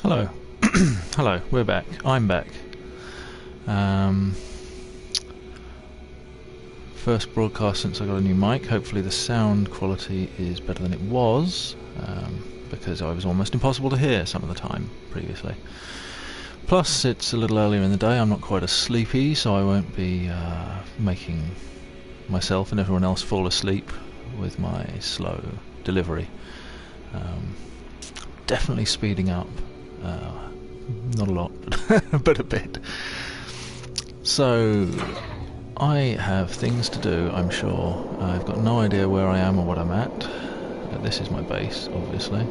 Hello. Hello, we're back. I'm back. First broadcast since I got a new mic. Hopefully the sound quality is better than it was, because I was almost impossible to hear some of the time previously. Plus, it's a little earlier in the day. I'm not quite as sleepy, so I won't be making myself and everyone else fall asleep with my slow delivery. Definitely speeding up. Not a lot, but a bit. So, I have things to do, I'm sure. I've got no idea where I am or what I'm at. This is my base, obviously.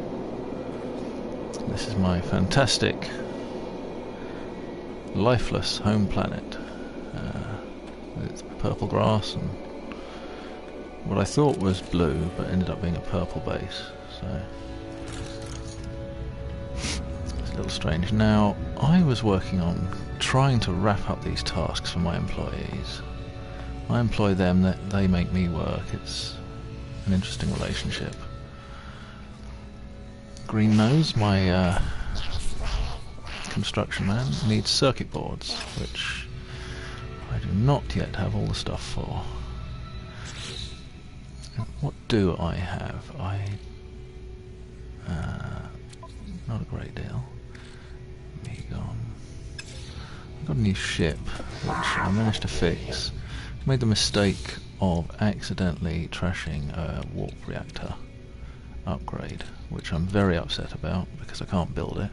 This is my fantastic, lifeless home planet. With purple grass and what I thought was blue, but ended up being a purple base. So it's a little strange. Now, I was working on trying to wrap up these tasks for my employees. I employ them, that they make me work. It's an interesting relationship. Green Nose, my construction man, needs circuit boards, which I do not yet have all the stuff for. What do I have? Not a great deal. Megon. I got a new ship, which I managed to fix. Made the mistake of accidentally trashing a warp reactor upgrade, which I'm very upset about because I can't build it.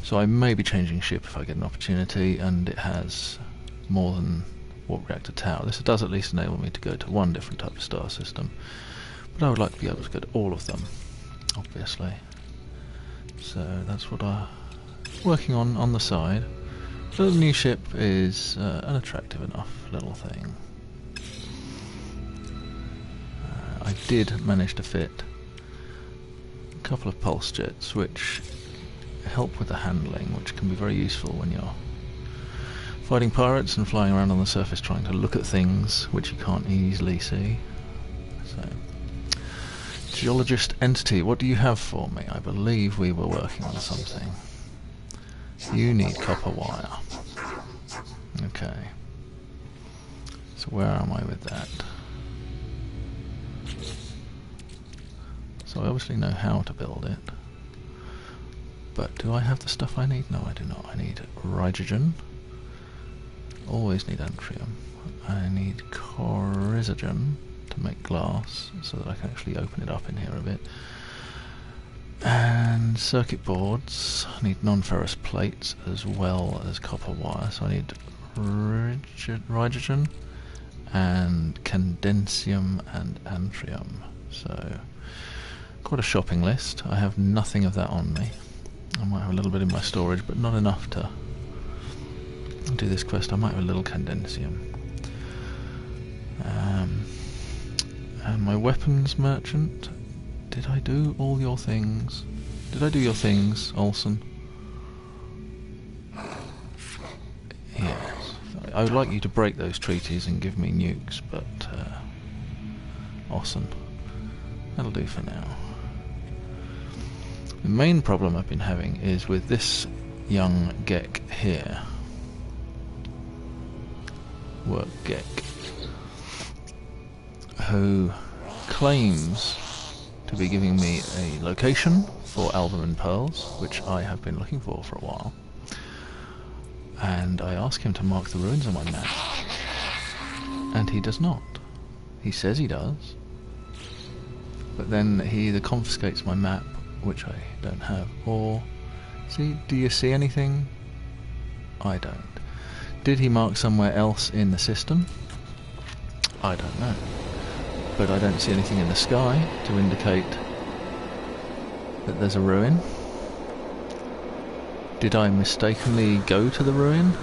So I may be changing ship if I get an opportunity, and it has more than warp reactor tower. This does at least enable me to go to one different type of star system, but I would like to be able to go to all of them, obviously. So that's what I'm working on the side. The new ship is an attractive enough little thing. I did manage to fit a couple of pulse jets, which help with the handling, which can be very useful when you're fighting pirates and flying around on the surface trying to look at things which you can't easily see. So, geologist entity, what do you have for me? I believe we were working on something. You need copper wire. Okay. So where am I with that? So I obviously know how to build it. But do I have the stuff I need? No, I do not. I need hydrogen. Always need antrium. I need chrysogen to make glass, so that I can actually open it up in here a bit. And circuit boards. I need non-ferrous plates as well as copper wire. So I need hydrogen and condensium and antrium. So quite a shopping list. I have nothing of that on me. I might have a little bit in my storage, but not enough to do this quest. I might have a little condensium. And my weapons merchant. Did I do all your things? Did I do your things, Olsen? Yes. I would like you to break those treaties and give me nukes, but Olsen. That'll do for now. The main problem I've been having is with this young Gek here. Work Gek. Who claims to be giving me a location for Albumin Pearls, which I have been looking for a while. And I ask him to mark the ruins on my map. And he does not. He says he does. But then he either confiscates my map, which I don't have, or... See, do you see anything? I don't. Did he mark somewhere else in the system? I don't know. But I don't see anything in the sky to indicate that there's a ruin. Did I mistakenly go to the ruin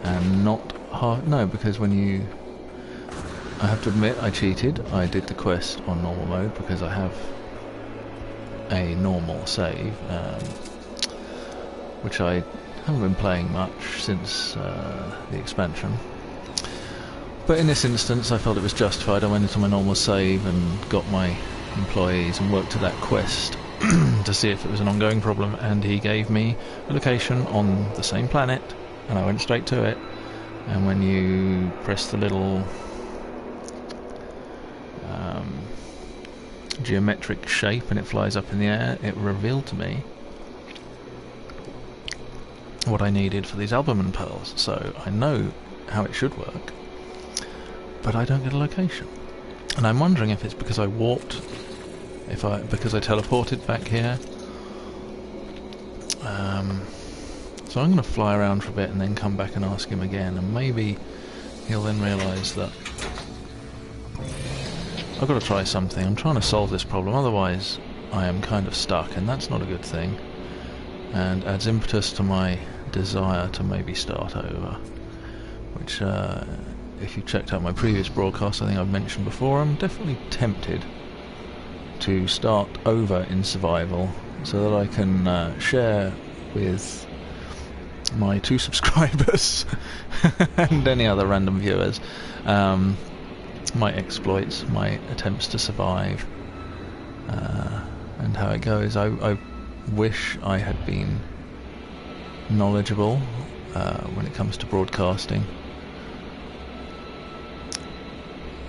and not no, because when you... I have to admit I cheated. I did the quest on normal mode because I have a normal save, which I haven't been playing much since the expansion. But in this instance I felt it was justified. I went into my normal save and got my employees and worked to that quest to see if it was an ongoing problem, and he gave me a location on the same planet, and I went straight to it. And when you press the little geometric shape and it flies up in the air, it revealed to me what I needed for these albumin pearls. So I know how it should work, but I don't get a location. And I'm wondering if it's because I warped, because I teleported back here. So I'm going to fly around for a bit and then come back and ask him again, and maybe he'll then realise that I've got to try something. I'm trying to solve this problem, otherwise I am kind of stuck, and that's not a good thing, and adds impetus to my desire to maybe start over, which if you checked out my previous broadcast, I think I've mentioned before, I'm definitely tempted to start over in survival so that I can share with my 2 subscribers and any other random viewers my exploits, my attempts to survive, and how it goes. I wish I had been knowledgeable when it comes to broadcasting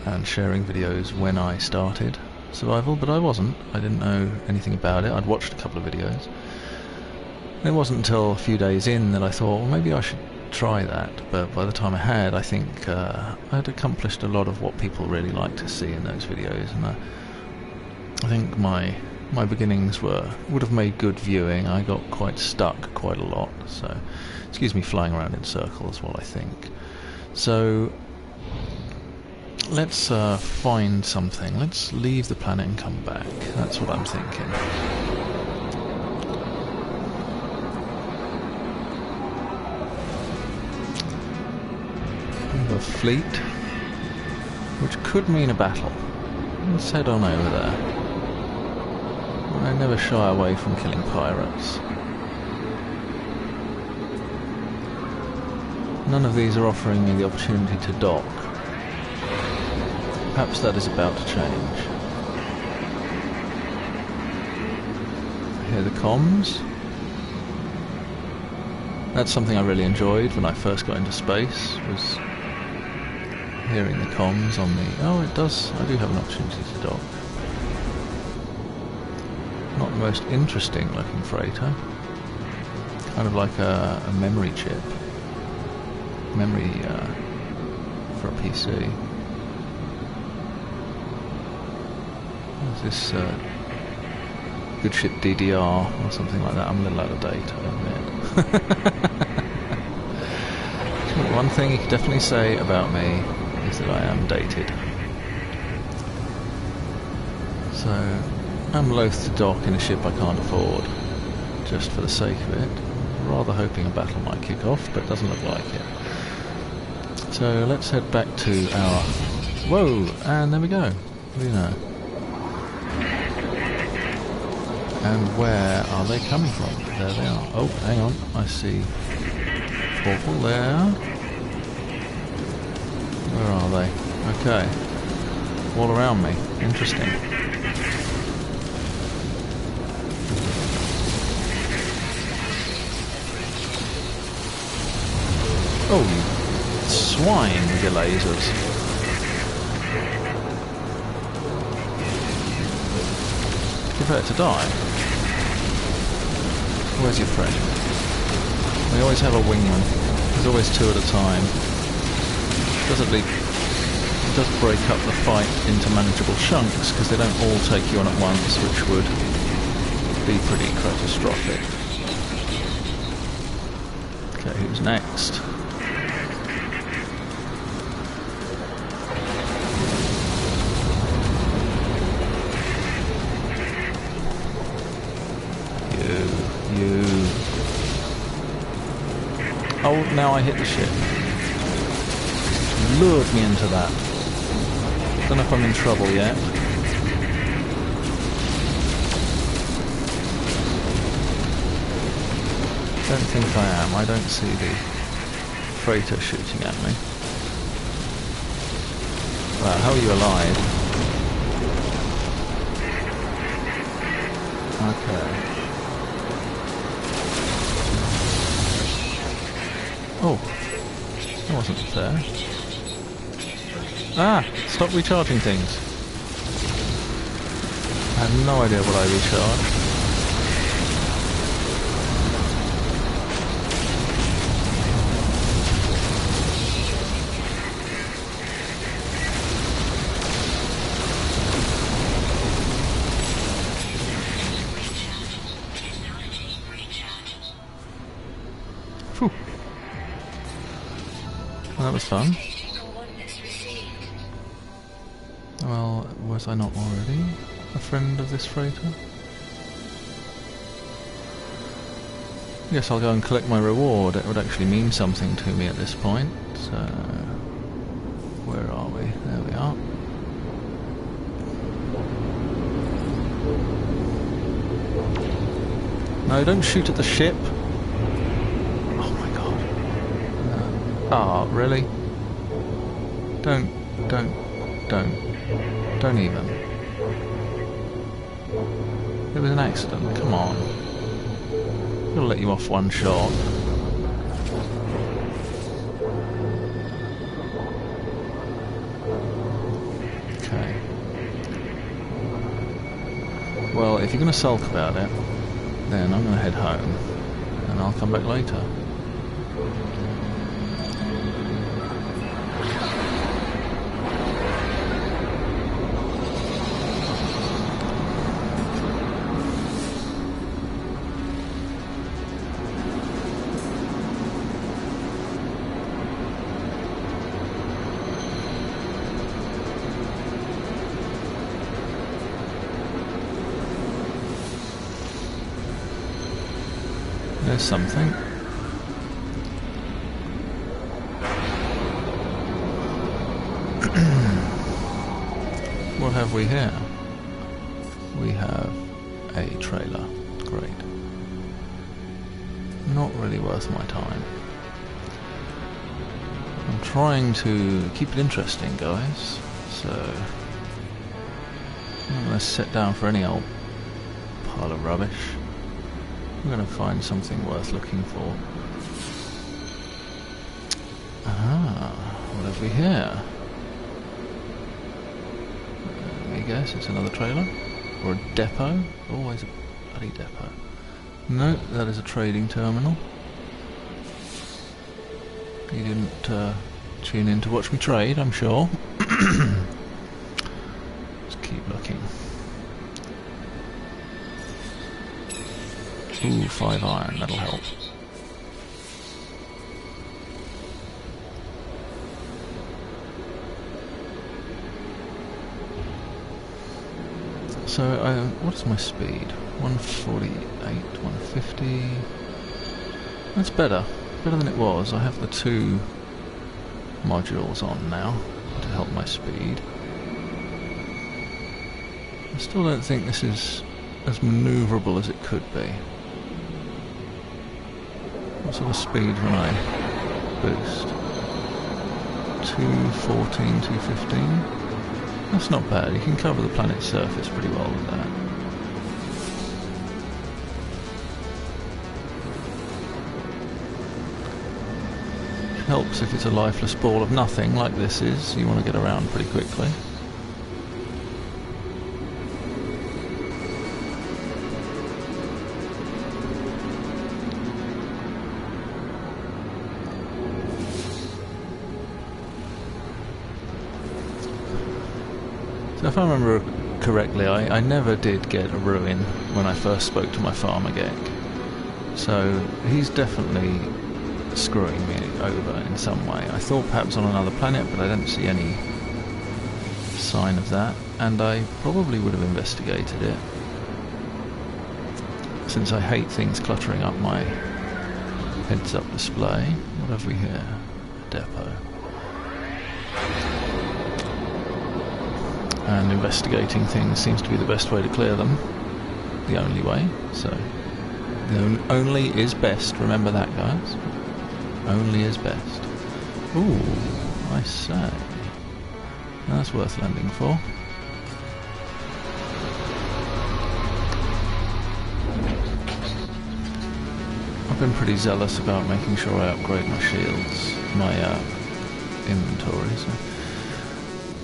and sharing videos when I started survival, but I wasn't. I didn't know anything about it. I'd watched a couple of videos. It wasn't until a few days in that I thought, well, maybe I should try that. But by the time I had, I think I'd accomplished a lot of what people really like to see in those videos, and I think my beginnings would have made good viewing. I got quite stuck quite a lot, so excuse me flying around in circles while I think. So let's find something. Let's leave the planet and come back. That's what I'm thinking. A fleet, which could mean a battle. Let's head on over there. I never shy away from killing pirates. None of these are offering me the opportunity to dock. Perhaps that is about to change. I hear the comms. That's something I really enjoyed when I first got into space, was hearing the comms on the... Oh, it does. I do have an opportunity to dock. Not the most interesting looking freighter. Kind of like a memory chip. Memory for a PC. Is this good ship DDR or something like that? I'm a little out of date, I admit. One thing you can definitely say about me is that I am dated. So I'm loath to dock in a ship I can't afford, just for the sake of it. Rather hoping a battle might kick off, but it doesn't look like it. So let's head back to our... Whoa! And there we go. What do you know? And where are they coming from? There they are. Oh, hang on. I see Portal there. Where are they? Okay. All around me. Interesting. Oh, you swine with your lasers. Prepare to die. Where's your friend? We always have a wingman. There's always 2 at a time. It does break up the fight into manageable chunks, because they don't all take you on at once, which would be pretty catastrophic. Okay, who's next? You. Oh, now I hit the ship. Lured me into that. Don't know if I'm in trouble yet. Don't think I am. I don't see the freighter shooting at me. Wow, how are you alive? Okay. Oh, that wasn't fair. Ah! Stop recharging things. I have no idea what I recharged. Phew. Well, that was fun. Well, was I not already a friend of this freighter? Yes, I'll go and collect my reward. It would actually mean something to me at this point. So, where are we? There we are. No, don't shoot at the ship. Oh my god. No. Ah, really? Don't even. It was an accident, come on. I'll let you off one shot. Okay. Well, if you're going to sulk about it, then I'm going to head home, and I'll come back later. There's something. What have we here? We have a trailer. Great. Not really worth my time. I'm trying to keep it interesting, guys. So I'm not going to sit down for any old pile of rubbish. I'm going to find something worth looking for. Ah, what have we here? Let me guess, it's another trailer? Or a depot? Always a bloody depot. No, that is a trading terminal. You didn't tune in to watch me trade, I'm sure. Let's keep looking. Ooh, 5 iron, that'll help. So, what's my speed? 148, 150... That's better. Better than it was. I have the 2 modules on now to help my speed. I still don't think this is as manoeuvrable as it could be. What sort of speed when I boost? 214, 215? That's not bad, you can cover the planet's surface pretty well with that. It helps if it's a lifeless ball of nothing like this is, you want to get around pretty quickly. If I remember correctly, I never did get a ruin when I first spoke to my Farmagek. So he's definitely screwing me over in some way. I thought perhaps on another planet, but I don't see any sign of that. And I probably would have investigated it, since I hate things cluttering up my heads-up display. What have we here? A depot. And investigating things seems to be the best way to clear them. The only way. So, the only is best. Remember that, guys. Only is best. Ooh, I say. That's worth landing for. I've been pretty zealous about making sure I upgrade my shields, my inventory. So.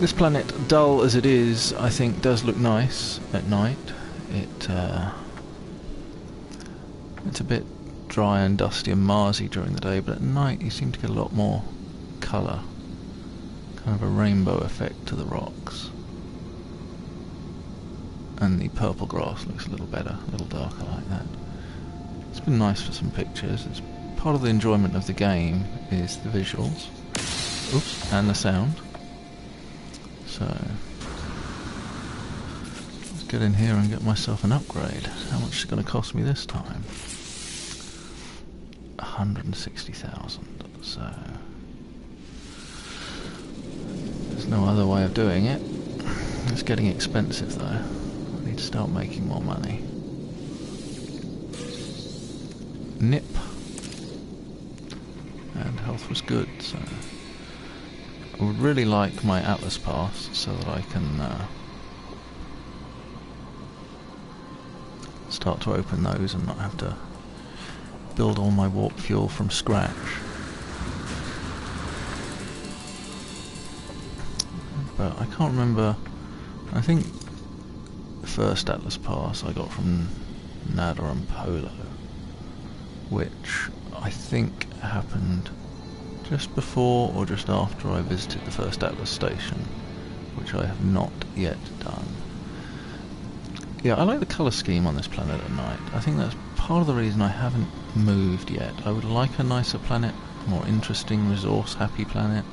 This planet, dull as it is, I think does look nice at night. It's a bit dry and dusty and Marsy during the day, but at night you seem to get a lot more colour. Kind of a rainbow effect to the rocks. And the purple grass looks a little better, a little darker like that. It's been nice for some pictures. It's part of the enjoyment of the game is the visuals. Oops, and the sound. So let's get in here and get myself an upgrade. How much is it going to cost me this time? 160,000. So there's no other way of doing it. It's getting expensive though. I need to start making more money. Nip. And health was good, so I would really like my Atlas Pass so that I can start to open those and not have to build all my warp fuel from scratch. But I can't remember. I think the first Atlas Pass I got from Nada and Polo, which I think happened just before or just after I visited the first Atlas station, which I have not yet done. Yeah, I like the colour scheme on this planet at night. I think that's part of the reason I haven't moved yet. I would like a nicer planet, more interesting, resource-happy planet.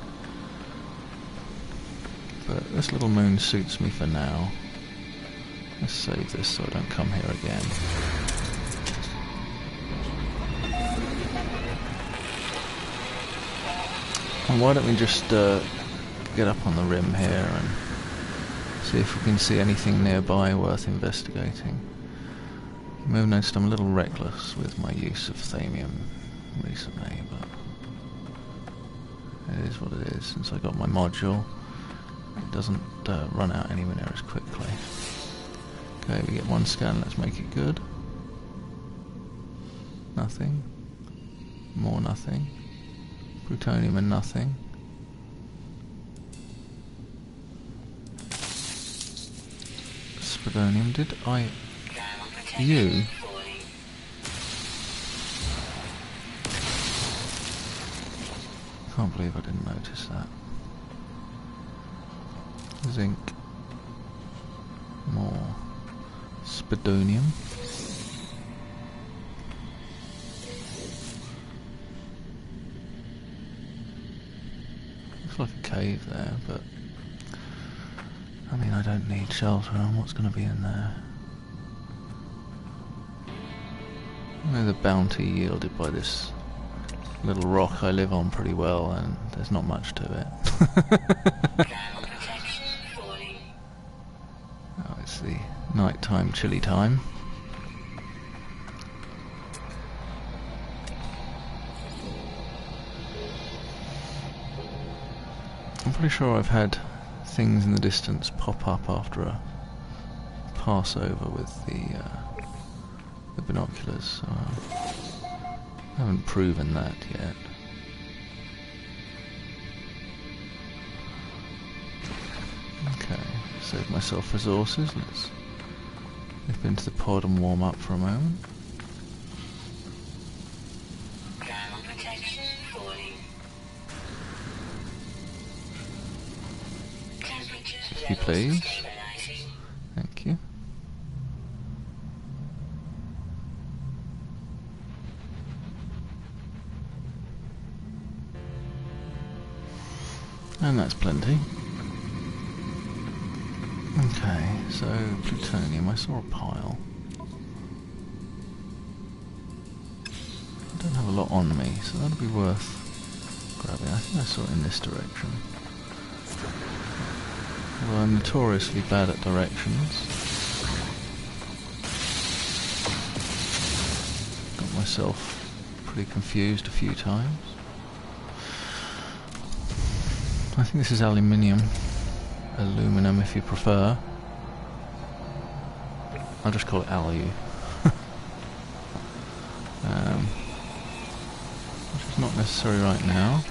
But this little moon suits me for now. Let's save this so I don't come here again. And why don't we just get up on the rim here and see if we can see anything nearby worth investigating. You may have noticed I'm a little reckless with my use of Thamium recently, but it is what it is. Since I got my module, it doesn't run out anywhere near as quickly. Okay, we get one scan, let's make it good. Nothing. More nothing. Plutonium and nothing. Spadonium, did I... You? I can't believe I didn't notice that. Zinc. More. Spadonium. Looks like a cave there, but I mean, I don't need shelter on what's going to be in there. I know the bounty yielded by this little rock I live on pretty well, and there's not much to it. Oh, it's the nighttime chilly time. I'm pretty sure I've had things in the distance pop up after a pass over with the binoculars, so I haven't proven that yet. Okay, save myself resources. Let's nip into the pod and warm up for a moment. If you please. Thank you. And that's plenty. Okay, so plutonium, I saw a pile. I don't have a lot on me, so that'll be worth grabbing. I think I saw it in this direction. Although I'm notoriously bad at directions. Got myself pretty confused a few times. I think this is aluminium. Aluminum if you prefer. I'll just call it alu. Not necessary right now.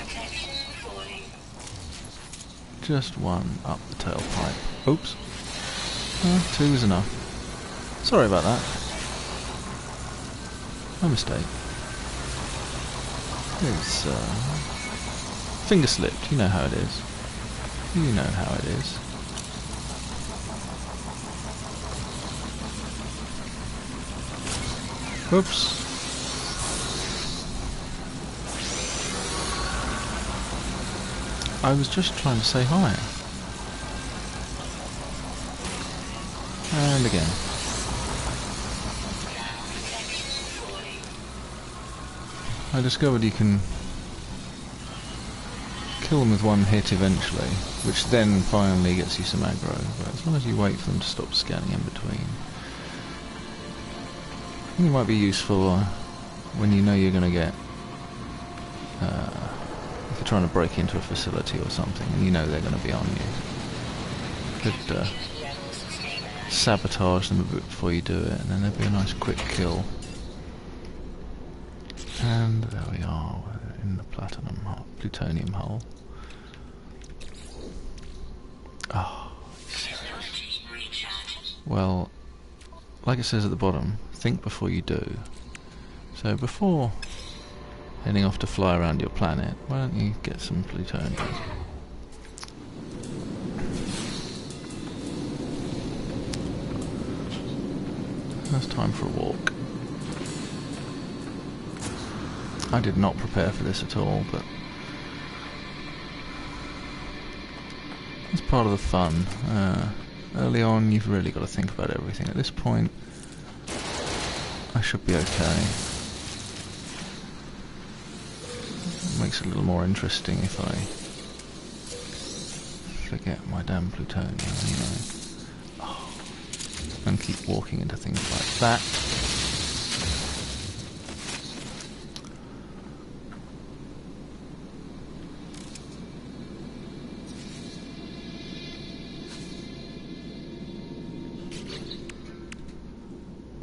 Just one up the tailpipe. Oops. Two is enough. Sorry about that. My mistake. It's finger slipped. You know how it is. You know how it is. Oops. I was just trying to say hi. And again. I discovered you can kill them with one hit eventually, which then finally gets you some aggro, but as long as you wait for them to stop scanning in between. I think it might be useful when you know you're going to get if you're trying to break into a facility or something and you know they're going to be on you. Could sabotage them a bit before you do it, and then there'd be a nice quick kill. And there we are, we're in the plutonium hull. Oh. Well, like it says at the bottom, think before you do. So before heading off to fly around your planet, why don't you get some plutonium? Now it's time for a walk. I did not prepare for this at all, but it's part of the fun. Early on, you've really got to think about everything. At this point, I should be okay. It makes it a little more interesting if I forget my damn plutonium, and keep walking into things like that.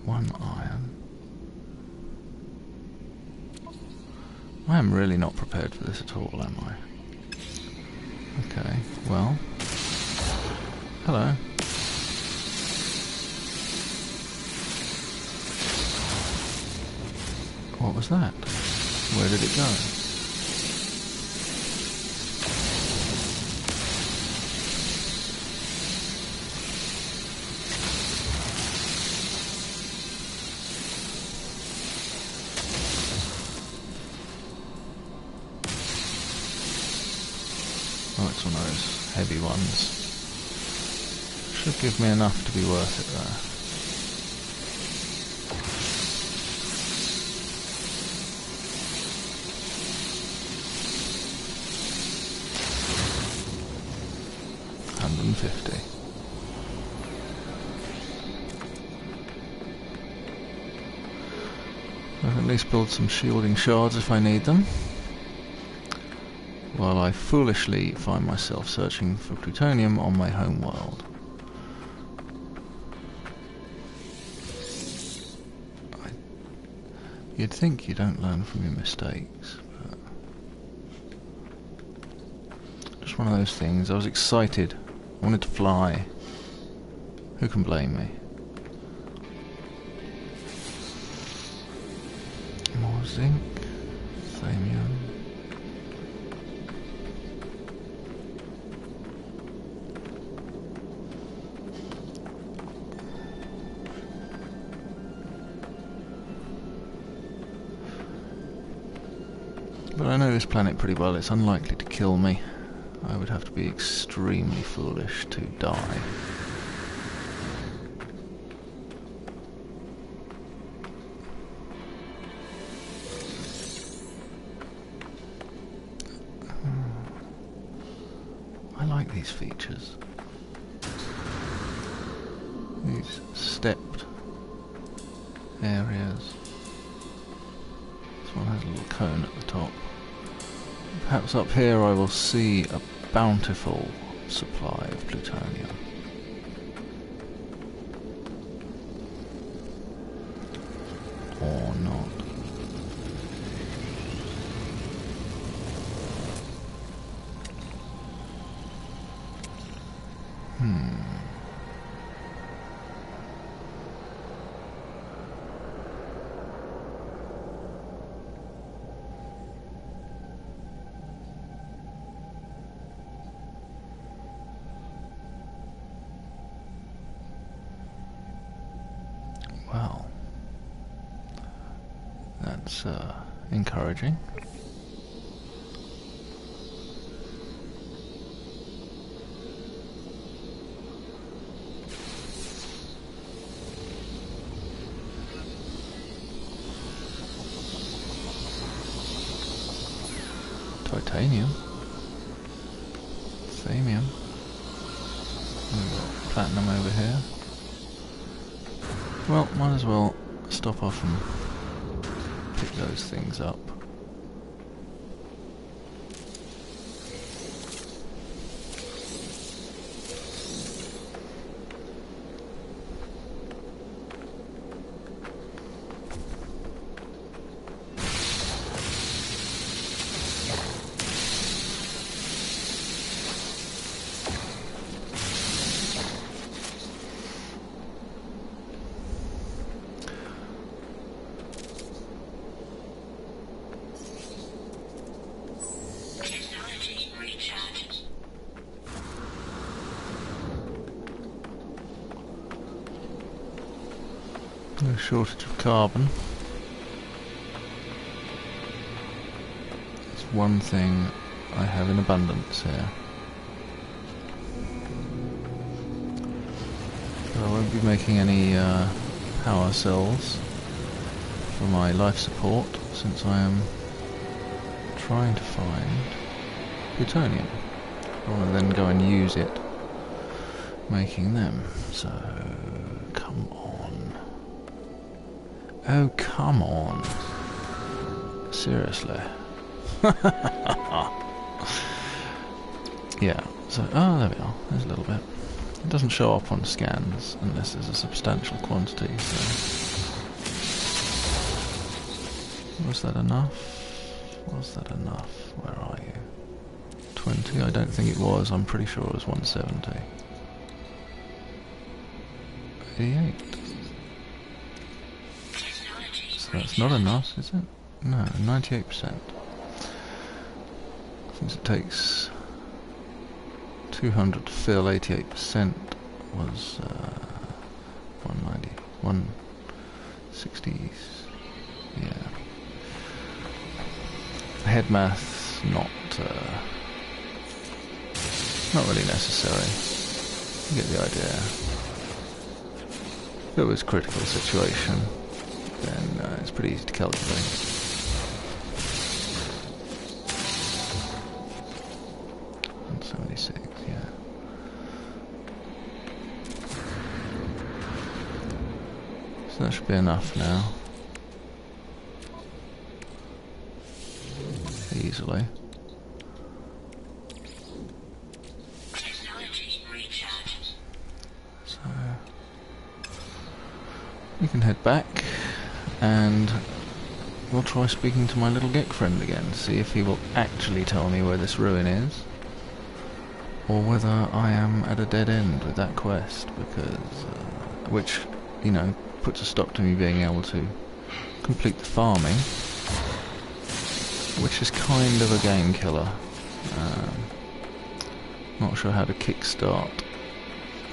One iron. I am really not prepared for this at all, am I? Okay, well. Hello. What was that? Where did it go? Oh, it's one of those heavy ones. Should give me enough to be worth it there. $150. I'll at least build some shielding shards if I need them, while I foolishly find myself searching for plutonium on my home world. You'd think you don't learn from your mistakes, but just one of those things. I was excited. I wanted to fly. Who can blame me? More zinc. Thamium. But I know this planet pretty well. It's unlikely to kill me. I would have to be extremely foolish to die. I like these features. These stepped areas. This one has a little cone at the top. Perhaps up here I will see a bountiful supply of plutonium. Or not. That's encouraging. Titanium. Thamium. We've got platinum over here. Well, might as well stop off and pick those things up. No shortage of carbon. It's one thing I have in abundance here. So I won't be making any power cells for my life support, since I am trying to find plutonium. I want to then go and use it making them. So come on. Oh, come on. Seriously. Yeah, so, oh, there we are. There's a little bit. It doesn't show up on scans unless there's a substantial quantity, so... Was that enough? Was that enough? Where are you? 20? I don't think it was. I'm pretty sure it was 170. 88. That's not enough, is it? No, 98%. Since it takes 200 to fill, 88% was 190, 160s. Yeah. Head math's not really necessary. You get the idea. If it was a critical situation, then it's pretty easy to calculate. And 76, yeah. So that should be enough now. Easily. So we can head back. And we'll try speaking to my little geek friend again, see if he will actually tell me where this ruin is, or whether I am at a dead end with that quest, because, which, you know, puts a stop to me being able to complete the farming, which is kind of a game killer. Not sure how to kickstart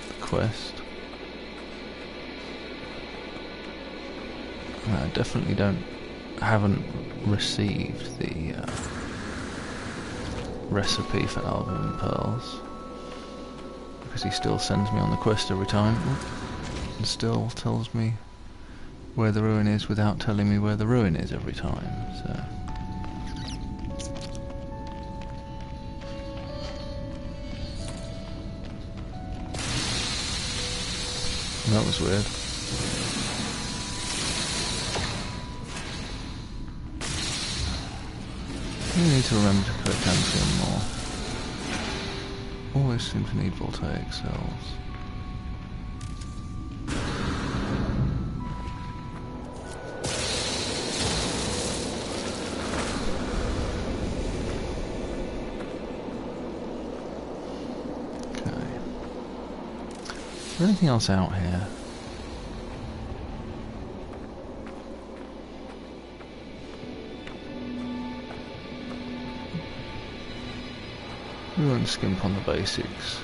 the quest. I definitely haven't received the recipe for albumin pearls, because he still sends me on the quest every time, and still tells me where the ruin is without telling me where the ruin is every time, so... That was weird. You need to remember to collect Anthium more. Always seem to need voltaic cells. Okay. Is there anything else out here? We won't skimp on the basics.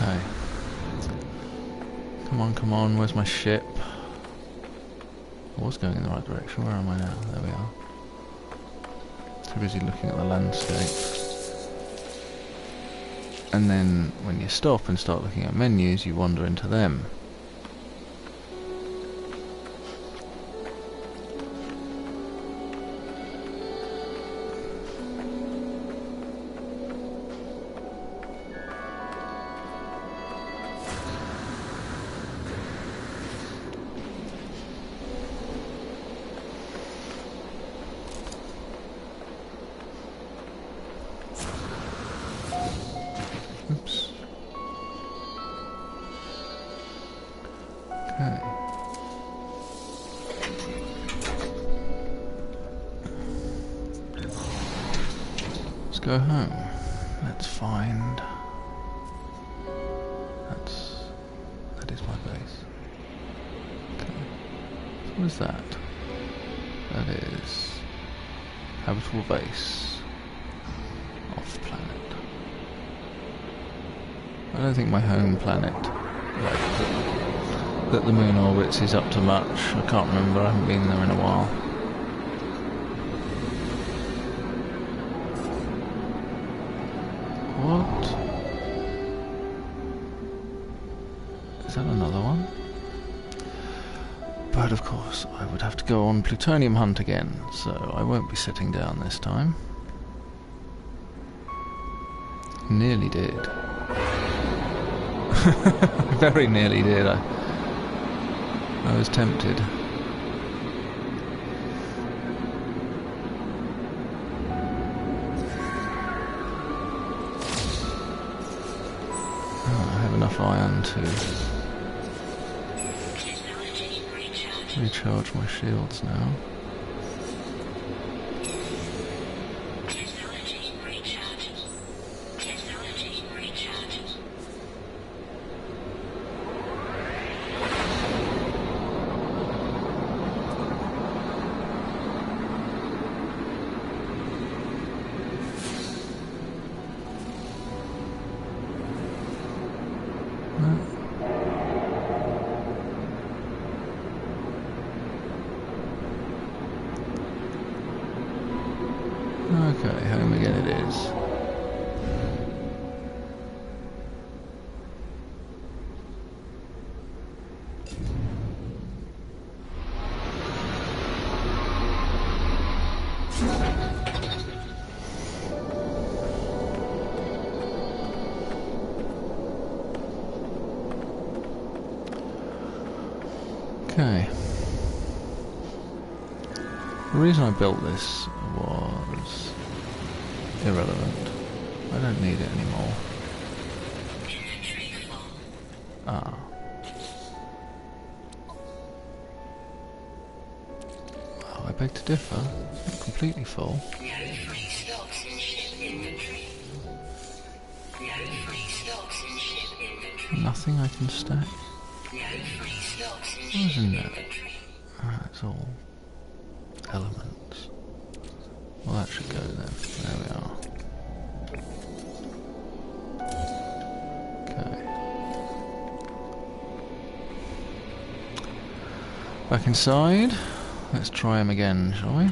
Okay. Come on, where's my ship? I was going in the right direction, where am I now? There we are. Too busy looking at the landscape. And then, when you stop and start looking at menus, you wander into them. Oops. Okay. Let's go home. Let's find... That is my base. Okay. So what is that? That is... Habitable base. Off planet. I don't think my home planet, that the moon orbits, is up to much. I can't remember, I haven't been there in a while. What? Is that another one? But of course, I would have to go on plutonium hunt again, so I won't be sitting down this time. Nearly did. Very nearly did. I was tempted. Oh, I have enough iron to recharge my shields now. Okay, home again it is. Okay. The reason I built this was irrelevant. I don't need it anymore. Ah. Well, I beg to differ. It's not completely full. Nothing I can stack. What is in there? Ah, it's all elements. Well, that should go then. There we are. Okay. Back inside. Let's try him again, shall we?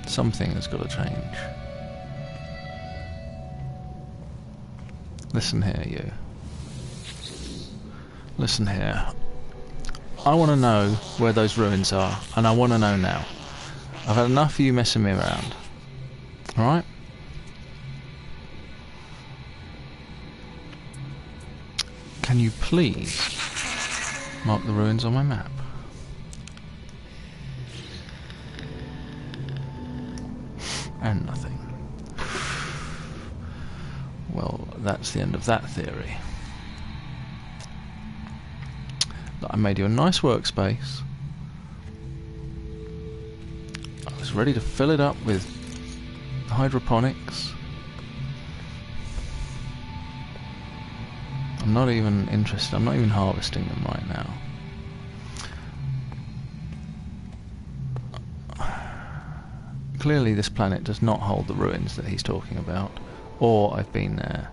Something has got to change. Listen here, you. Listen here. I want to know where those ruins are, and I want to know now. I've had enough of you messing me around. Alright? Can you please mark the ruins on my map? And nothing. Well, that's the end of that theory. I made you a nice workspace. I was ready to fill it up with hydroponics. I'm not even interested. I'm not even harvesting them right now. Clearly this planet does not hold the ruins that he's talking about, or I've been there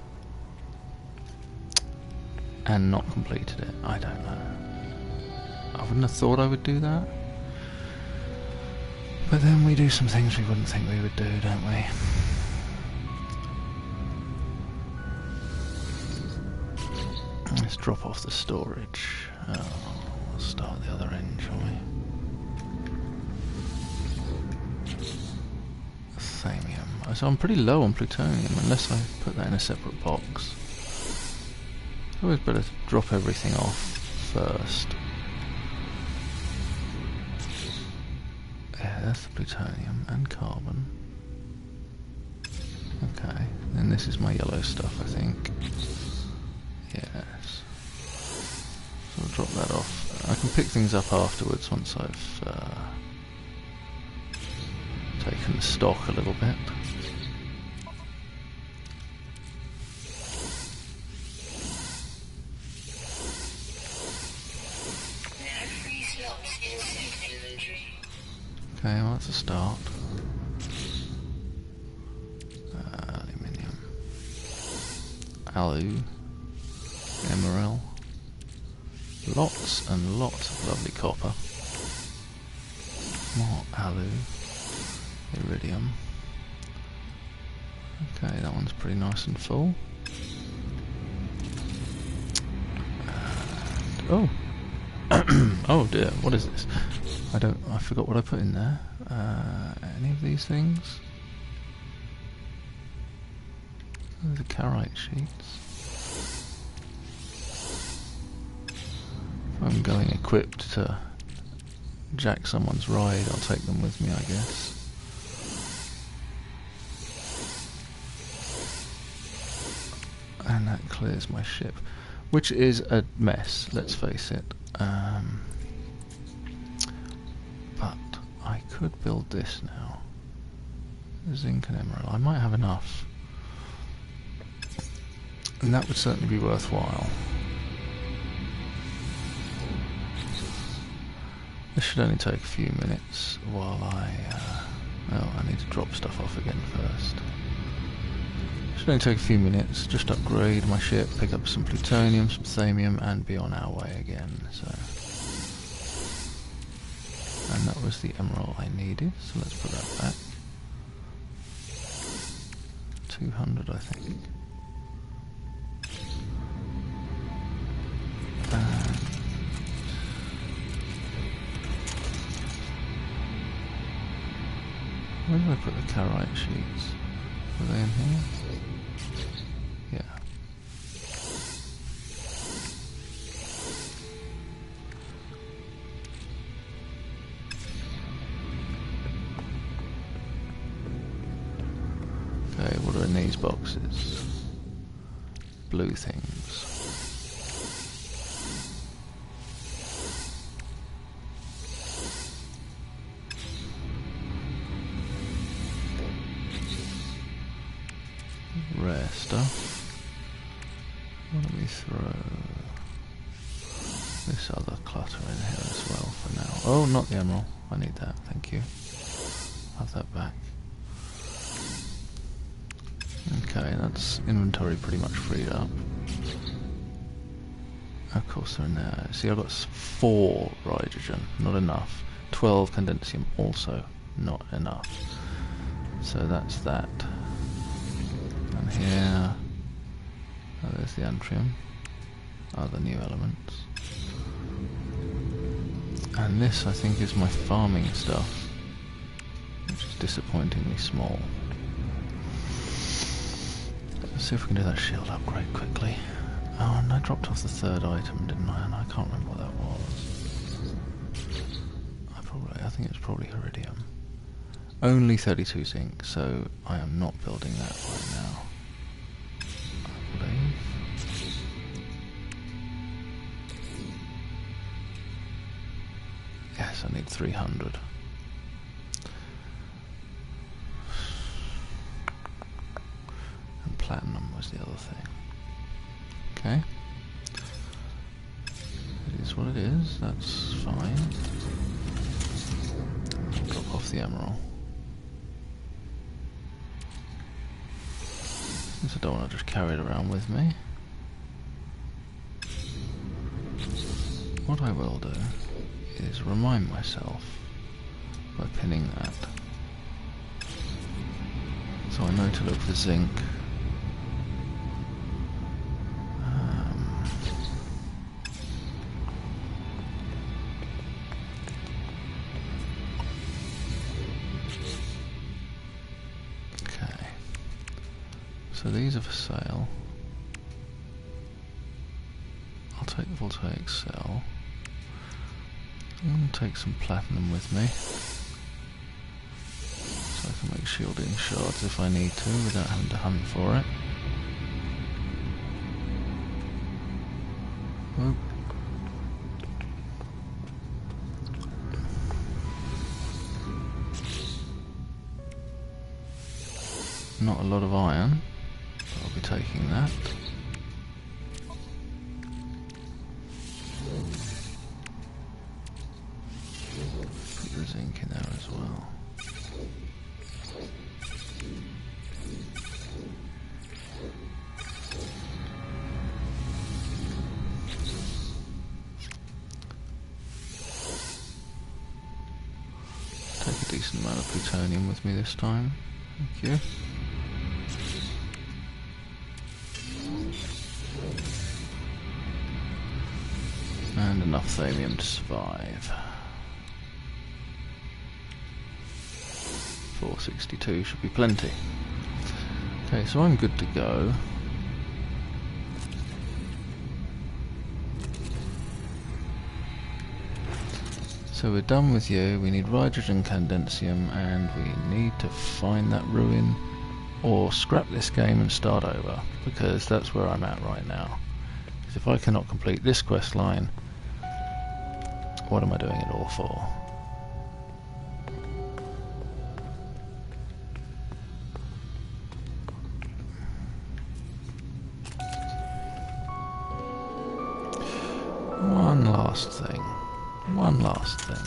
and not completed it. I don't know. I wouldn't have thought I would do that. But then we do some things we wouldn't think we would do, don't we? Let's drop off the storage. We'll start at the other end, shall we? Thamium. So I'm pretty low on plutonium, unless I put that in a separate box. It's always better to drop everything off first. Yeah, that's the plutonium and carbon. Okay, and this is my yellow stuff, I think. Yes. So I'll drop that off. I can pick things up afterwards once I've taken the stock a little bit. Okay, well that's a start. Aluminium. Alu. Emerald. Lots and lots of lovely copper. More alu. Iridium. Okay, that one's pretty nice and full. And, oh! Oh dear, what is this? I forgot what I put in there. Any of these things? Oh, the carite sheets. If I'm going equipped to jack someone's ride, I'll take them with me, I guess. And that clears my ship, which is a mess, let's face it. But I could build this now. Zinc and emerald. I might have enough. And that would certainly be worthwhile. This should only take a few minutes while I need to drop stuff off again first. Should only take a few minutes, just upgrade my ship, pick up some plutonium, some thamium, and be on our way again. So, and that was the emerald I needed, so let's put that back. 200, I think. And where did I put the carite sheets? Were they in here? Yeah. Okay, what are in these boxes? Blue things. Rare stuff. Why don't we throw this other clutter in here as well for now? Oh, not the emerald. I need that, thank you. Have that back. Okay, that's inventory pretty much freed up. Of course they're in there. See, I've got 4 hydrogen, not enough. 12 condensium, also not enough. So that's that. And here, oh, there's the antrium, other new elements. And this, I think, is my farming stuff, which is disappointingly small. Let's see if we can do that shield upgrade quickly. Oh, and I dropped off the 3rd item, didn't I? And I can't remember what that was. I think it's probably iridium. Only 32 zinc, so I am not building that right now, I believe. Yes, I need 300. And platinum was the other thing. Okay. It is what it is, that's fine. I'll drop off the emerald. Since I don't want to just carry it around with me. what I will do is remind myself by pinning that. So I know to look for zinc. Okay. So these are for sale. I'll take the voltaic cell. I'm going to take some platinum with me, so I can make shielding shards if I need to without having to hunt for it. Oop. Not a lot of iron, but I'll be taking that. Put the zinc in there as well. Take a decent amount of plutonium with me this time. Thank you. And enough thallium to survive. 462 should be plenty. Okay, so I'm good to go. So we're done with you. We need hydrogen condensium, and we need to find that ruin or scrap this game and start over, because that's where I'm at right now. Because if I cannot complete this quest line, what am I doing it all for? One last thing.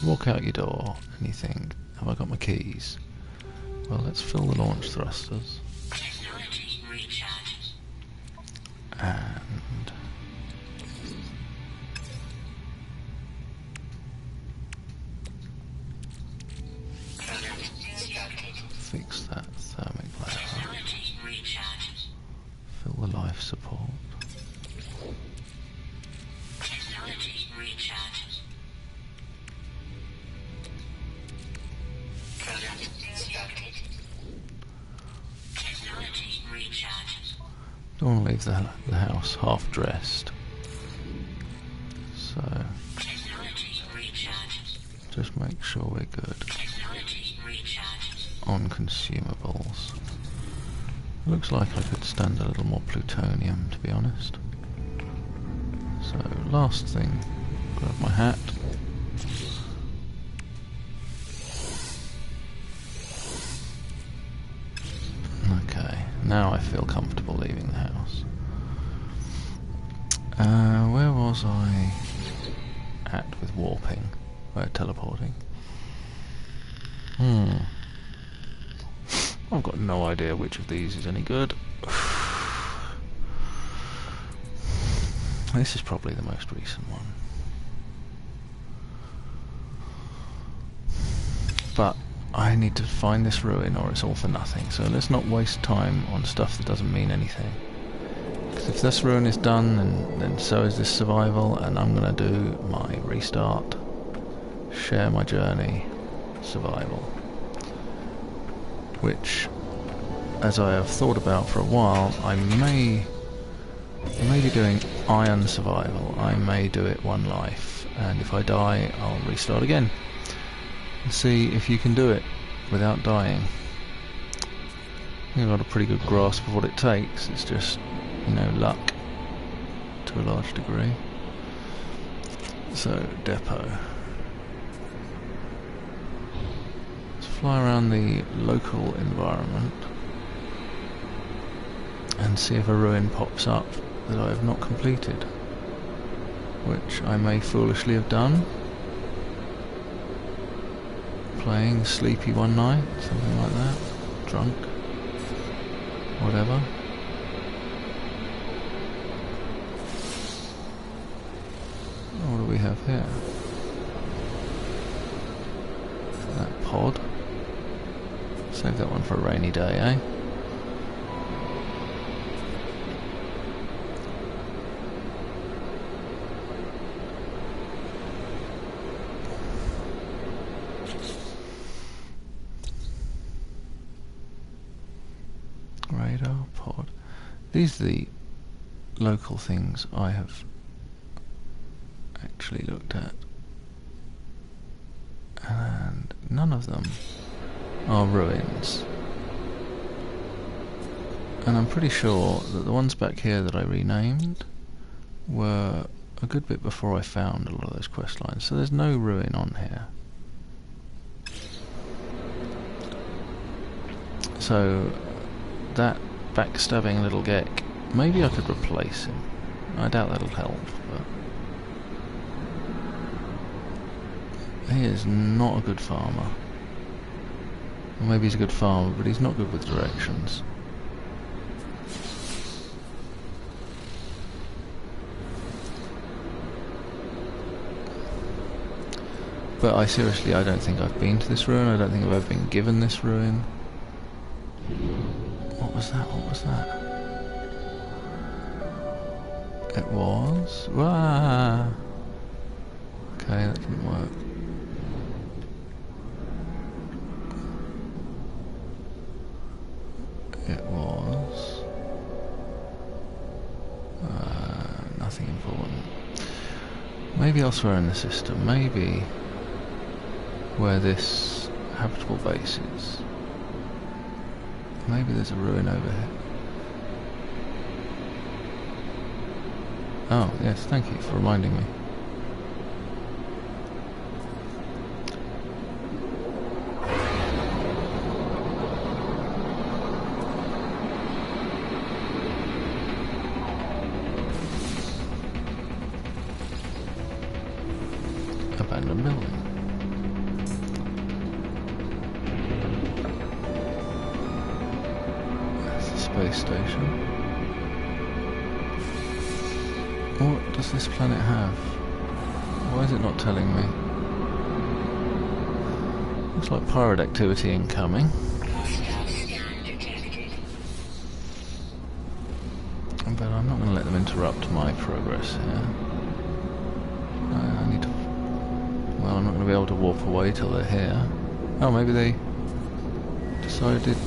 Walk out your door and you think, have I got my keys? Well, let's fill the launch thrusters. And fix that thermic layer. Fill the life support. Don't want to leave the house half dressed, so just make sure we're good on consumables. Looks like I could stand a little more plutonium, to be honest. So last thing, grab my hat. Okay, now I feel comfortable leaving the house. Where was I at with warping? Teleporting. I've got no idea which of these is any good. This is probably the most recent one. But I need to find this ruin or it's all for nothing, so let's not waste time on stuff that doesn't mean anything. Because if this ruin is done, then so is this survival, and I'm going to do my restart, share my journey, survival. Which, as I have thought about for a while, I may be doing iron survival. I may do it one life, and if I die, I'll restart again. And see if you can do it without dying. You've got a pretty good grasp of what it takes. It's just, luck to a large degree. So, depot. Let's fly around the local environment and see if a ruin pops up that I have not completed, which I may foolishly have done. Playing sleepy one night, something like that, drunk, whatever. What do we have here? That pod. Save that one for a rainy day, eh? Radar pod. These are the local things I have actually looked at, and none of them are ruins. And I'm pretty sure that the ones back here that I renamed were a good bit before I found a lot of those quest lines, so there's no ruin on here. So that backstabbing little geck, maybe I could replace him. I doubt that'll help, but he is not a good farmer. Or maybe he's a good farmer, but he's not good with directions. But I don't think I've been to this ruin. I don't think I've ever been given this ruin. What was that? What was that? It was... Wah! Okay, that didn't work. It was... nothing important. Maybe elsewhere in the system. Maybe where this habitable base is. Maybe there's a ruin over here. Oh, yes, thank you for reminding me. Abandoned building. Space station. What does this planet have? Why is it not telling me? Looks like pirate activity incoming. But I'm not going to let them interrupt my progress here. I need to... Well, I'm not going to be able to warp away till they're here. Oh, maybe they decided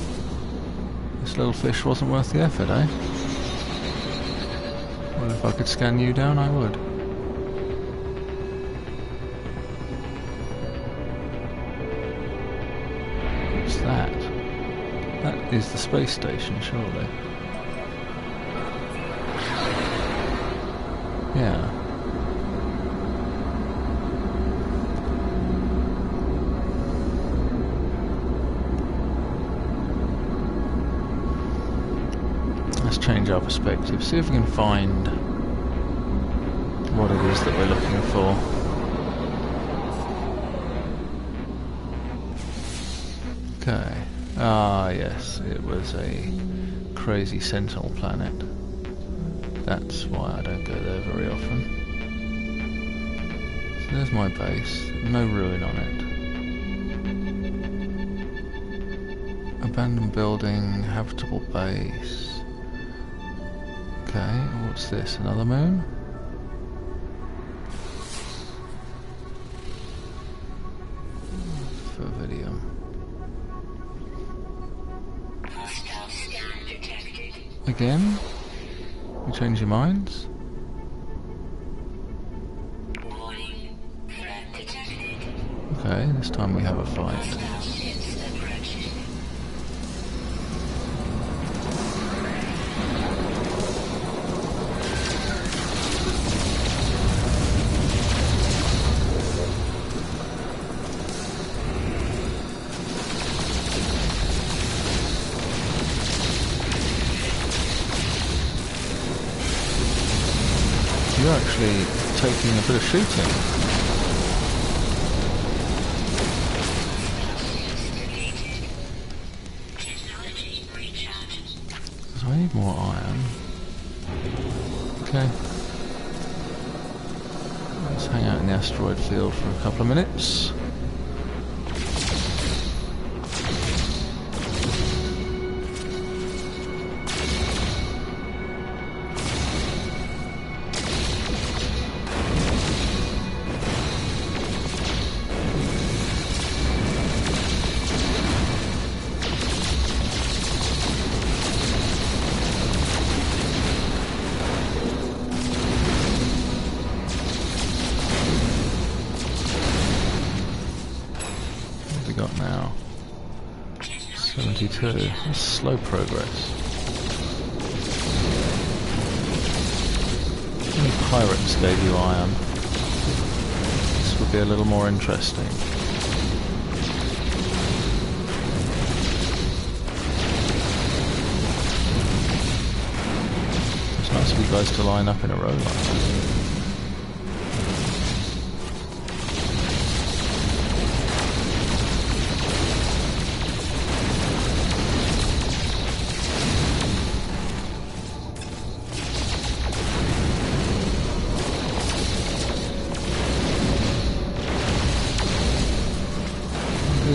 this little fish wasn't worth the effort, eh? Well, if I could scan you down, I would. What's that? That is the space station, surely. Yeah. Let's change our perspective, see if we can find what it is that we're looking for. Okay. Ah, yes, it was a crazy sentinel planet. That's why I don't go there very often. So there's my base, no ruin on it. Abandoned building, habitable base. Okay, what's this? Another moon? Fervidium. Again? You change your minds? Okay, this time we have a fight. You're actually taking a bit of shooting. So I need more iron. Okay. Let's hang the asteroid field for a couple of minutes. Got now 72. That's slow progress. Any pirates gave you iron, this would be a little more interesting. It's nice of you guys to line up in a row like that.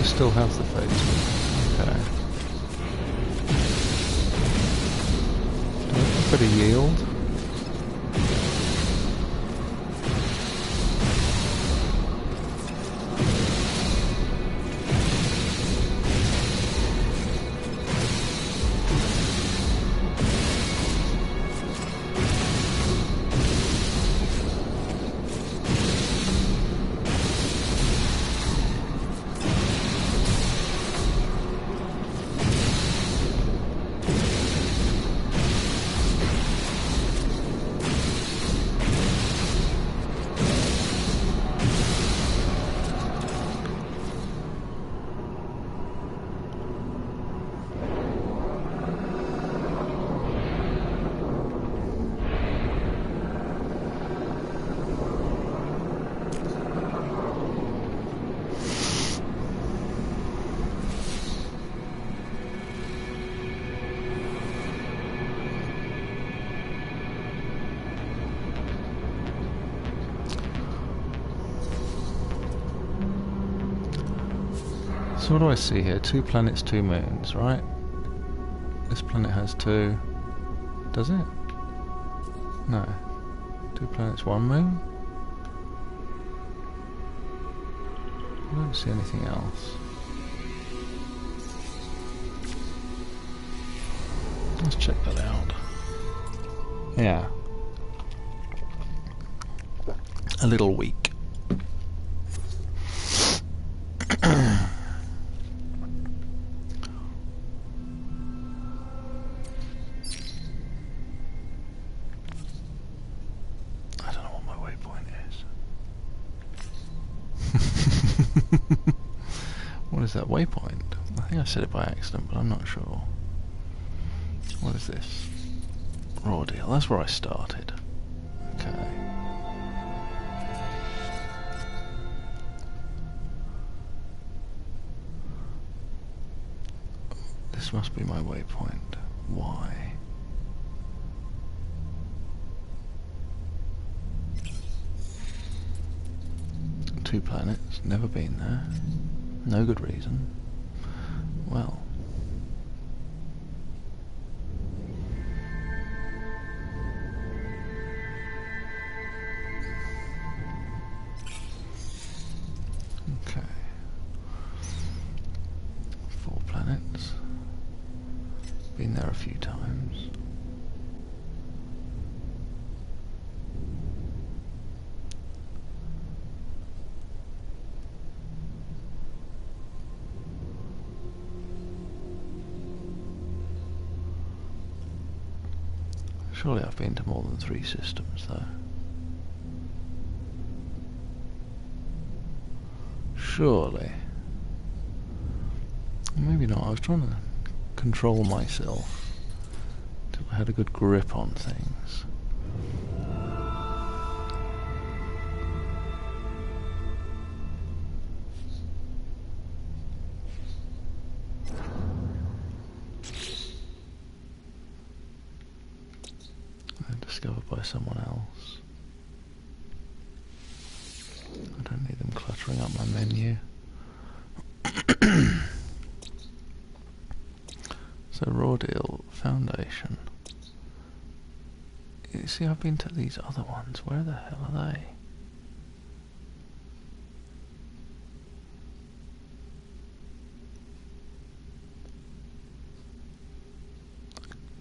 Still have the phase. Okay. Do I have a bit of yield? So what do I see here? 2 planets, 2 moons, right? This planet has 2. Does it? No. 2 planets, 1 moon? I don't see anything else. Let's check that out. Yeah. A little weak. What is that waypoint? I think I said it by accident, but I'm not sure. What is this? Raw deal. That's where I started. Okay. This must be my waypoint. Why? Two planets, never been there. No good reason. Well. Okay. 4 planets. Been there a few times. Surely I've been to more than 3 systems, though. Surely. Maybe not. I was trying to control myself until I had a good grip on things. Discovered by someone else. cluttering up my menu. So Raw Deal Foundation. You see, I've been to these other ones. Where the hell are they?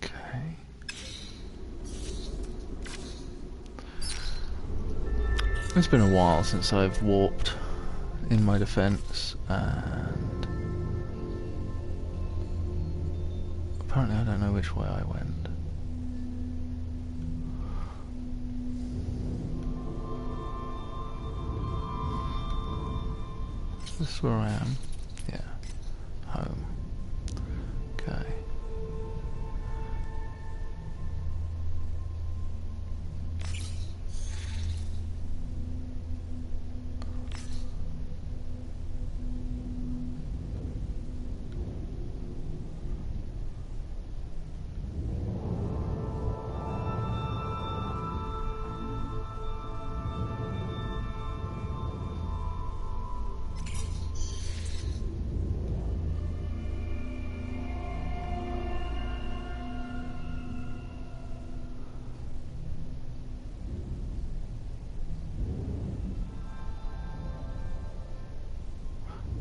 Okay. It's been a while since I've warped in my defense, and apparently I don't know which way I went. This is where I am. Yeah. Home. Okay.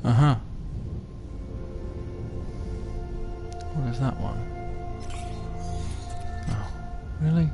Uh-huh. What is that one? Oh, really?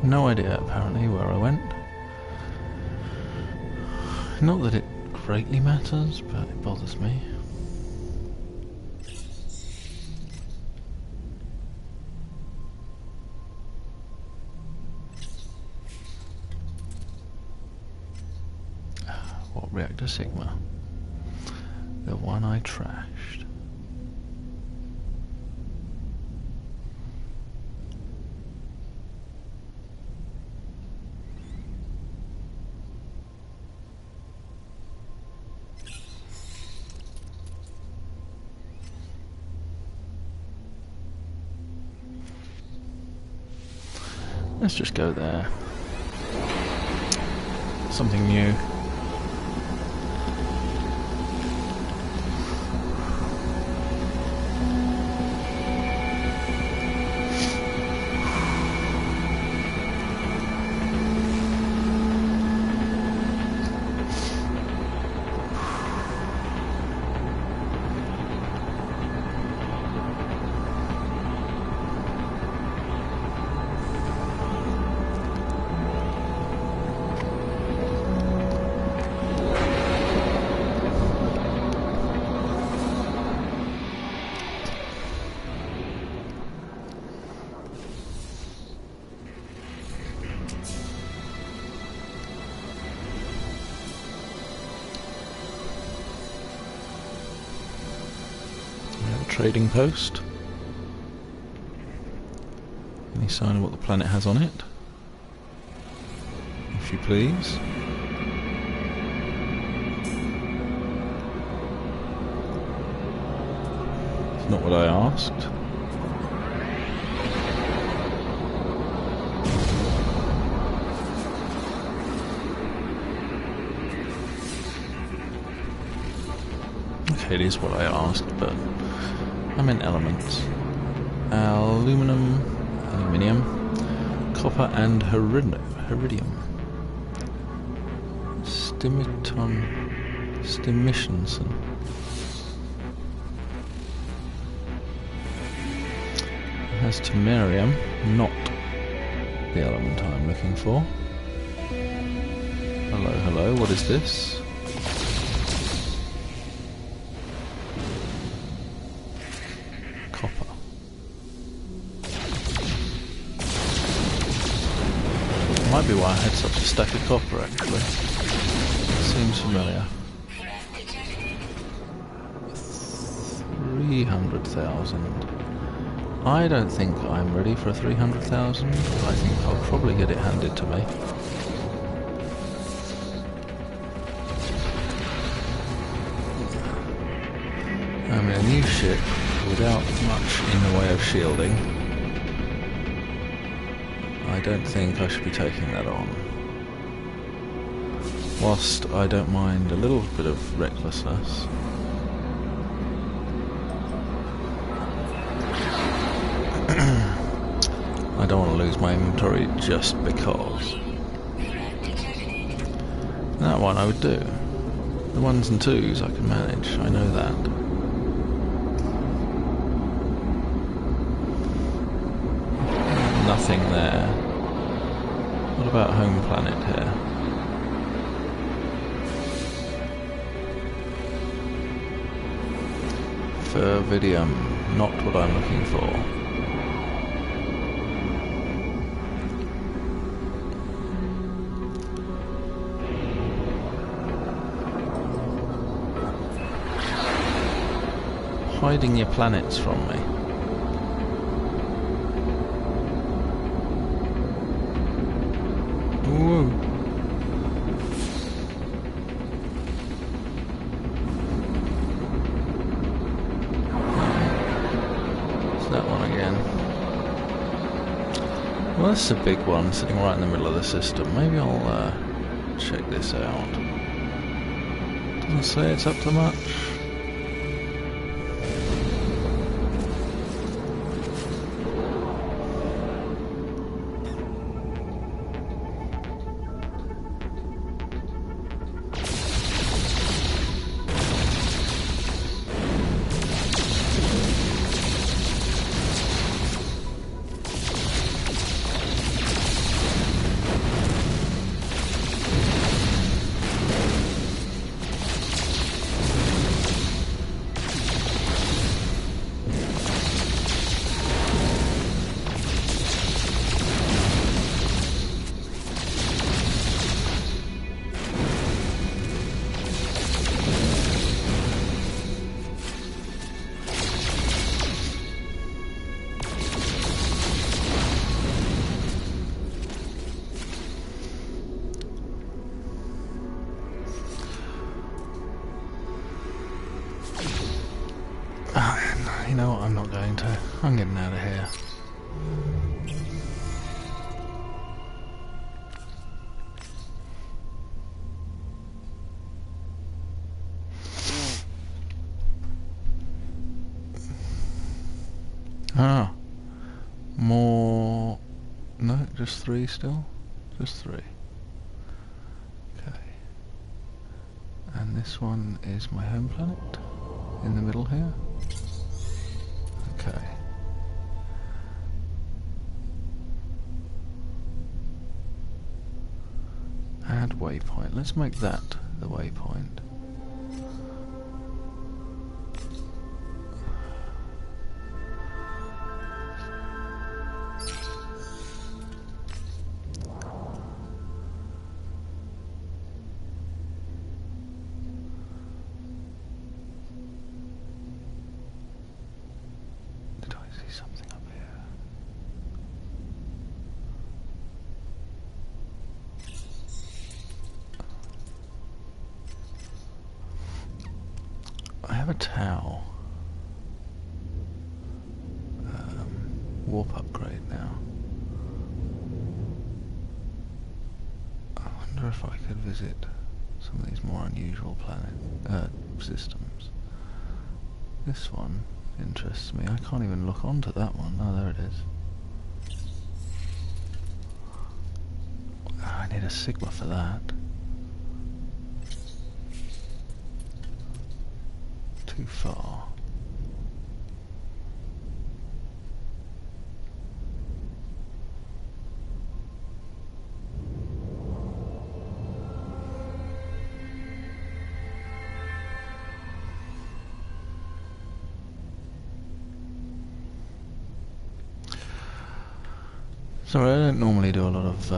No idea, apparently, where I went. Not that it greatly matters, but it bothers me. What Reactor Sigma? The one I trashed. Let's just go there. Something new. Trading post. Any sign of what the planet has on it? If you please. It's not what I asked. Okay, it is what I asked, but I meant elements. Aluminium, copper and iridium. Stimishenson. It has Temerium, not the element I'm looking for. Hello, what is this? Copper. Might be why I had such a stack of copper, actually. Seems familiar. 300,000. I don't think I'm ready for a 300,000. I think I'll probably get it handed to me. I mean, a new ship without much in the way of shielding. I don't think I should be taking that on. Whilst I don't mind a little bit of recklessness. I don't want to lose my inventory just because. That one I would do. The 1s and 2s I can manage, I know that. Nothing there. What about home planet here? Fervidium, not what I'm looking for. Hiding your planets from me. Woo. It's that one again. Well, this is a big one sitting right in the middle of the system. Maybe I'll check this out. Doesn't say it's up to much. You know what, I'm not going to. I'm getting out of here. Ah. More... No, just 3 still? Just 3. Okay. And this one is my home planet? In the middle here? Okay. Add waypoint. Let's make that the waypoint. Something up here. have a Tau warp upgrade now. I wonder if I could visit some of these more unusual systems. This one interests me. I can't even look onto that one. Oh, there it is. I need a Sigma for that. Too far. Sorry, I don't normally do a lot of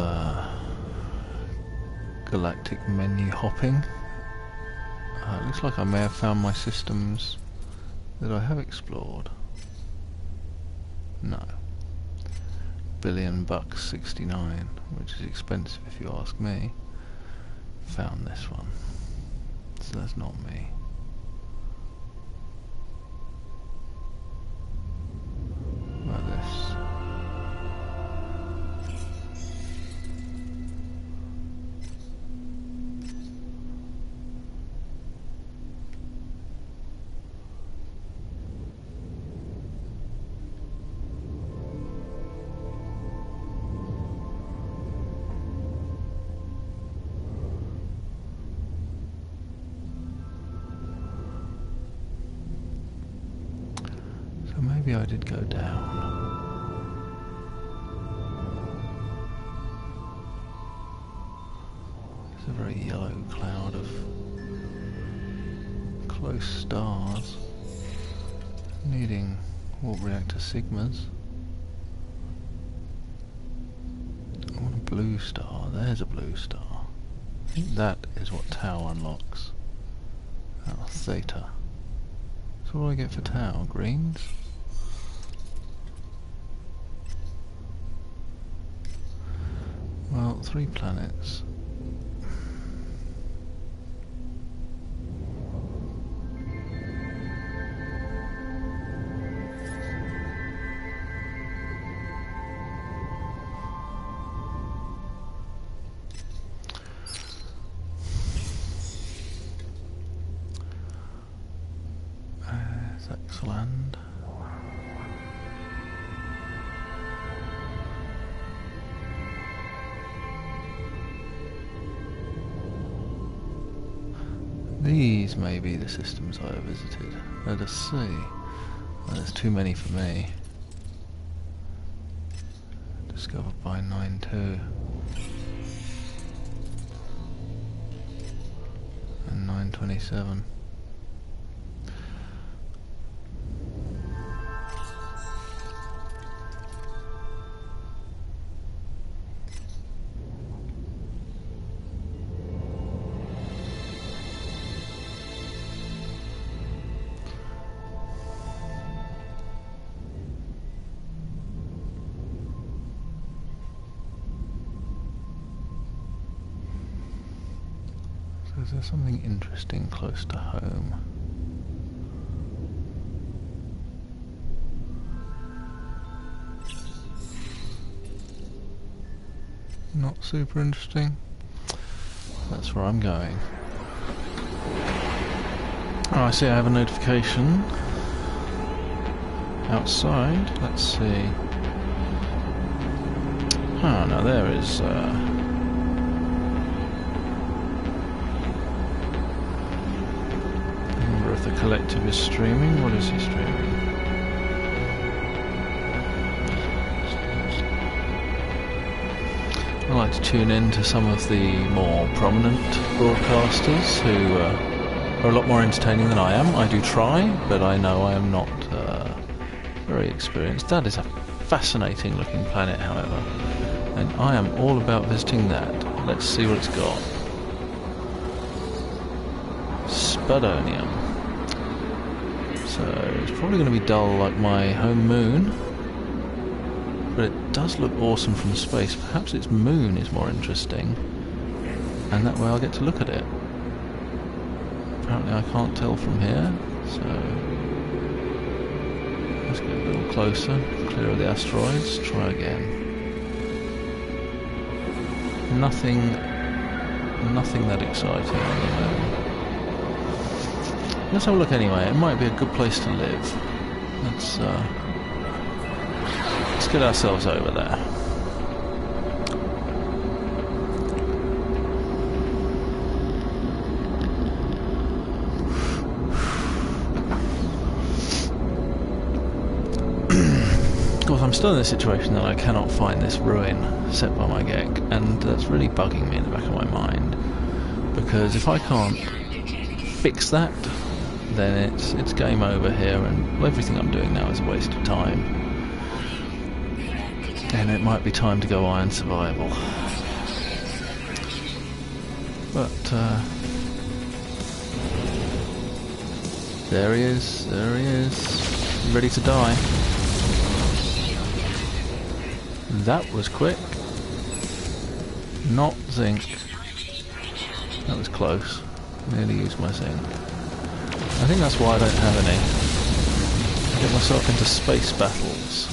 galactic menu hopping. It looks like I may have found my systems that I have explored. No. $1,000,000,069, which is expensive if you ask me. Found this one. So that's not me. What about this? Maybe I did go down. It's a very yellow cloud of close stars needing warp reactor Sigmas. I want a blue star. There's a blue star. I think that is what Tau unlocks. Oh, Theta. So what do I get for Tau? Greens? Well, 3 planets. Xexaland. These may be the systems I have visited. Let us see. Well, there's too many for me. Discovered by 9-2 and 927. Is there something interesting close to home? Not super interesting. That's where I'm going. Oh, I see I have a notification outside. Let's see. Oh, no, there is the collective is streaming. What is he streaming? I like to tune in to some of the more prominent broadcasters who are a lot more entertaining than I am. I do try, but I know I am not very experienced. That is a fascinating looking planet, however, and I am all about visiting that. Let's see what it's got. Spudonium. So it's probably going to be dull like my home moon, but it does look awesome from space. Perhaps its moon is more interesting, and that way I'll get to look at it. Apparently I can't tell from here. So let's get a little closer, clear of the asteroids, try again. Nothing that exciting on the moon. Let's have a look anyway. It might be a good place to live. Let's get ourselves over there. Of course, I'm still in the situation that I cannot find this ruin set by my Gek, and that's really bugging me in the back of my mind. Because if I can't fix that, then it's game over here, and everything I'm doing now is a waste of time. And it might be time to go Iron Survival. But there he is, ready to die. That was quick. Not zinc. That was close. Nearly used my zinc. I think that's why I don't have any. I get myself into space battles.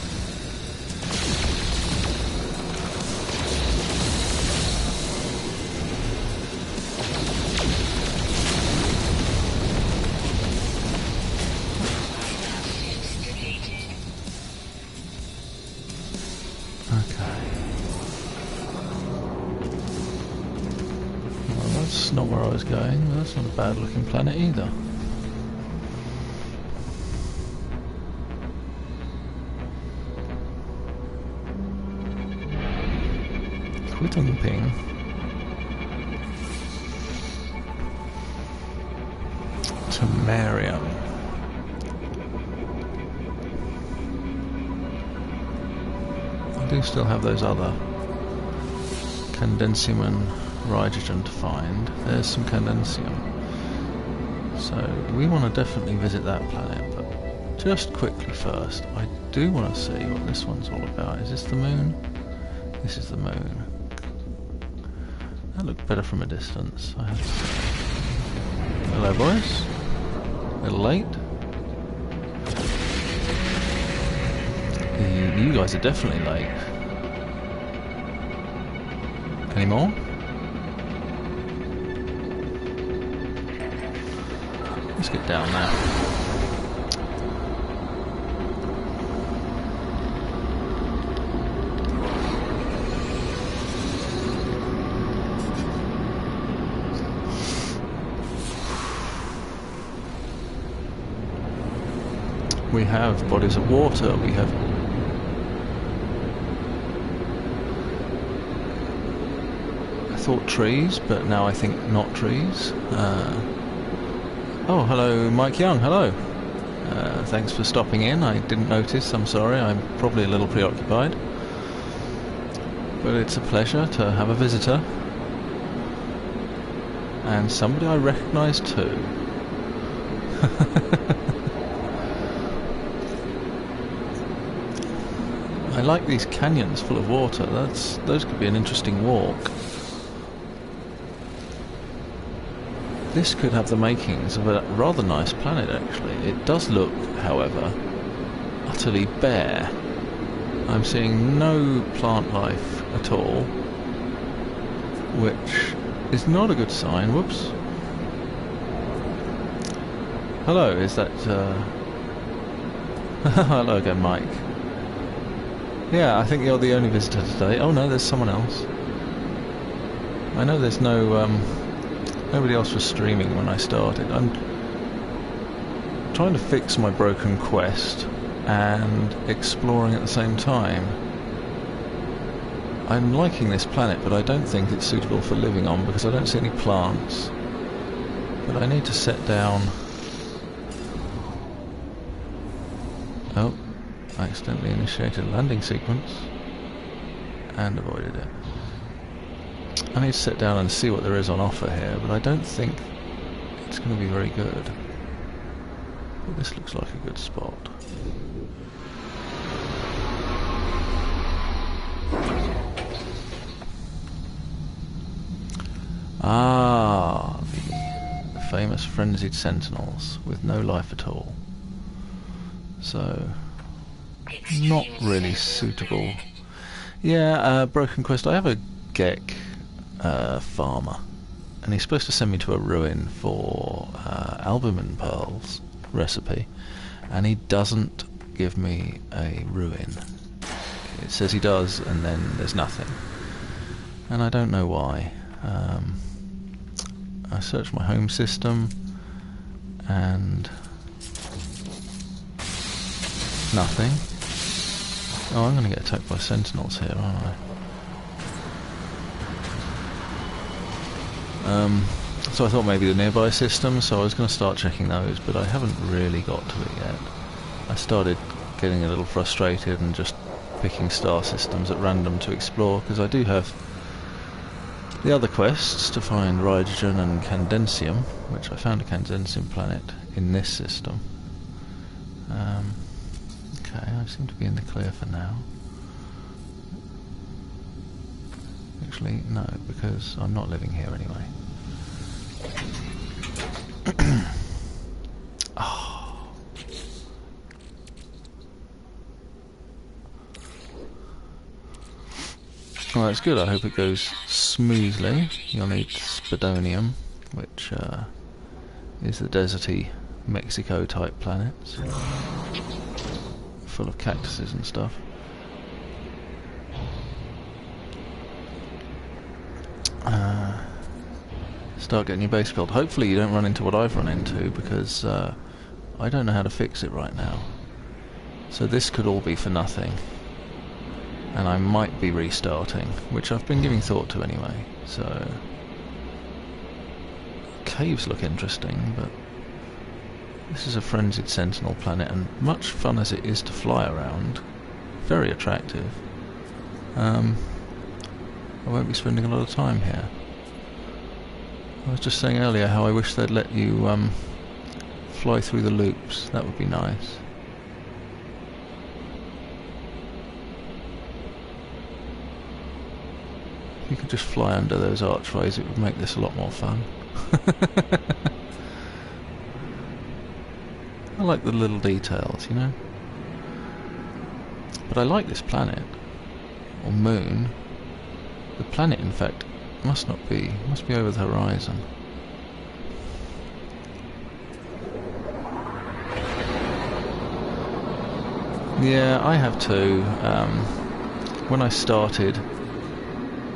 That's not where I was going. That's not a bad looking planet either. Quit on the ping. Temerium. I do still have those other Condensium and Hydrogen to find. There's some Condensium. So we want to definitely visit that planet, but just quickly first, I do want to see what this one's all about. Is this the moon? This is the moon. That looked better from a distance, I have to say. Hello boys. A little late. You guys are definitely late. Any more? Let's get down there. We have bodies of water, we have I thought trees, but now I think not trees. Oh, hello Mike Young, hello. Thanks for stopping in. I didn't notice, I'm sorry, I'm probably a little preoccupied. But it's a pleasure to have a visitor. And somebody I recognise too. I like these canyons full of water. Those could be an interesting walk. This could have the makings of a rather nice planet, actually. It does look, however, utterly bare. I'm seeing no plant life at all, which is not a good sign. Whoops. Hello, is that... Hello again, Mike. Yeah, I think you're the only visitor today. Oh no, there's someone else. I know there's no... nobody else was streaming when I started. I'm trying to fix my broken quest and exploring at the same time. I'm liking this planet, but I don't think it's suitable for living on because I don't see any plants. But I need to set down... Oh, I accidentally initiated a landing sequence and avoided it. I need to sit down and see what there is on offer here, but I don't think it's going to be very good. But this looks like a good spot. Ah, the famous frenzied sentinels with no life at all. So, not really suitable. Yeah, Broken Quest. I have a Gek farmer, and he's supposed to send me to a ruin for albumin pearls recipe, and he doesn't give me a ruin. It says he does, and then there's nothing, and I don't know why. I searched my home system, and nothing. Oh, I'm going to get attacked by sentinels here, aren't I? So I thought maybe the nearby system, so I was going to start checking those, but I haven't really got to it yet. I started getting a little frustrated and just picking star systems at random to explore, because I do have the other quests to find Rhydrogen and Candensium, which I found a Candensium planet in this system. Okay, I seem to be in the clear for now. Actually, no, because I'm not living here anyway. Oh. Well, that's good. I hope it goes smoothly. You'll need Spidonium, which is the deserty Mexico type planet, full of cactuses and stuff. Start getting your base built. Hopefully you don't run into what I've run into, because I don't know how to fix it right now. So this could all be for nothing, and I might be restarting, which I've been giving thought to anyway. So caves look interesting, but this is a frenzied sentinel planet, and much fun as it is to fly around, very attractive. I won't be spending a lot of time here. I was just saying earlier how I wish they'd let you fly through the loops. That would be nice. If you could just fly under those archways, it would make this a lot more fun. I like the little details, you know. But I like this planet, or moon. The planet, in fact, must be over the horizon. Yeah, I have too. When I started,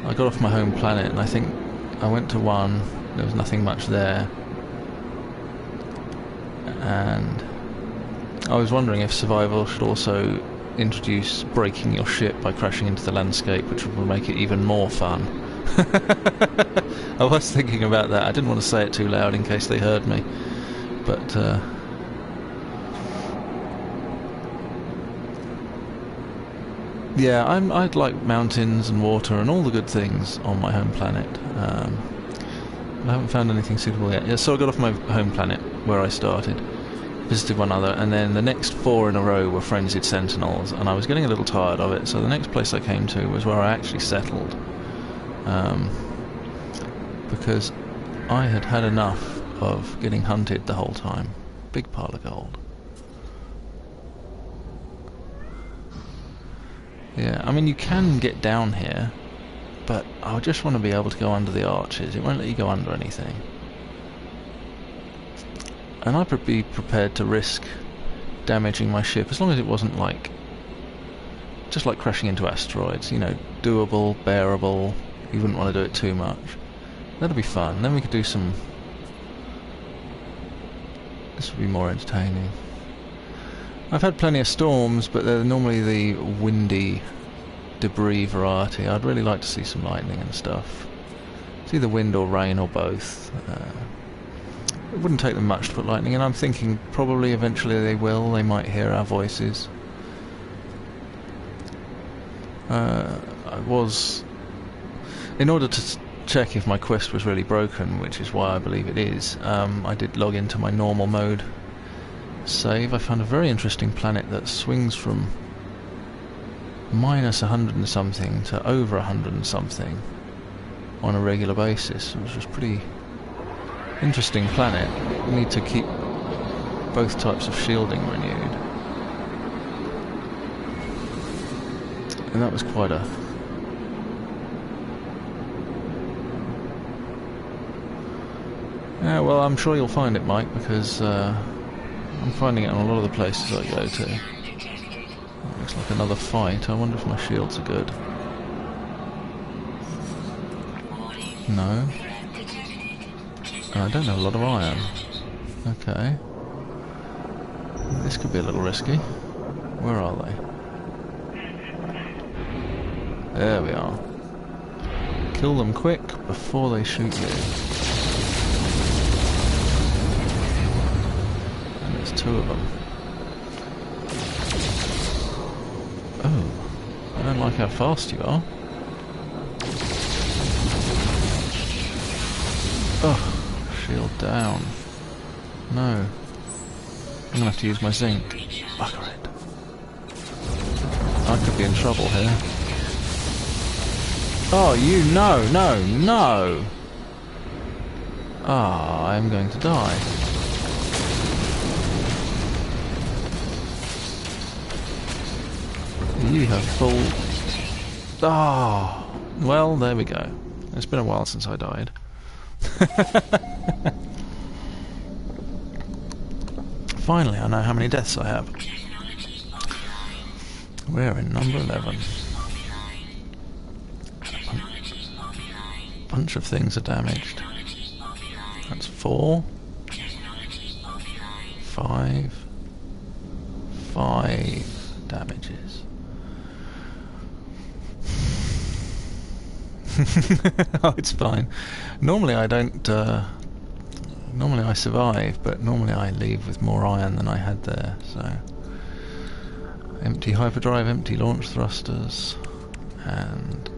I got off my home planet, and I think I went to one. There was nothing much there, and I was wondering if survival should also introduce breaking your ship by crashing into the landscape, which would make it even more fun. I was thinking about that. I didn't want to say it too loud in case they heard me, but yeah, I'd like mountains and water and all the good things on my home planet. I haven't found anything suitable yet. Yeah, so I got off my home planet where I started, visited one other, and then the next 4 in a row were frenzied sentinels, and I was getting a little tired of it, so the next place I came to was where I actually settled. Because I had had enough of getting hunted the whole time. Big pile of gold. Yeah, I mean you can get down here, but I just want to be able to go under the arches. It won't let you go under anything. And I'd be prepared to risk damaging my ship, as long as it wasn't like just like crashing into asteroids, you know, doable, bearable. You wouldn't want to do it too much. That'd be fun. Then we could do some... This would be more entertaining. I've had plenty of storms, but they're normally the windy debris variety. I'd really like to see some lightning and stuff. It's either wind or rain or both. It wouldn't take them much to put lightning in. I'm thinking probably eventually they will. They might hear our voices. I was... In order to check if my quest was really broken, which is why I believe it is, I did log into my normal mode save. I found a very interesting planet that swings from minus 100 and something to over 100 and something on a regular basis, which was pretty Interesting planet. We need to keep both types of shielding renewed. And that was quite a... Yeah, well, I'm sure you'll find it, Mike, because I'm finding it in a lot of the places I go to. Looks like another fight. I wonder if my shields are good. No. And I don't have a lot of iron. Okay. This could be a little risky. Where are they? There we are. Kill them quick before they shoot you. And there's two of them. Oh, I don't like how fast you are. Oh, shield down. No. I'm gonna have to use my zinc. Bugger it. I could be in trouble here. Oh, you no, no, no! Ah, I'm going to die. You have full... Ah, well, there we go. It's been a while since I died. Finally, I know how many deaths I have. We're in number 11. Bunch of things are damaged. That's 4. 5 damages. Oh, it's fine. Normally I don't... normally I survive, but normally I leave with more iron than I had there, so... Empty hyperdrive, empty launch thrusters, and...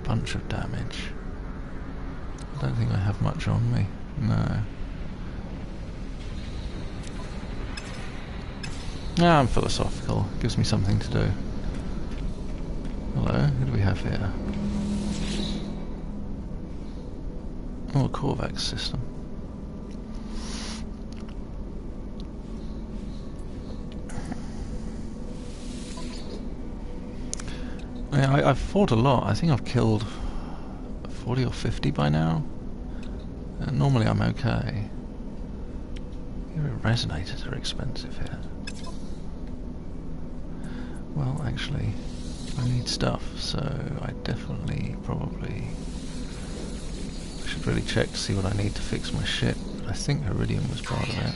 bunch of damage. I don't think I have much on me. No. Ah, I'm philosophical. Gives me something to do. Hello, who do we have here? Oh, a Korvax system. Yeah, I've fought a lot. I think I've killed 40 or 50 by now. Normally I'm okay. Resonators are expensive here. Well, actually, I need stuff, so I definitely, probably... I should really check to see what I need to fix my ship, but I think Iridium was part of it.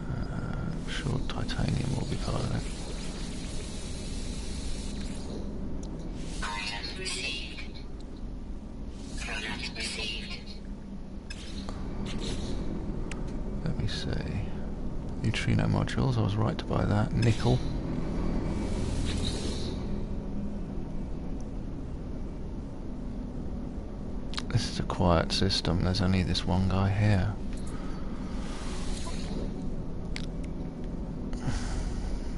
I'm sure Titanium will be part of it. Let me see. Neutrino modules, I was right to buy that. Nickel. This is a quiet system, there's only this one guy here.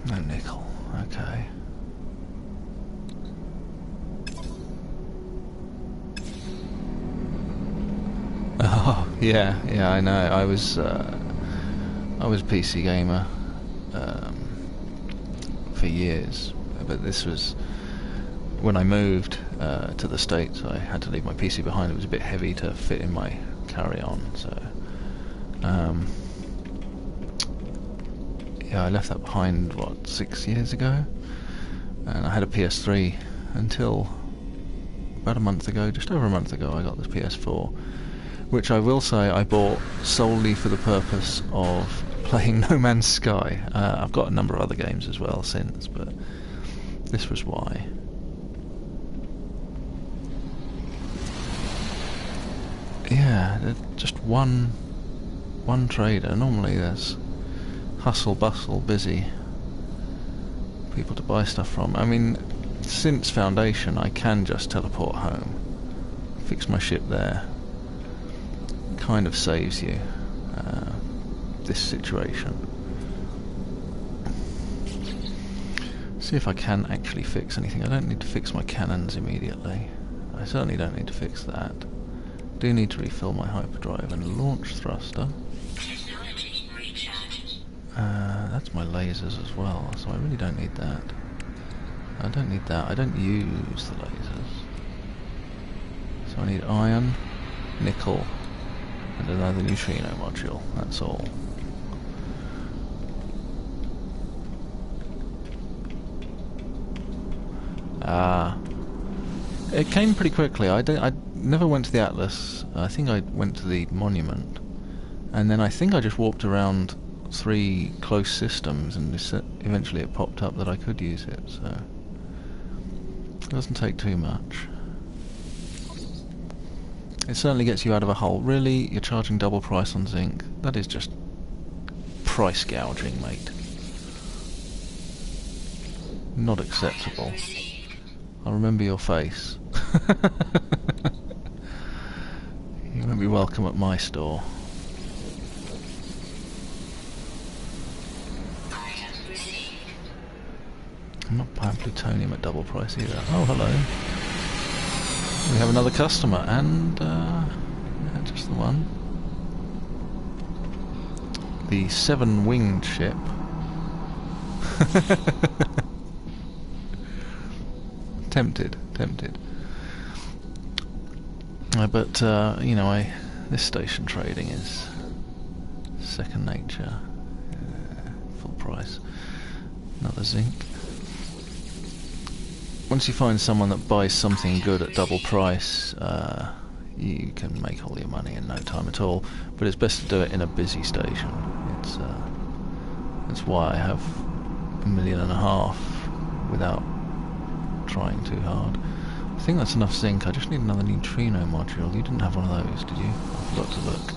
No nickel, okay. Oh, yeah, I know. I was PC gamer for years, but this was when I moved to the States. I had to leave my PC behind. It was a bit heavy to fit in my carry-on, so yeah, I left that behind, what, 6 years ago, and I had a PS3 until about a month ago, just over a month ago. I got this PS4, which I will say I bought solely for the purpose of playing No Man's Sky. I've got a number of other games as well since, but this was why. Yeah, just one trader. Normally there's hustle bustle, busy people to buy stuff from. I mean, since Foundation I can just teleport home, fix my ship there. Kind of saves you this situation. See if I can actually fix anything. I don't need to fix my cannons immediately. I certainly don't need to fix that. do need to refill my hyperdrive and launch thruster. That's my lasers as well, so I really don't need that. I don't need that. I don't use the lasers. So I need iron, nickel, and another neutrino module. That's all. It came pretty quickly. I never went to the Atlas. I think I went to the Monument, and then I think I just warped around 3 close systems, and eventually it popped up that I could use it. So it doesn't take too much. It certainly gets you out of a hole. Really, you're charging double price on zinc? That is just price gouging, mate. Not acceptable. I'll remember your face. You won't be welcome at my store. I'm not buying plutonium at double price either. Oh, hello. We have another customer, and yeah, just the one. The 7-winged ship. Tempted. But you know, this station trading is second nature. Full price. Another zinc. Once you find someone that buys something good at double price, you can make all your money in no time at all. But it's best to do it in a busy station. That's why I have 1.5 million without trying too hard. I think that's enough zinc. I just need another neutrino module. You didn't have one of those, did you? I forgot to look.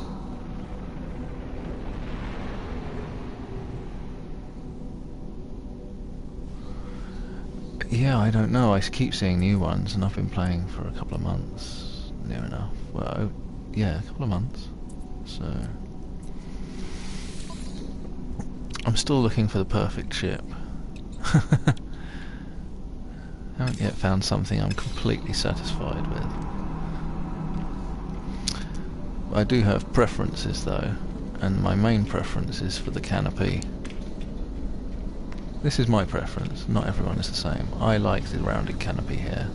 Yeah, I don't know. I keep seeing new ones, and I've been playing for a couple of months, near enough. Well, yeah, a couple of months. So I'm still looking for the perfect ship. Haven't yet found something I'm completely satisfied with. I do have preferences though, and my main preference is for the canopy. This is my preference, not everyone is the same. I like the rounded canopy here,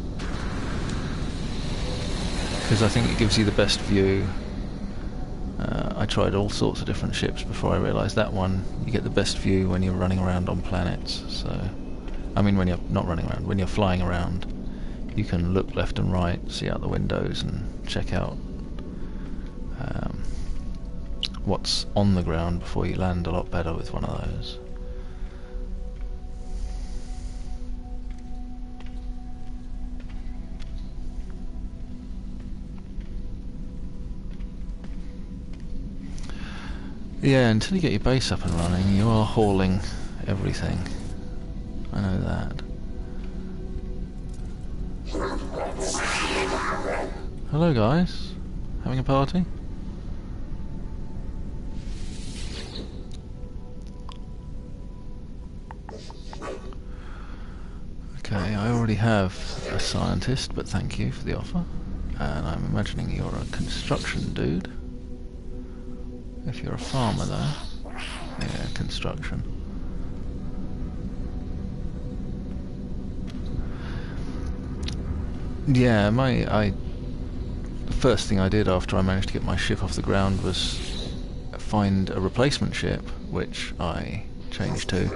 because I think it gives you the best view. I tried all sorts of different ships before I realised that one, you get the best view when you're running around on planets. So, I mean when you're not running around, when you're flying around, you can look left and right, see out the windows and check out what's on the ground before you land a lot better with one of those. Yeah, until you get your base up and running, you are hauling everything. I know that. Hello guys, having a party? Okay, I already have a scientist, but thank you for the offer. And I'm imagining you're a construction dude. If you're a farmer though. Yeah, construction. Yeah, the first thing I did after I managed to get my ship off the ground was find a replacement ship, which I changed to,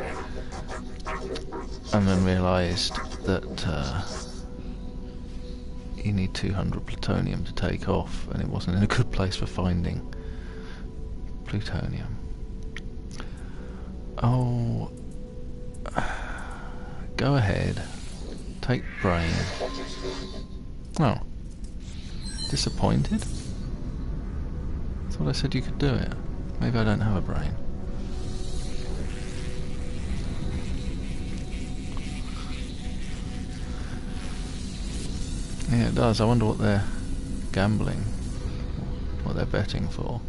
and then realised that you need 200 plutonium to take off, and it wasn't in a good place for finding plutonium. Oh, go ahead, take brain. Oh, disappointed? I thought I said you could do it. Maybe I don't have a brain. Yeah, it does. I wonder what they're gambling, what they're betting for.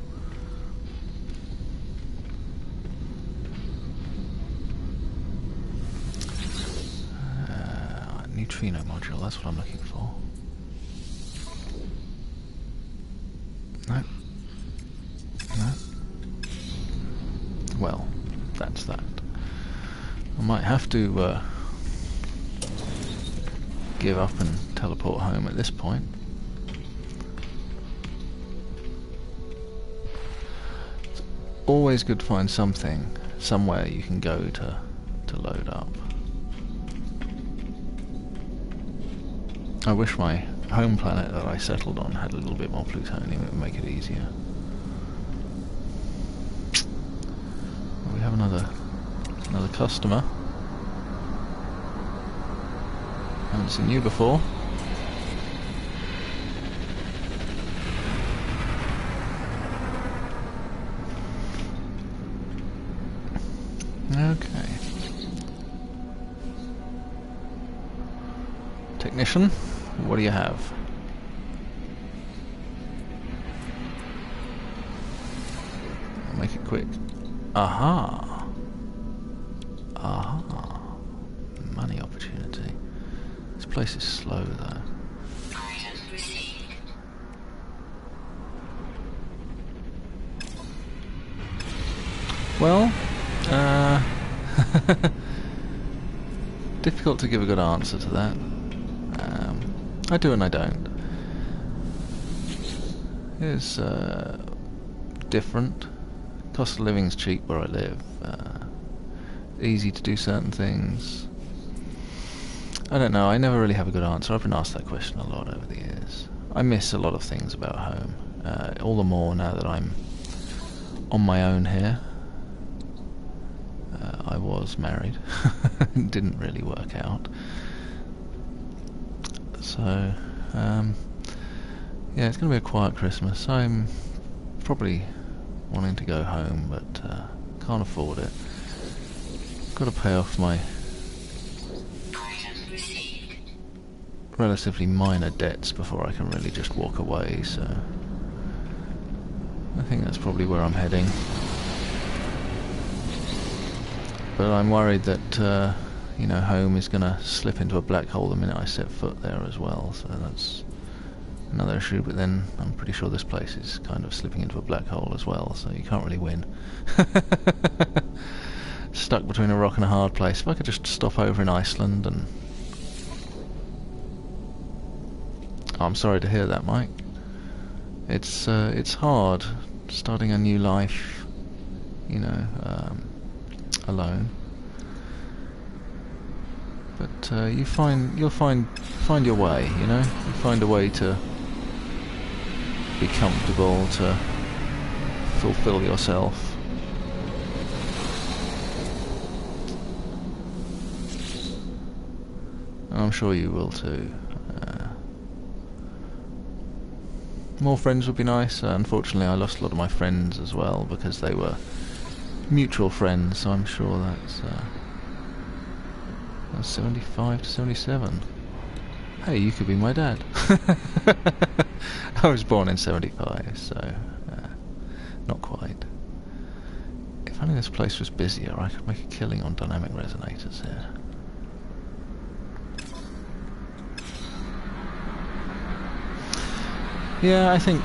Neutrino module, that's what I'm looking for. well, that's that. I might have to give up and teleport home at this point. It's always good to find something, somewhere you can go to load up. I wish my home planet that I settled on had a little bit more plutonium. It would make it easier. We have another customer. Haven't seen you before. Okay. Technician, what do you have? I'll make it quick. Aha! Aha! Money opportunity. This place is slow though. Well, difficult to give a good answer to that. I do and I don't. It's different. Cost of living's cheap where I live. Easy to do certain things. I don't know, I never really have a good answer. I've been asked that question a lot over the years. I miss a lot of things about home. All the more now that I'm on my own here. I was married. It didn't really work out. So, yeah, it's going to be a quiet Christmas. I'm probably wanting to go home, but can't afford it. Got to pay off my relatively minor debts before I can really just walk away, so I think that's probably where I'm heading. But I'm worried that, you know, home is going to slip into a black hole the minute I set foot there as well, so that's another issue. But then I'm pretty sure this place is kind of slipping into a black hole as well, so you can't really win. Stuck between a rock and a hard place. If I could just stop over in Iceland and... Oh, I'm sorry to hear that, Mike. It's hard starting a new life, you know, alone. But you'll find your way, you know. You find a way to be comfortable, to fulfill yourself. I'm sure you will too. More friends would be nice. Unfortunately, I lost a lot of my friends as well because they were mutual friends. So I'm sure that's 75 to 77. Hey, you could be my dad. I was born in 75, so not quite. If only this place was busier, I could make a killing on dynamic resonators here. Yeah, I think,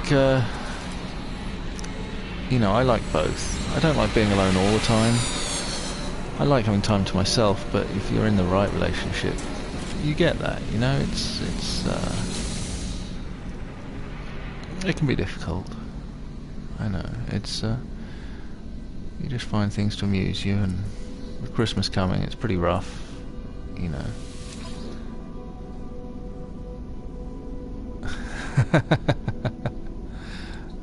you know, I like both. I don't like being alone all the time. I like having time to myself, but if you're in the right relationship, you get that, you know, it can be difficult. I know, you just find things to amuse you, and with Christmas coming, it's pretty rough, you know.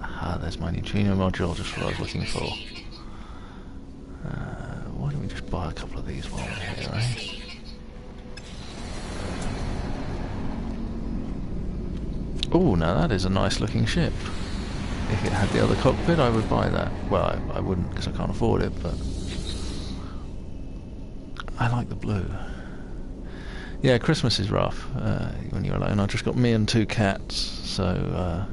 Ah, there's my neutrino module, just what I was looking for. Why don't we just buy a couple of these while we're here, eh? Oh, now that is a nice looking ship. If it had the other cockpit, I would buy that. Well, I wouldn't because I can't afford it, but I like the blue. Yeah, Christmas is rough when you're alone. I've just got me and 2 cats, so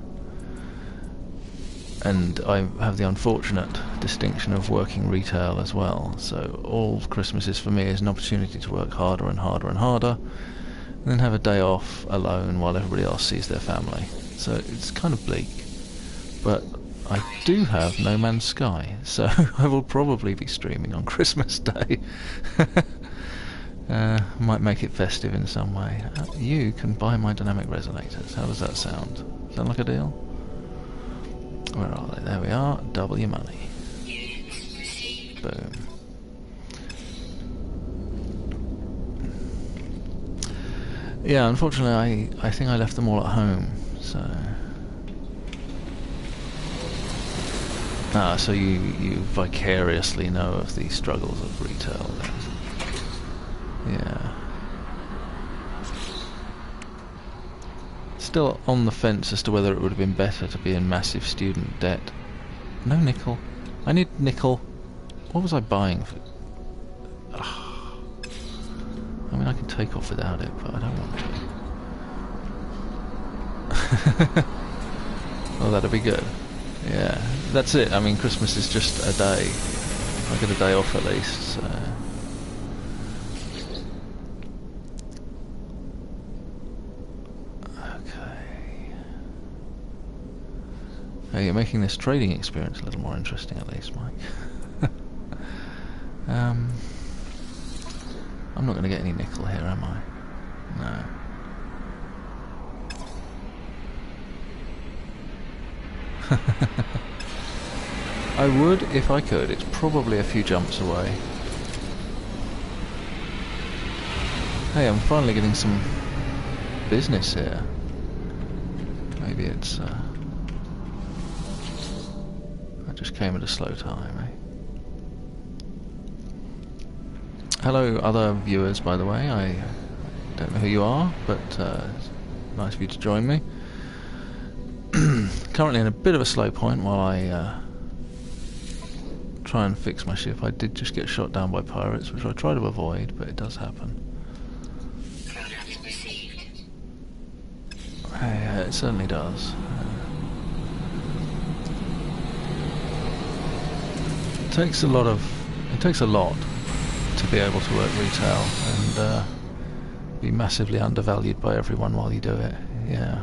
and I have the unfortunate distinction of working retail as well. So all Christmases for me is an opportunity to work harder and harder and harder, and then have a day off alone while everybody else sees their family. So it's kind of bleak, but I do have No Man's Sky, so I will probably be streaming on Christmas Day. Might make it festive in some way. You can buy my dynamic resonators. How does that sound? Sound like a deal? Where are they? There we are. Double your money. Boom. Yeah, unfortunately I think I left them all at home, so... so you vicariously know of the struggles of retail then. Yeah. Still on the fence as to whether it would have been better to be in massive student debt. No nickel. I need nickel. What was I buying for... Ugh. I mean, I can take off without it, but I don't want to. Well, that'd be good. Yeah, that's it. I mean, Christmas is just a day. I get a day off at least, so... Okay. Oh, you're making this trading experience a little more interesting at least, Mike. I'm not going to get any nickel here, am I? No. I would if I could. It's probably a few jumps away. Hey, I'm finally getting some business here. Maybe it's... I just came at a slow time, eh? Hello other viewers, by the way. I don't know who you are, but it's nice of you to join me. Currently in a bit of a slow point while I try and fix my ship. I did just get shot down by pirates, which I try to avoid, but it does happen. Yeah, it certainly does. It takes a lot to be able to work retail and be massively undervalued by everyone while you do it. Yeah.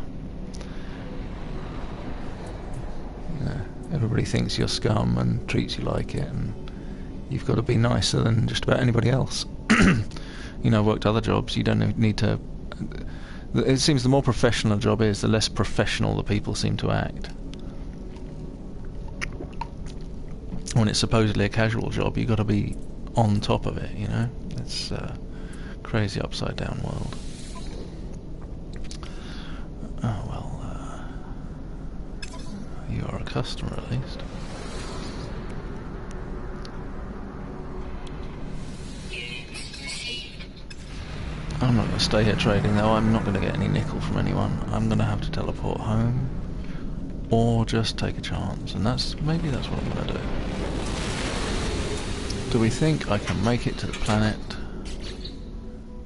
Everybody thinks you're scum and treats you like it, and you've got to be nicer than just about anybody else. You know, I've worked other jobs. You don't need to... It seems the more professional a job is, the less professional the people seem to act. When it's supposedly a casual job, you've got to be on top of it, you know? It's a crazy upside down world. Oh well, you are a customer at least. I'm not going to stay here trading though. I'm not going to get any nickel from anyone. I'm going to have to teleport home or just take a chance, and maybe that's what I'm going to do. Do we think I can make it to the planet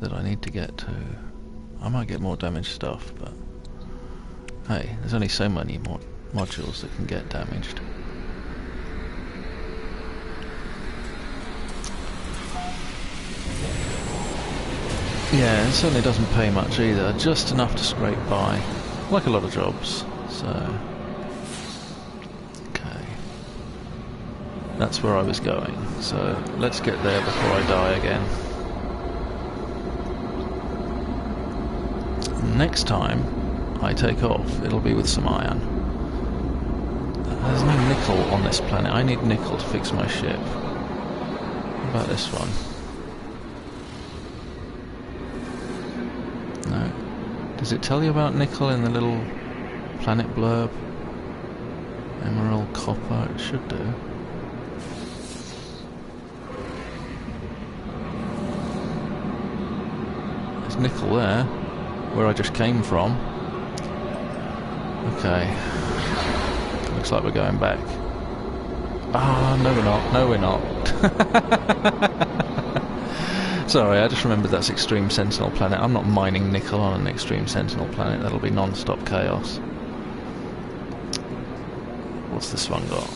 that I need to get to? I might get more damaged stuff, but hey, there's only so many more modules that can get damaged. Yeah, it certainly doesn't pay much either, just enough to scrape by, like a lot of jobs, so... Okay. That's where I was going, so let's get there before I die again. Next time I take off, it'll be with some iron. There's no nickel on this planet. I need nickel to fix my ship. What about this one? No. Does it tell you about nickel in the little planet blurb? Emerald, copper, it should do. There's nickel there, where I just came from. Okay. Looks like we're going back. Ah, no we're not. No we're not. Sorry, I just remembered that's Extreme Sentinel planet. I'm not mining nickel on an Extreme Sentinel planet. That'll be non-stop chaos. What's this one got?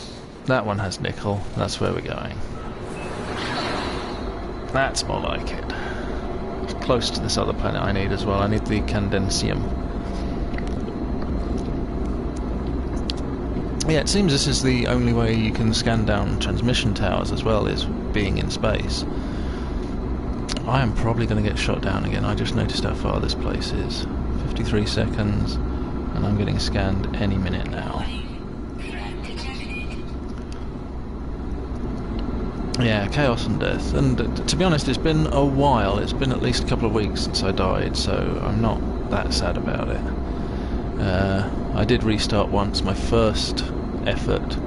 That one has nickel. That's where we're going. That's more like it. It's close to this other planet I need as well. I need the Candensium. Yeah, it seems this is the only way you can scan down transmission towers as well, is being in space. I am probably going to get shot down again. I just noticed how far this place is. 53 seconds, and I'm getting scanned any minute now. Yeah, chaos and death. And to be honest, it's been a while. It's been at least a couple of weeks since I died, so I'm not that sad about it. I did restart once. My first effort,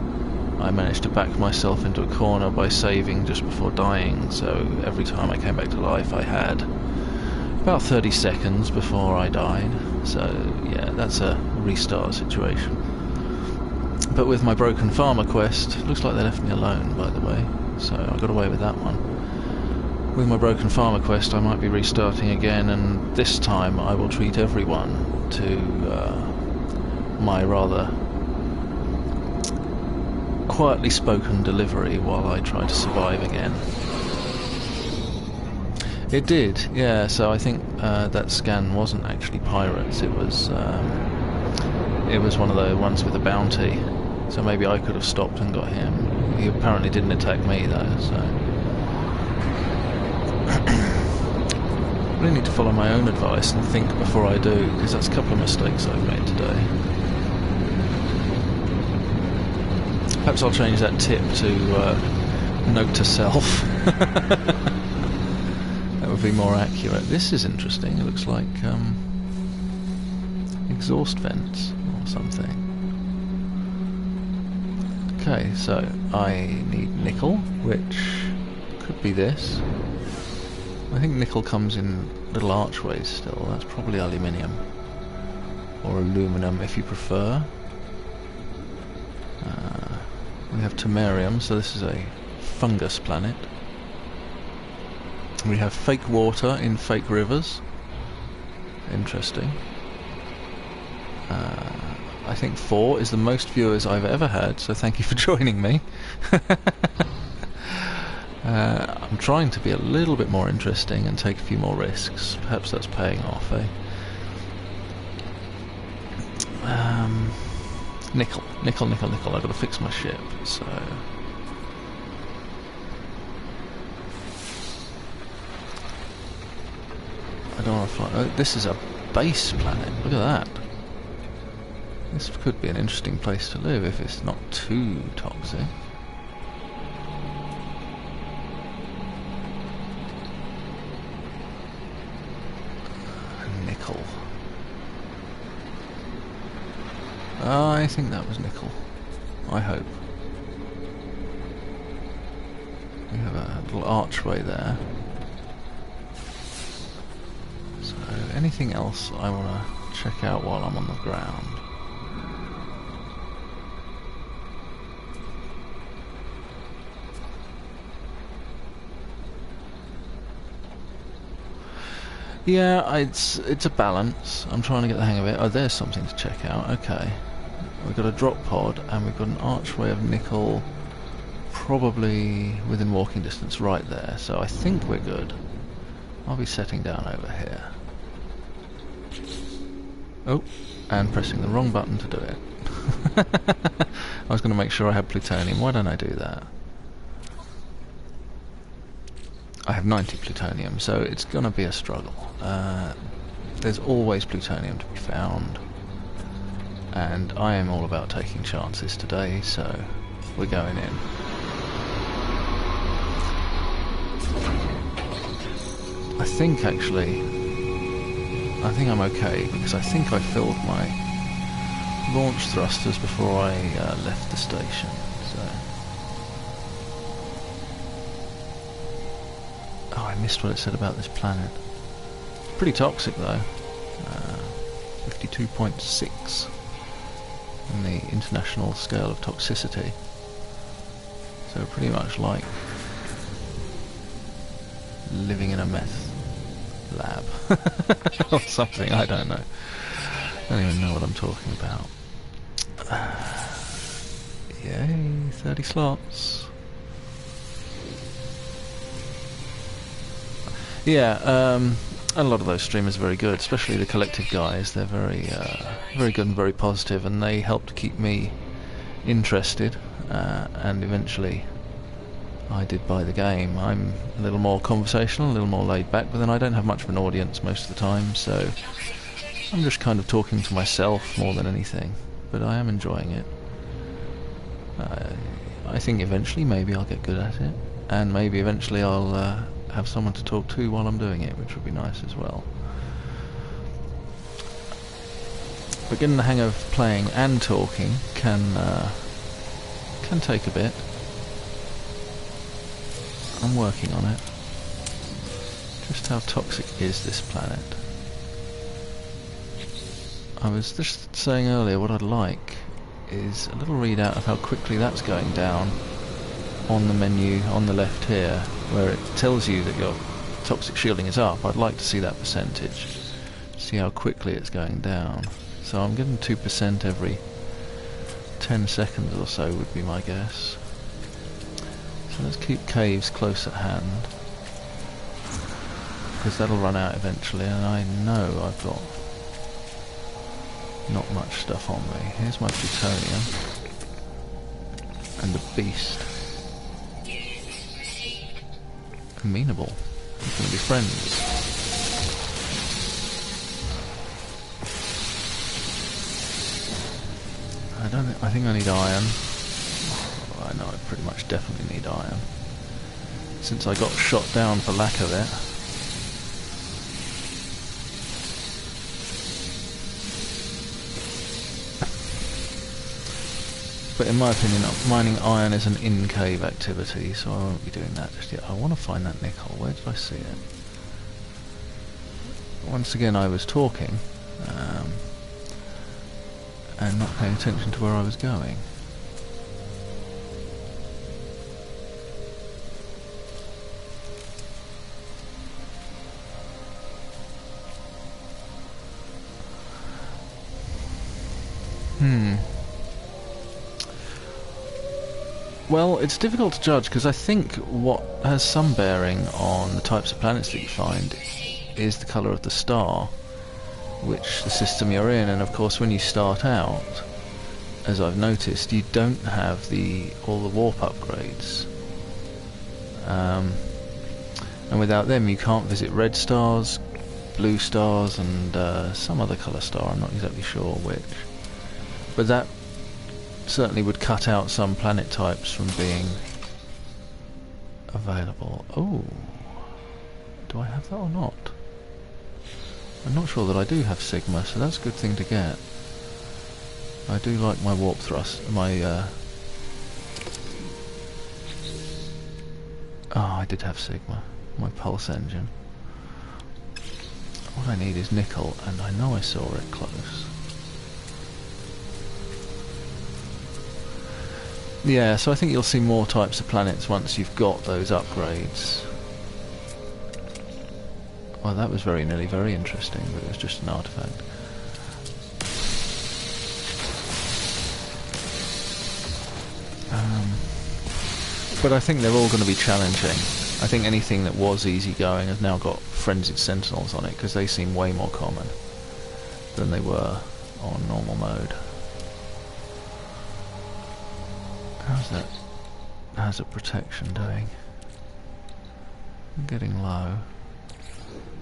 I managed to back myself into a corner by saving just before dying, so every time I came back to life I had about 30 seconds before I died. So yeah, that's a restart situation. But with my broken farmer quest, it looks like they left me alone, by the way, so I got away with that one. With my broken farmer quest I might be restarting again, and this time I will treat everyone to my rather quietly spoken delivery while I try to survive again. It did, yeah, so I think that scan wasn't actually pirates, it was one of the ones with a bounty, so maybe I could have stopped and got him. He apparently didn't attack me though, so... I really need to follow my own advice and think before I do, because that's a couple of mistakes I've made today. Perhaps I'll change that tip to note to self. That would be more accurate. This is interesting. It looks like exhaust vents or something. Okay, so I need nickel, which could be this. I think nickel comes in little archways still. That's probably aluminium. Or aluminum if you prefer. We have Temerium, so this is a fungus planet. We have fake water in fake rivers. Interesting. I think 4 is the most viewers I've ever had, so thank you for joining me. I'm trying to be a little bit more interesting and take a few more risks. Perhaps that's paying off, eh? Nickel. I've got to fix my ship, so... I don't want to fly... Oh, this is a base planet, look at that. This could be an interesting place to live if it's not too toxic. Nickel. I think that was nickel. I hope. We have a little archway there. So, anything else I want to check out while I'm on the ground? Yeah, it's a balance. I'm trying to get the hang of it. Oh, there's something to check out. Okay. We've got a drop pod, and we've got an archway of nickel, probably within walking distance right there. So I think we're good. I'll be setting down over here. Oh, and pressing the wrong button to do it. I was going to make sure I had plutonium. Why don't I do that? I have 90 plutonium, so it's going to be a struggle. There's always plutonium to be found, and I am all about taking chances today, so we're going in. I think I'm okay, because I think I filled my launch thrusters before I left the station, so... Oh, I missed what it said about this planet. Pretty toxic though. 52.6 on the international scale of toxicity. So pretty much like living in a meth lab or something, I don't know. I don't even know what I'm talking about. Yay, 30 slots. Yeah, a lot of those streamers are very good, especially the Collective guys. They're very good and very positive, and they help to keep me interested, and eventually I did buy the game. I'm a little more conversational, a little more laid back, but then I don't have much of an audience most of the time, so I'm just kind of talking to myself more than anything, but I am enjoying it. I think eventually maybe I'll get good at it, and maybe eventually I'll have someone to talk to while I'm doing it, which would be nice as well. But getting the hang of playing and talking can take a bit. I'm working on it. Just how toxic is this planet? I was just saying earlier what I'd like is a little readout of how quickly that's going down on the menu on the left here, where it tells you that your toxic shielding is up. I'd like to see that percentage, see how quickly it's going down. So I'm getting 2% every 10 seconds or so would be my guess. So let's keep caves close at hand, because that'll run out eventually, and I know I've got not much stuff on me. Here's my plutonium and the beast. Amenable. We're going to be friends. I think I need iron. Well, I know I pretty much definitely need iron, since I got shot down for lack of it. But in my opinion, mining iron is an in-cave activity, so I won't be doing that just yet. I want to find that nickel. Where did I see it? Once again, I was talking, and not paying attention to where I was going. Well, it's difficult to judge, because I think what has some bearing on the types of planets that you find is the colour of the star, which the system you're in. And of course, when you start out, as I've noticed, you don't have all the warp upgrades, and without them you can't visit red stars, blue stars, and some other colour star. I'm not exactly sure which, but that certainly would cut out some planet types from being available. Oh, do I have that or not? I'm not sure that I do have Sigma, so that's a good thing to get. I do like my warp thrust, my I did have Sigma, my pulse engine. What I need is nickel, and I know I saw it close. Yeah, so I think you'll see more types of planets once you've got those upgrades. Well, that was very nearly very interesting, but it was just an artifact. But I think they're all going to be challenging. I think anything that was easygoing has now got frenzied sentinels on it, because they seem way more common than they were on normal mode. How's the protection doing? I'm getting low.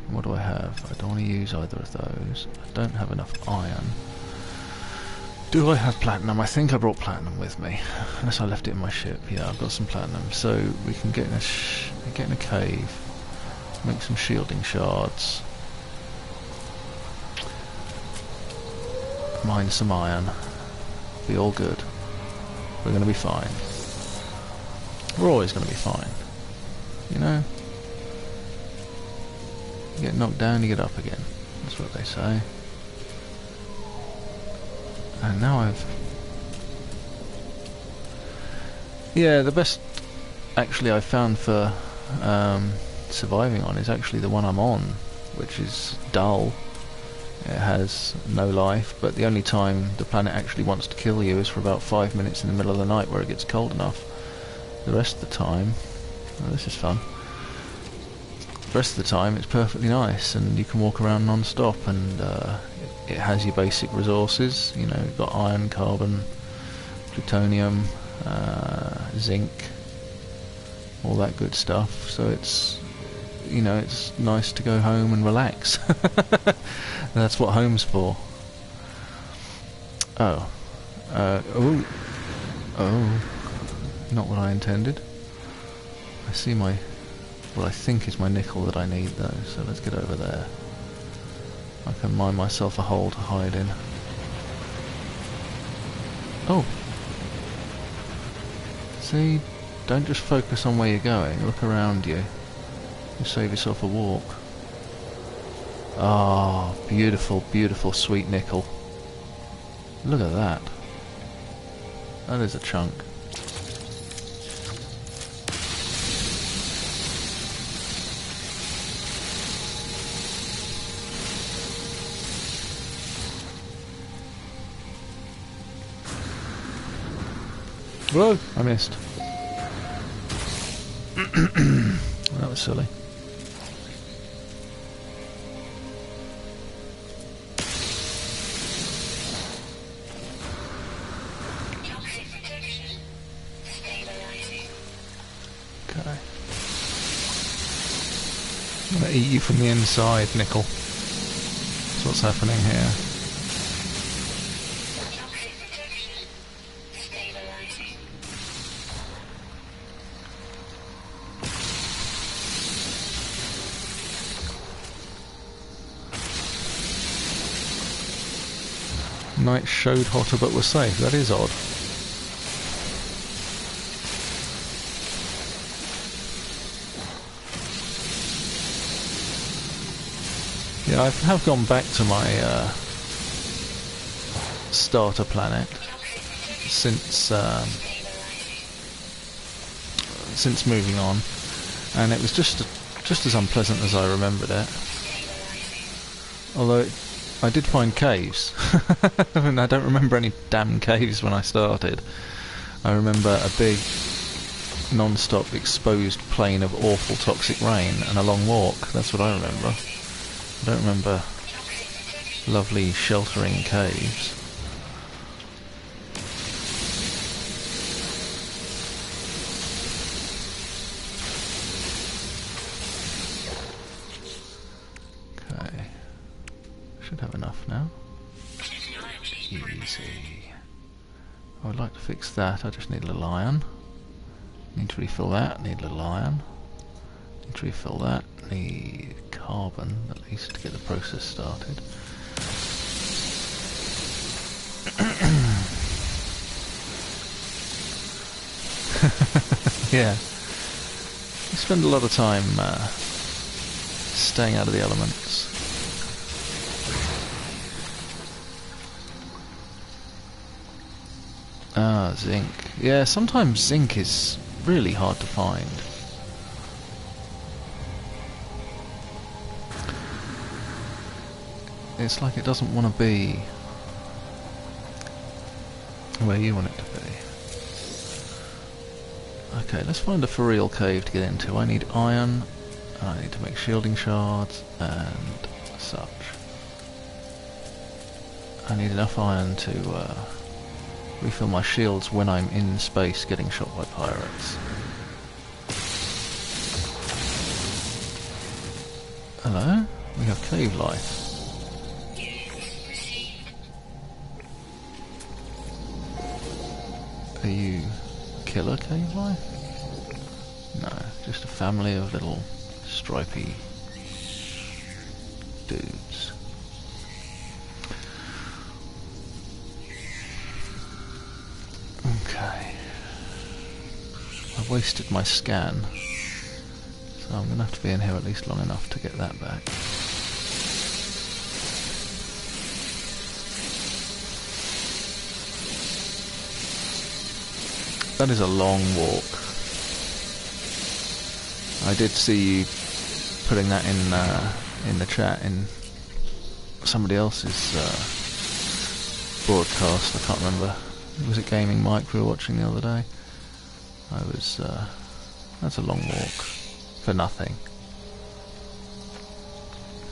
What do I have? I don't want to use either of those. I don't have enough iron. Do I have platinum? I think I brought platinum with me, unless I left it in my ship. Yeah, I've got some platinum, so we can get in a cave, make some shielding shards, mine some iron. Be all good. We're going to be fine. We're always going to be fine. You know? You get knocked down, you get up again. That's what they say. And now yeah, the best actually I've found for surviving on is actually the one I'm on, which is dull. It has no life, but the only time the planet actually wants to kill you is for about 5 minutes in the middle of the night where it gets cold enough. The rest of the time, oh, this is fun. The rest of the time it's perfectly nice, and you can walk around non-stop, and it has your basic resources. You know, you've got iron, carbon, plutonium, zinc, all that good stuff. So it's, you know, it's nice to go home and relax. That's what home's for. Oh. Oh. Not what I intended. I see my... what I think is my nickel that I need though, so let's get over there. I can mine myself a hole to hide in. Oh! See, don't just focus on where you're going, look around you. You save yourself a walk. Ah, beautiful, beautiful sweet nickel. Look at that. That is a chunk. Whoa! I missed. That was silly. Okay. I'm gonna eat you from the inside, Nickel. That's what's happening here. Night showed hotter but was safe. That is odd. Yeah, I have gone back to my starter planet since moving on, and it was just as unpleasant as I remembered it. Although I did find caves. I mean, I don't remember any damn caves when I started. I remember a big non-stop exposed plain of awful toxic rain and a long walk. That's what I remember. I don't remember lovely sheltering caves. Okay. Should have enough now. Easy. I would like to fix that. I just need a little iron. Need to refill that. Need a little iron. Need to refill that. Need carbon, at least, to get the process started. Yeah. You spend a lot of time staying out of the elements. Ah, zinc. Yeah, sometimes zinc is really hard to find. It's like it doesn't want to be where you want it to be. Okay, let's find a for real cave to get into. I need iron, I need to make shielding shards, and such. I need enough iron to refill my shields when I'm in space getting shot by pirates. Hello? We have cave life. Are you killer cave life? No, just a family of little stripy dudes. Okay. I've wasted my scan, so I'm gonna have to be in here at least long enough to get that back. That is a long walk. I did see you putting that in the chat in somebody else's broadcast. I can't remember. Was it Gaming Mike we were watching the other day? That's a long walk for nothing.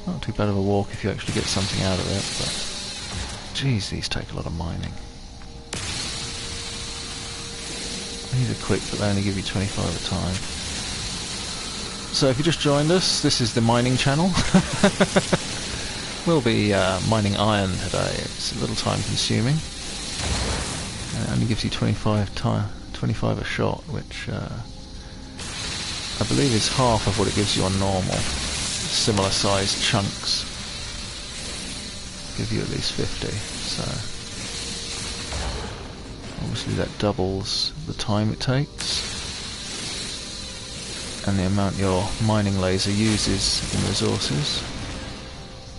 Not too bad of a walk if you actually get something out of it, but geez, these take a lot of mining. These are quick, but they only give you 25 at a time. So if you just joined us, this is the mining channel. We'll be mining iron today. It's a little time consuming. And it only gives you 25 a shot, which I believe is half of what it gives you on normal. Similar sized chunks give you at least 50, so obviously that doubles the time it takes and the amount your mining laser uses in resources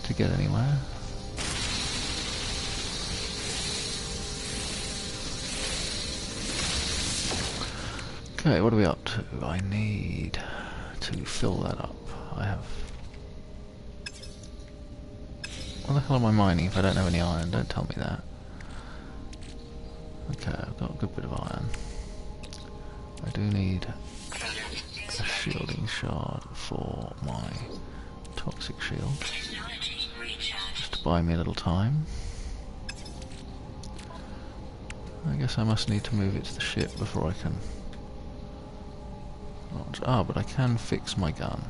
to get anywhere. Okay, what are we up to? I need to fill that up. I have... What the hell am I mining if I don't have any iron? Don't tell me that. Okay, I've got a good bit of iron. I do need a shielding shard for my toxic shield. Just to buy me a little time. I guess I must need to move it to the ship before I can... Ah, but I can fix my gun.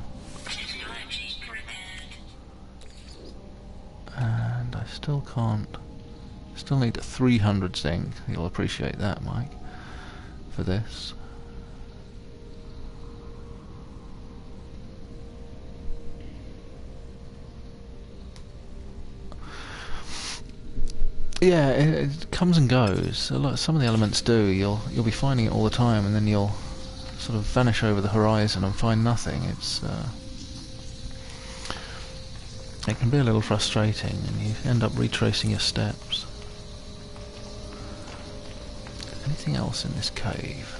And I still can't... Still need 300 zinc. You'll appreciate that, Mike, for this. Yeah, it comes and goes. Some of the elements do. You'll be finding it all the time, and then you'll sort of vanish over the horizon and find nothing. It can be a little frustrating, and you end up retracing your steps. Anything else in this cave?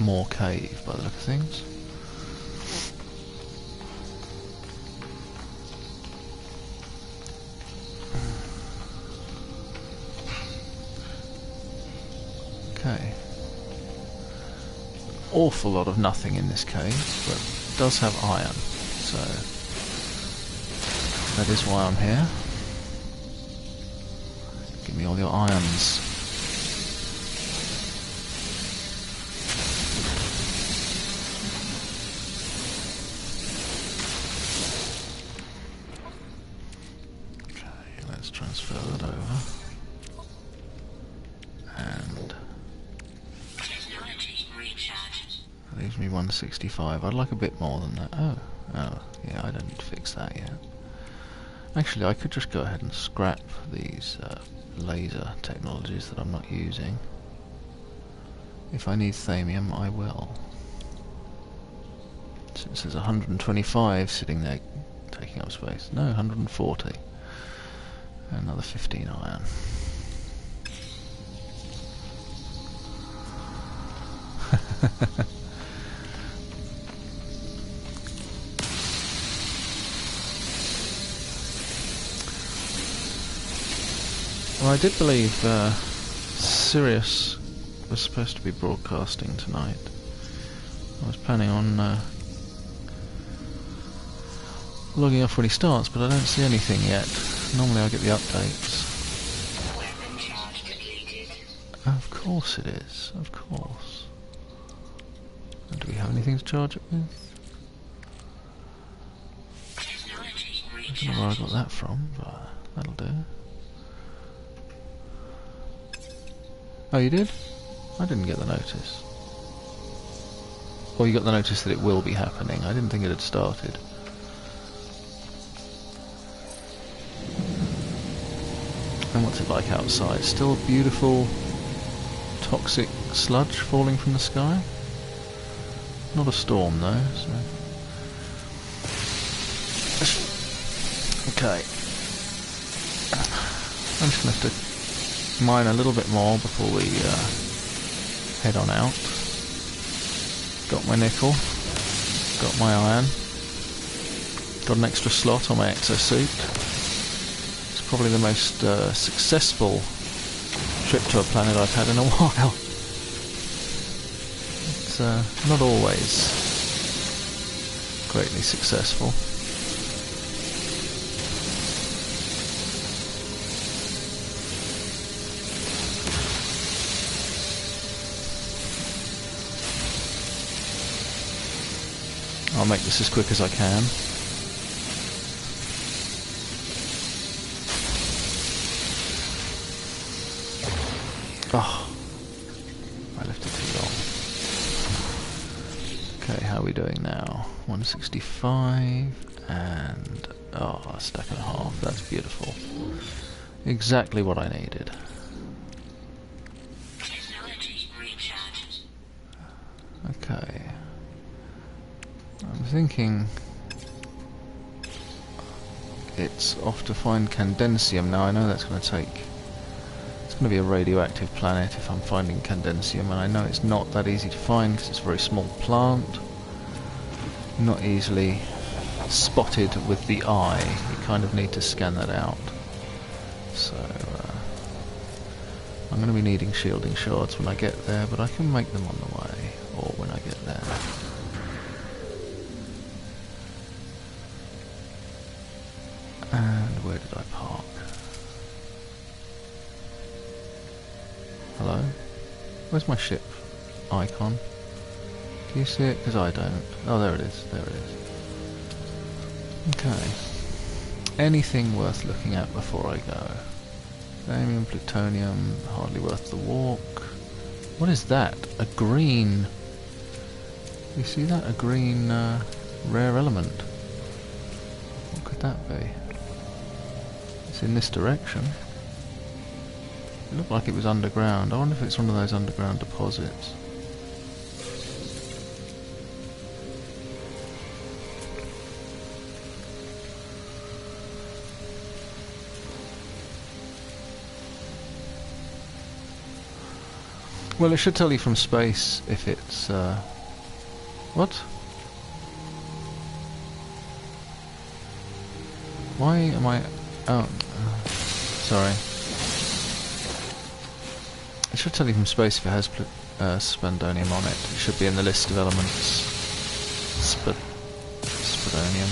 More cave, by the look of things. Okay. Awful lot of nothing in this cave, but it does have iron, so that is why I'm here. Give me all your irons. Okay, let's transfer that over. And that leaves me 165. I'd like a bit more than that. Oh, yeah, I didn't fix that yet. Actually, I could just go ahead and scrap these laser technologies that I'm not using. If I need thamium, I will. Since there's 125 sitting there taking up space. No, 140. Another 15 iron. Well, I did believe Sirius was supposed to be broadcasting tonight. I was planning on logging off when he starts, but I don't see anything yet. Normally I get the updates. Of course it is, of course. And do we have anything to charge it with? I don't know where I got that from, but that'll do. Oh, you did? I didn't get the notice. Or you got the notice that it will be happening. I didn't think it had started. And what's it like outside? Still beautiful toxic sludge falling from the sky? Not a storm though, so... Okay. I'm just going to have to mine a little bit more before we head on out. Got my nickel, got my iron, got an extra slot on my exosuit. It's probably the most successful trip to a planet I've had in a while. It's not always greatly successful. I'll make this as quick as I can. Oh, I left it too long. Okay, how are we doing now? 165 and a stack and a half. That's beautiful. Exactly what I needed. Okay. I'm thinking it's off to find Candensium. Now I know that's going to take... It's going to be a radioactive planet if I'm finding Candensium, and I know it's not that easy to find because it's a very small plant. Not easily spotted with the eye. You kind of need to scan that out. So I'm going to be needing shielding shards when I get there, but I can make them on the way, or when I get there. And where did I park? Hello? Where's my ship icon? Do you see it? Because I don't. Oh, there it is. There it is. Okay. Anything worth looking at before I go? Vanadium, plutonium, hardly worth the walk. What is that? A green... You see that? A green rare element. What could that be? It's in this direction. It looked like it was underground. I wonder if it's one of those underground deposits. Well, it should tell you from space if it's, what? Why am I... Oh, sorry. It should tell you from space if it has spandonium on it. It should be in the list of elements. Spandonium.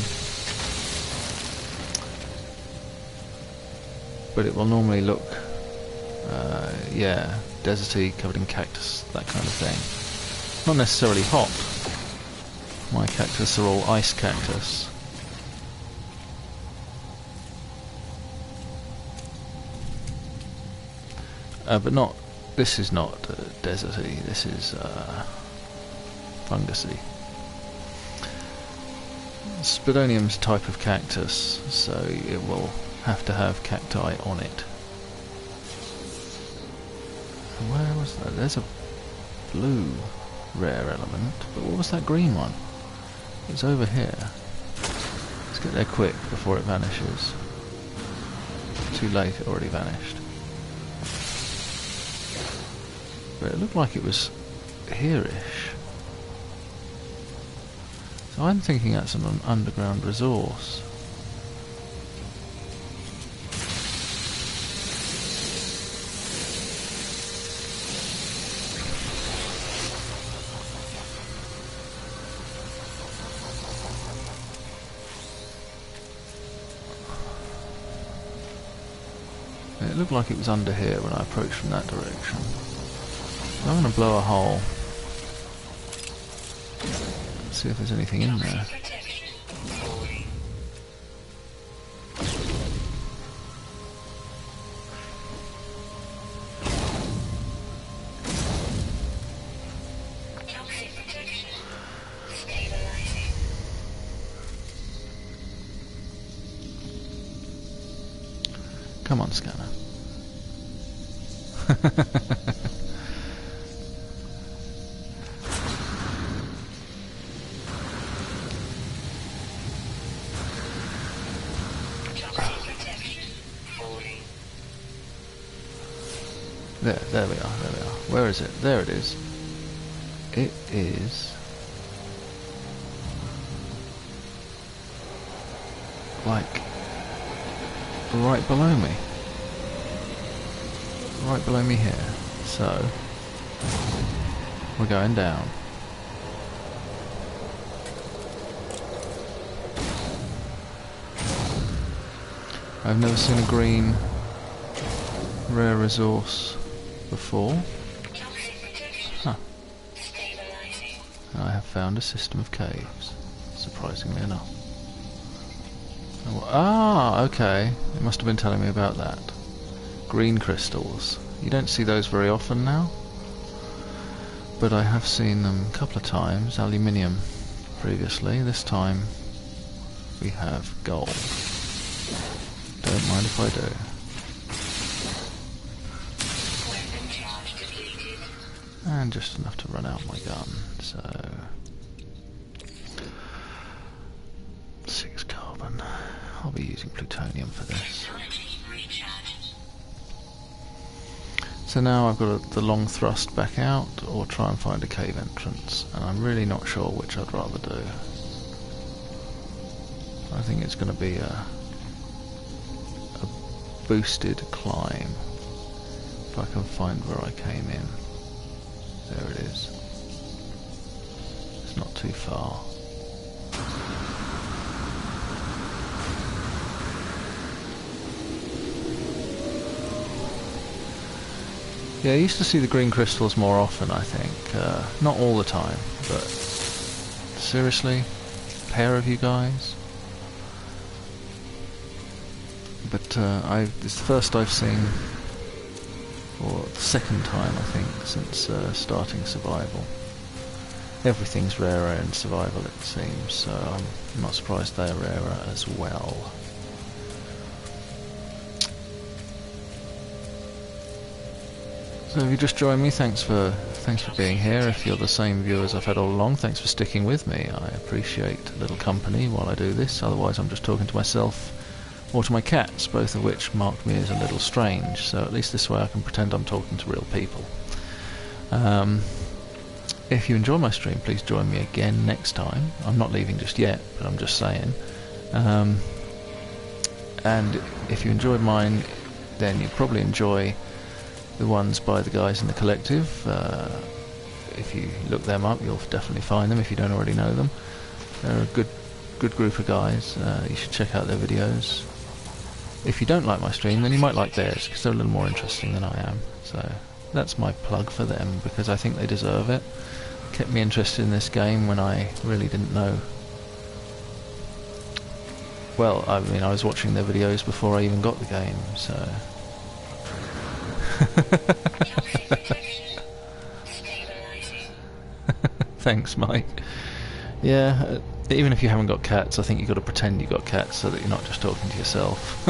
But it will normally look, yeah, deserty, covered in cactus, that kind of thing. Not necessarily hot. My cactus are all ice cactus. But not... This is not deserty, this is fungusy. Spidonium's a type of cactus, so it will have to have cacti on it. Where was that? There's a blue rare element, but what was that green one? It's over here. Let's get there quick before it vanishes. Too late, it already vanished. But it looked like it was here-ish. So I'm thinking that's an underground resource. It looked like it was under here when I approached from that direction. So I'm going to blow a hole. See if there's anything in there. Come on, scanner. There we are, there we are. Where is it? There it is. It is... like... right below me. Right below me here. So... we're going down. I've never seen a green rare resource before. Huh. I have found a system of caves. surprisingly enough. Ah, okay. It must have been telling me about that. Green crystals. You don't see those very often now, but I have seen them a couple of times. Aluminium previously. This time we have gold. Don't mind if I do. And just enough to run out my gun, so 6 carbon. I'll be using plutonium for this. So now I've got the long thrust back out, or try and find a cave entrance, and I'm really not sure which I'd rather do. I think it's going to be a boosted climb, if I can find where I came in. There it is. It's not too far. Yeah, I used to see the green crystals more often, I think. Not all the time, but seriously, a pair of you guys? But it's the first I've seen, or the second time I think, since starting survival. Everything's rarer in survival it seems, so I'm not surprised they're rarer as well. So if you just joined me, thanks for being here. If you're the same viewers I've had all along, thanks for sticking with me. I appreciate a little company while I do this, otherwise I'm just talking to myself or to my cats, both of which mark me as a little strange, so at least this way I can pretend I'm talking to real people. If you enjoy my stream, please join me again next time. I'm not leaving just yet, but I'm just saying. And if you enjoyed mine, then you probably enjoy the ones by the guys in the collective. If you look them up, you'll definitely find them if you don't already know them. They're a good group of guys. You should check out their videos. If you don't like my stream, then you might like theirs, because they're a little more interesting than I am. So that's my plug for them, because I think they deserve it. Kept me interested in this game when I really didn't know. Well, I mean, I was watching their videos before I even got the game, so... Thanks, Mike. Yeah, even if you haven't got cats, I think you've got to pretend you've got cats so that you're not just talking to yourself.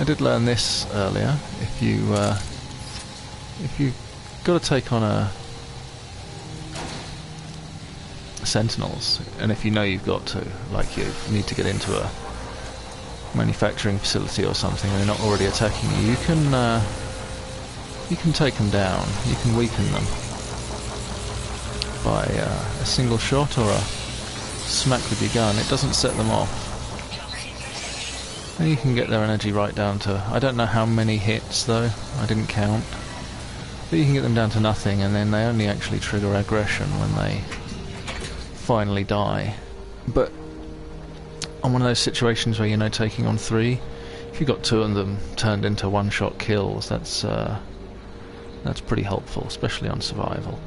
I did learn this earlier. If you've got to take on a sentinels, and if you know you've got to, like you need to get into a manufacturing facility or something and they're not already attacking you, you can take them down, you can weaken them by a single shot or a smack with your gun. It doesn't set them off. And you can get their energy right down to, I don't know how many hits though, I didn't count, but you can get them down to nothing, and then they only actually trigger aggression when they finally die. But on one of those situations where, you know, taking on 3, if you got 2 of them turned into one-shot kills, that's pretty helpful, especially on survival.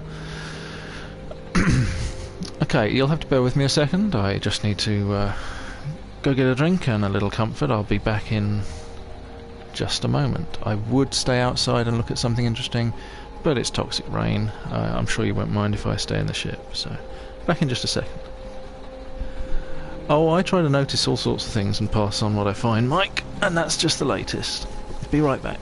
Okay, you'll have to bear with me a second. I just need to go get a drink and a little comfort. I'll be back in just a moment. I would stay outside and look at something interesting, but it's toxic rain. I'm sure you won't mind if I stay in the ship, so back in just a second. Oh, I try to notice all sorts of things and pass on what I find, Mike, and that's just the latest. Be right back.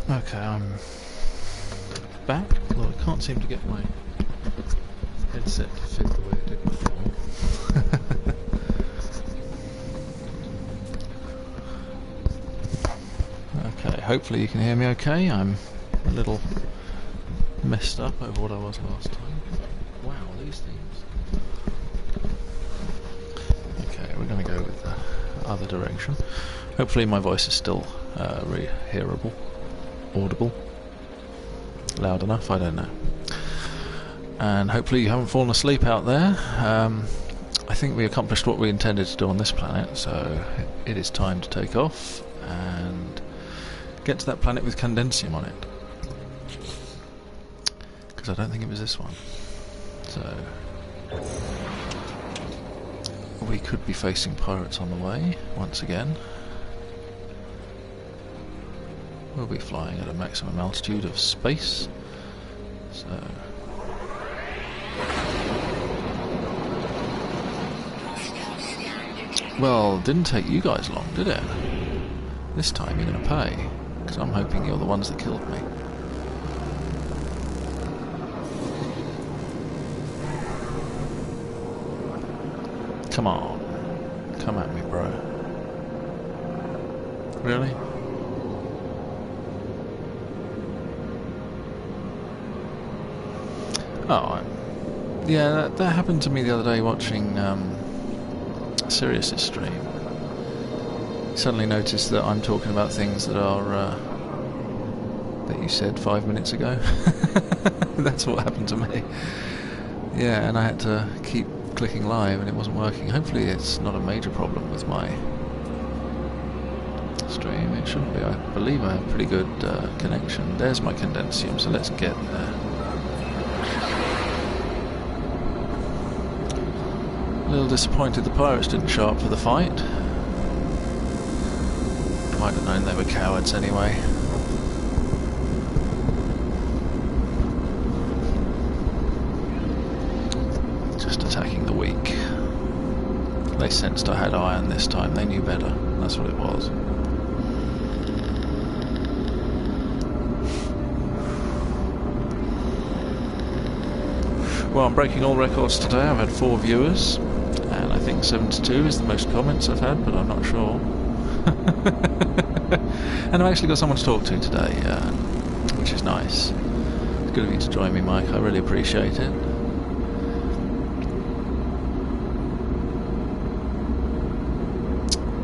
Okay, I'm back, although I can't seem to get my headset to fit the way it did before. Okay, hopefully you can hear me okay. I'm a little messed up over what I was last time. Wow, these things. Okay, we're going to go with the other direction. Hopefully my voice is still hearable, audible, loud enough, I don't know. And hopefully you haven't fallen asleep out there. I think we accomplished what we intended to do on this planet, so it is time to take off and get to that planet with Condensium on it. Because I don't think it was this one. So we could be facing pirates on the way, once again. We'll be flying at a maximum altitude of space. So well, didn't take you guys long, did it? This time you're going to pay, because I'm hoping you're the ones that killed me. Come on. Come at me, bro. Really? Oh, yeah, that happened to me the other day watching Sirius's stream. Suddenly noticed that I'm talking about things that are that you said 5 minutes ago. That's what happened to me. Yeah, and I had to keep clicking live and it wasn't working. Hopefully it's not a major problem with my stream. It shouldn't be. I believe I have pretty good connection. There's my Condensium, so let's get there. A little disappointed the pirates didn't show up for the fight. Might have known they were cowards anyway. Just attacking the weak. They sensed I had iron this time, they knew better. That's what it was. Well, I'm breaking all records today. I've had 4 viewers, and I think 72 is the most comments I've had, but I'm not sure. And I've actually got someone to talk to today, which is nice. It's good of you to join me, Mike. I really appreciate it.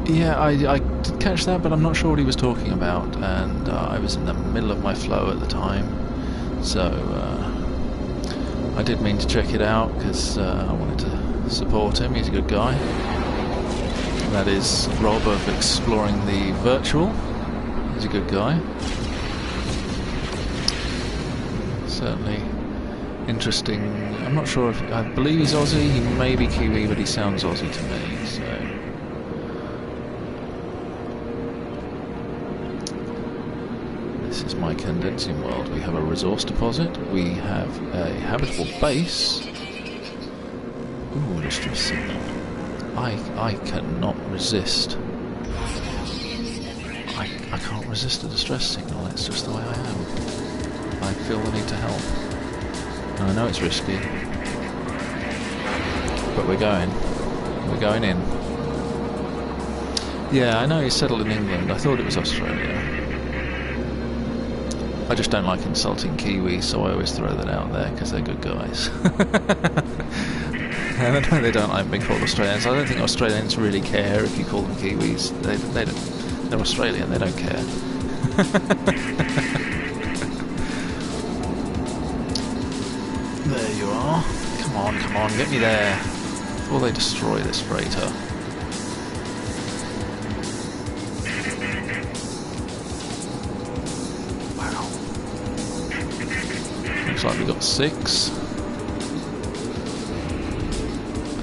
Yeah, I did catch that, but I'm not sure what he was talking about, and I was in the middle of my flow at the time, so I did mean to check it out, because I wanted to support him. He's a good guy. That is Rob of Exploring the Virtual. He's a good guy. Certainly interesting. I'm not sure if... I believe he's Aussie. He may be Kiwi, but he sounds Aussie to me, so... This is my Condensium world. We have a resource deposit. We have a habitable base. Ooh, distress signal. I cannot resist. I can't resist a distress signal. That's just the way I am. I feel the need to help. And I know it's risky, but we're going. We're going in. Yeah, I know he's settled in England. I thought it was Australia. I just don't like insulting Kiwis, so I always throw that out there because they're good guys. And I know they don't like being called Australians. I don't think Australians really care if you call them Kiwis. They don't. They're Australian. They don't care. There you are. Come on, get me there before they destroy this freighter. Wow. Looks like we got 6.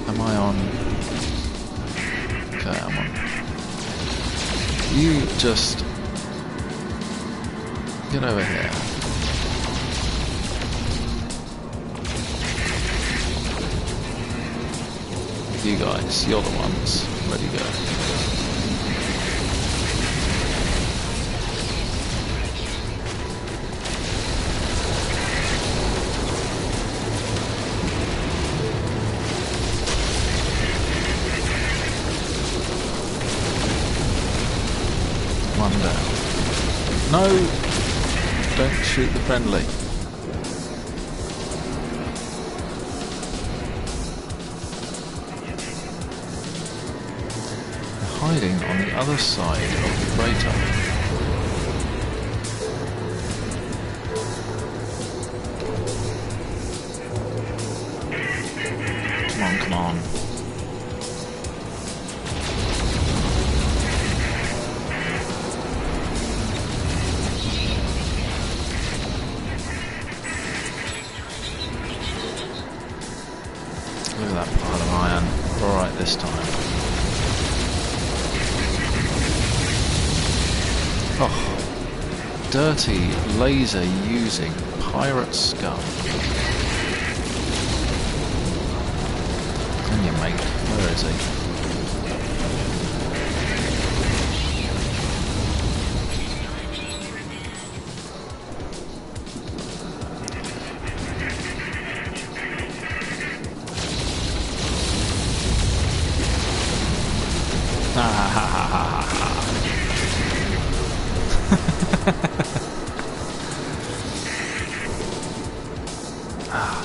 Am I on? Okay, I'm on. You just get over here. You guys, you're the ones. Ready to go. Calm down. No! Don't shoot the friendly. They're hiding on the other side of the crater. Come on. Look at that pile of iron. Alright this time. Oh. Dirty laser using pirate scum. And your mate, where is he?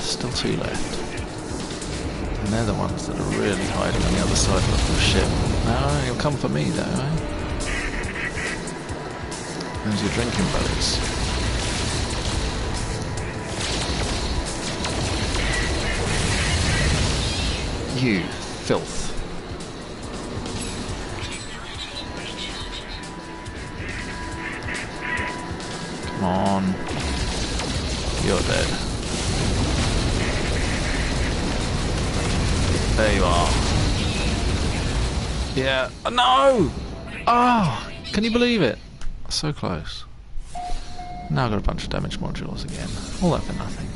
Still two left. And they're the ones that are really hiding on the other side of the ship. No, you'll come for me though, eh? There's your drinking buddies. You filth. Come on. You're dead. There you are. Yeah. No! Oh! Can you believe it? So close. Now I've got a bunch of damage modules again. All that for nothing.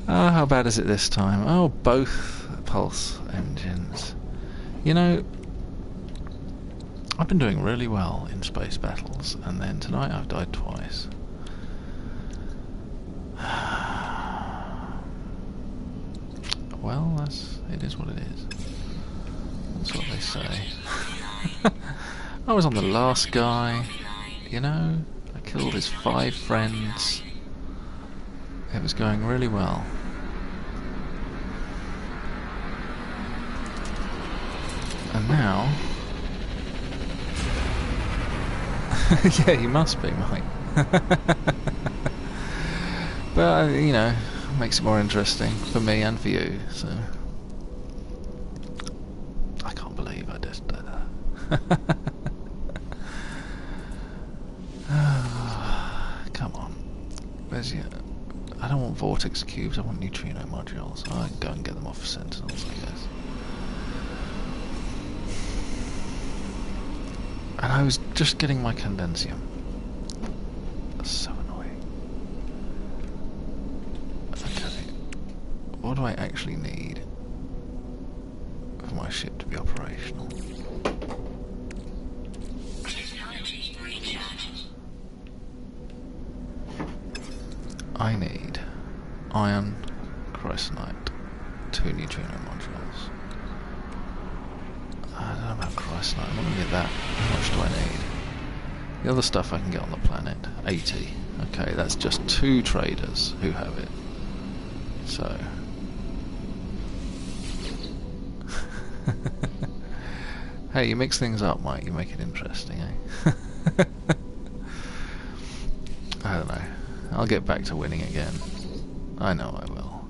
Oh, how bad is it this time? Oh, both pulse engines. You know, I've been doing really well in space battles, and then tonight I've died twice. Well, it is what it is. That's what they say. I was on the last guy, you know, I killed his 5 friends. It was going really well. And now... yeah, you must be, mate. But, you know, makes it more interesting for me and for you, so... I can't believe I just did that. Come on. Where's your... I don't want vortex cubes, I want neutrino modules. I can go and get them off of Sentinels, I guess. And I was just getting my condensium. That's so annoying. Okay. What do I actually need for my ship to be operational? I need iron, chrysonite, 2 neutrino modules. I don't know about chrysonite, I'm not going to get that. How much do I need? The other stuff I can get on the planet, 80. Okay, that's just 2 traders who have it. So... hey, you mix things up, Mike, you make it interesting, eh? I don't know. I'll get back to winning again. I know I will.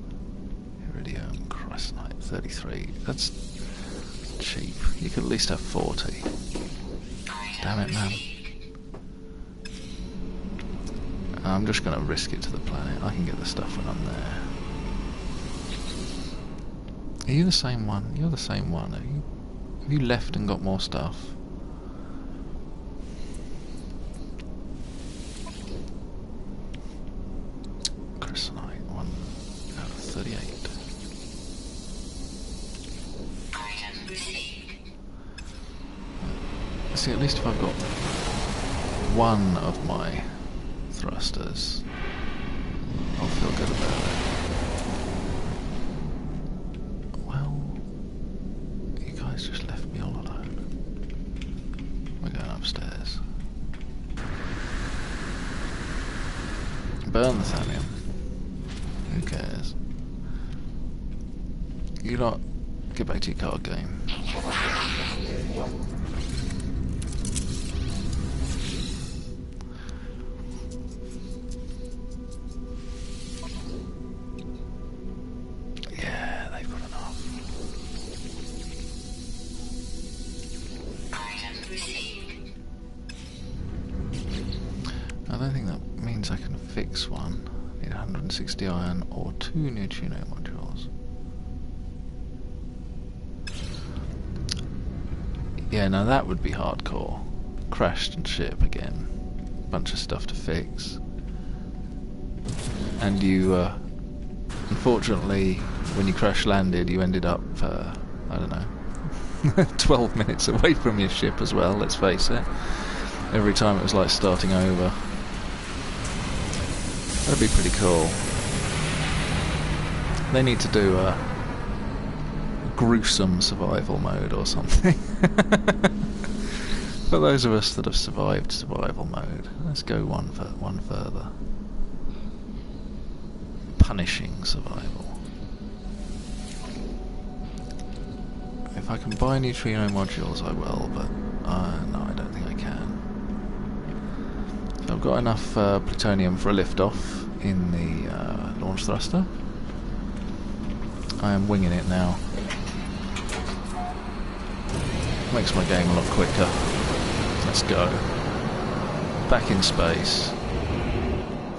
Iridium, chrysonite, 33. That's cheap. You could at least have 40. Damn it, man. I'm just going to risk it to the planet. I can get the stuff when I'm there. Are you the same one? You're the same one. Have you left and got more stuff? Chrysonite, 1 out of 38. See, at least if I've got one of my thrusters, I'll feel good about it. Well, you guys just left me all alone. going upstairs. Burn the thallium. Who cares? You lot, get back to your card game. Yeah, they've got enough. I don't think that means I can fix one. I need 160 iron or 2 neutrino modules. Yeah, now that would be hardcore. Crashed ship again. Bunch of stuff to fix. And you, unfortunately, when you crash landed, you ended up, I don't know, 12 minutes away from your ship as well, let's face it. Every time it was like starting over. That'd be pretty cool. They need to do a gruesome survival mode or something. For those of us that have survived survival mode, let's go one further. Punishing survival. If I can buy neutrino modules I will, but no, I don't think I can. So I've got enough plutonium for a lift-off in the launch thruster. I am winging it now. Makes my game a lot quicker. Let's go. Back in space.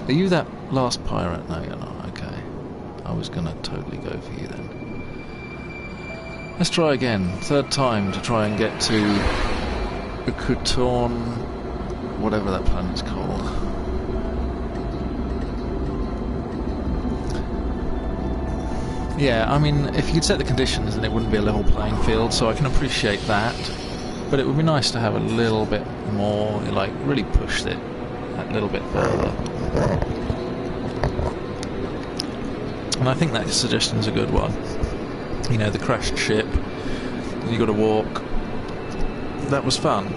Are you that last pirate? No, you're not. Okay. I was gonna totally go for you then. Let's try again. Third time to try and get to Ukutorn, whatever that planet's called. Yeah, I mean, if you could set the conditions then it wouldn't be a level playing field, so I can appreciate that. But it would be nice to have a little bit more, like, really push it that little bit further. And I think that suggestion's a good one. You know, the crashed ship, you got to walk. That was fun.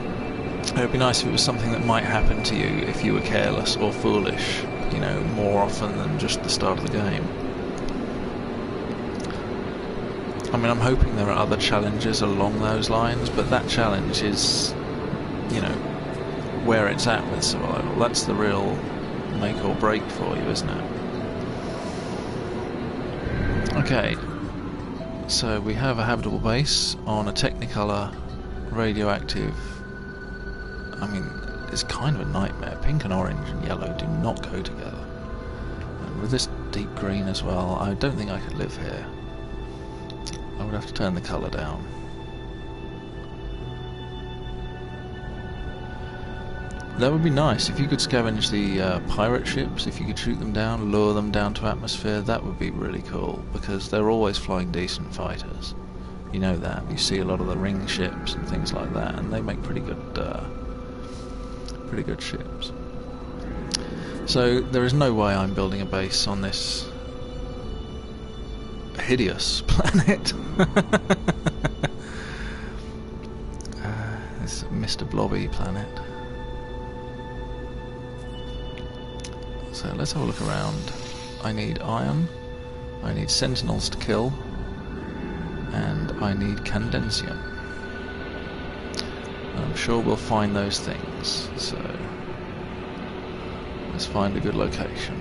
It would be nice if it was something that might happen to you if you were careless or foolish, you know, more often than just the start of the game. I mean, I'm hoping there are other challenges along those lines, but that challenge is, you know, where it's at with survival. That's the real make or break for you, isn't it? Okay, so we have a habitable base on a Technicolor radioactive. I mean, it's kind of a nightmare. Pink and orange and yellow do not go together. And with this deep green as well, I don't think I could live here. I would have to turn the colour down. That would be nice if you could scavenge the pirate ships, if you could shoot them down, lure them down to atmosphere. That would be really cool, because they're always flying decent fighters. You know that. You see a lot of the ring ships and things like that, and they make pretty good ships. So there is no way I'm building a base on this hideous planet. This Mr. Blobby planet. So let's have a look around. I need iron, I need sentinels to kill, and I need condensium. I'm sure we'll find those things, so let's find a good location.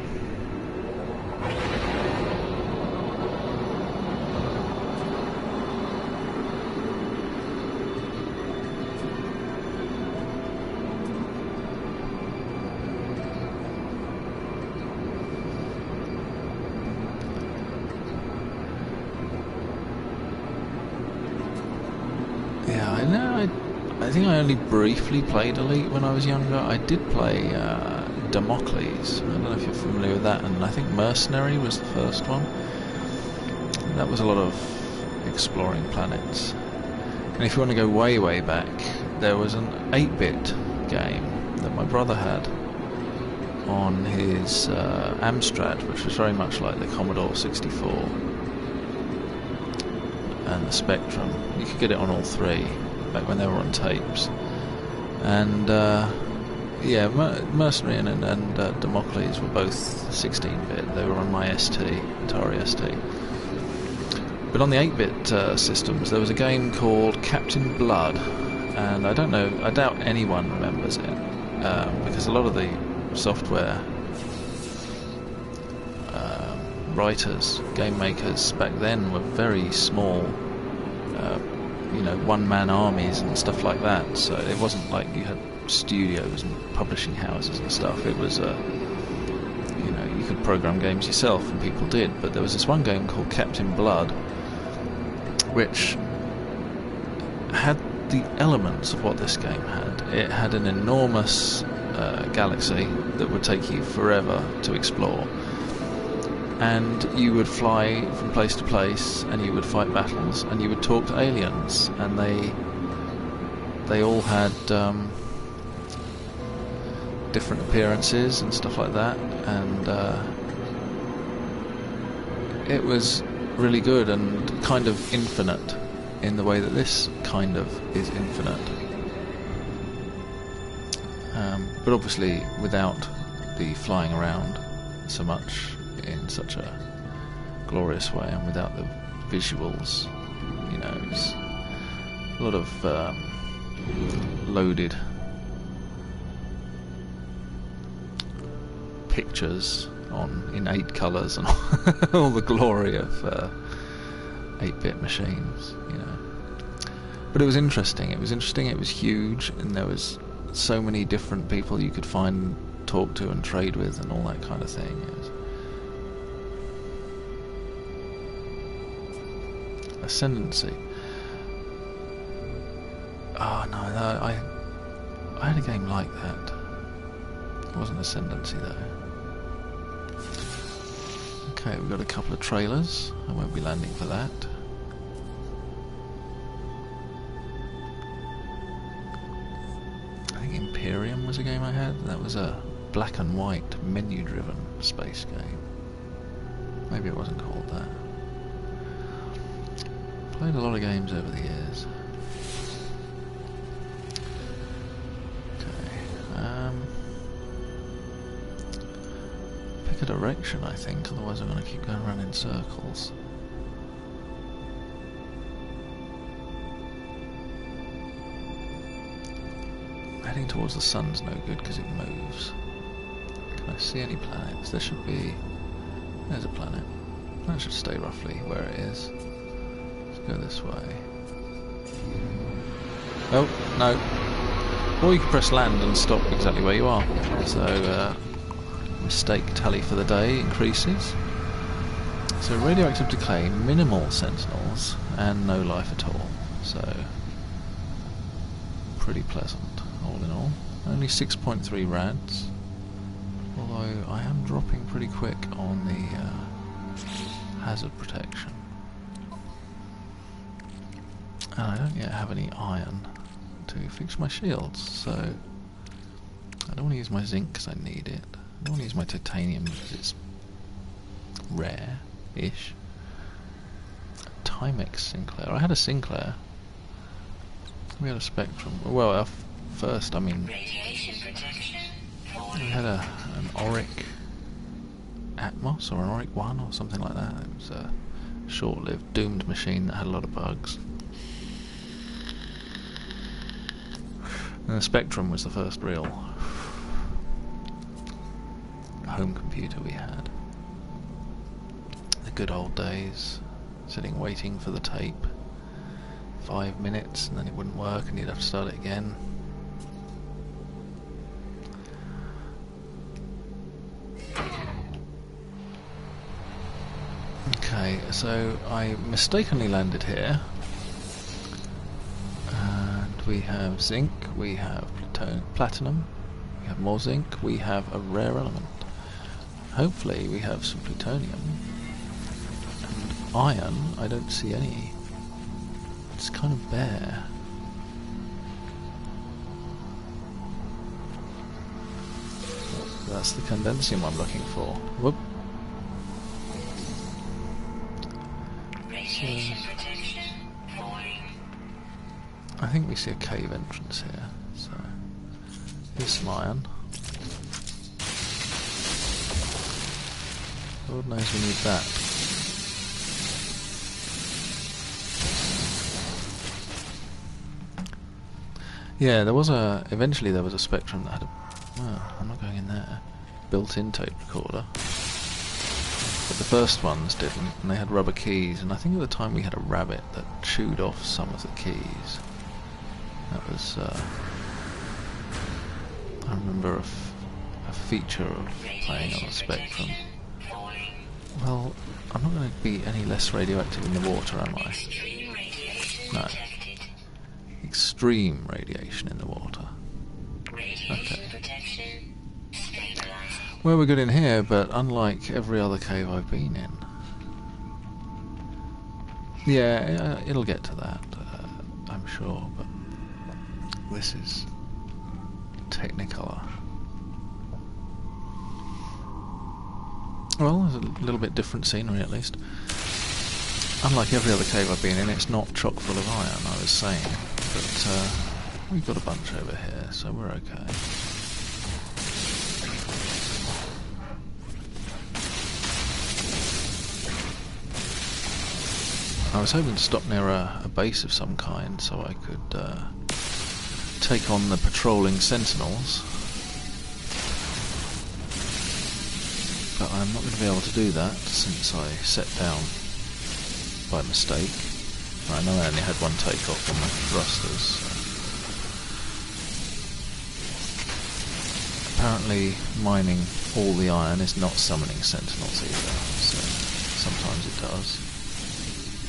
Yeah, I know. I think I only briefly played Elite when I was younger. I did play Damocles. I don't know if you're familiar with that. And I think Mercenary was the first one. And that was a lot of exploring planets. And if you want to go way, way back, there was an 8-bit game that my brother had on his Amstrad, which was very much like the Commodore 64. And the Spectrum. You could get it on all three back when they were on tapes, And yeah, Mercenary and Damocles were both 16-bit. They were on my Atari ST. But on the 8-bit systems, there was a game called Captain Blood, and I doubt anyone remembers it, because a lot of the software writers, game makers back then were very small, one-man armies and stuff like that. So it wasn't like you had studios and publishing houses and stuff. It was, you could program games yourself, and people did. But there was this one game called Captain Blood, which had the elements of what this game had. It had an enormous galaxy that would take you forever to explore, and you would fly from place to place, and you would fight battles, and you would talk to aliens, and they all had different appearances and stuff like that, and it was really good and kind of infinite in the way that this kind of is infinite, but obviously without the flying around so much in such a glorious way, and without the visuals. It's a lot of loaded pictures in 8 colours and all the glory of 8-bit machines, But it was interesting. It was huge, and there was so many different people you could find, talk to, and trade with, and all that kind of thing. Ascendancy. Oh no, I had a game like that. It wasn't Ascendancy though. Okay, we've got a couple of trailers. I won't be landing for that. I think Imperium was a game I had. That was a black and white, menu-driven space game. Maybe it wasn't called that. Played a lot of games over the years. Okay. Pick a direction, I think, otherwise I'm going to keep going around in circles. Heading towards the sun's no good because it moves. Can I see any planets? There should be... There's a planet. That should stay roughly where it is. Go this way. Oh, no. Or you can press land and stop exactly where you are. So, mistake tally for the day increases. So, radioactive decay, minimal sentinels, and no life at all. So, pretty pleasant, all in all. Only 6.3 rads. Although, I am dropping pretty quick on the hazard protection. And I don't yet have any iron to fix my shields, so I don't want to use my zinc because I need it. I don't want to use my titanium because it's rare-ish. Timex Sinclair. I had a Sinclair. We had a Spectrum. Well, our first, I mean... We had an Auric Atmos, or an Auric 1, or something like that. It was a short-lived, doomed machine that had a lot of bugs. And the Spectrum was the first real home computer we had. The good old days, sitting waiting for the tape, 5 minutes and then it wouldn't work and you'd have to start it again. Okay, so I mistakenly landed here. We have zinc, we have platinum, we have more zinc, we have a rare element. Hopefully we have some plutonium. And iron, I don't see any. It's kind of bare. That's the condensum I'm looking for. Whoop. I think we see a cave entrance here, so Here's some iron. Lord knows we need that. Yeah, eventually there was a Spectrum that had a... Oh, I'm not going in there. Built-in tape recorder. But the first ones didn't, and they had rubber keys, and I think at the time we had a rabbit that chewed off some of the keys. That was... I remember a feature of playing on a Spectrum. Well, I'm not going to be any less radioactive in the water, am I? No. Extreme radiation in the water. Okay. Well, we're good in here, but unlike every other cave I've been in. Yeah, it'll get to that, I'm sure, but this is Technicolor. Well, there's a little bit different scenery at least. Unlike every other cave I've been in, it's not chock full of iron, I was saying. But we've got a bunch over here, so we're okay. I was hoping to stop near a base of some kind so I could take on the patrolling sentinels. But I'm not going to be able to do that since I set down by mistake. I know I only had one takeoff on my thrusters. Apparently mining all the iron is not summoning sentinels either, so sometimes it does.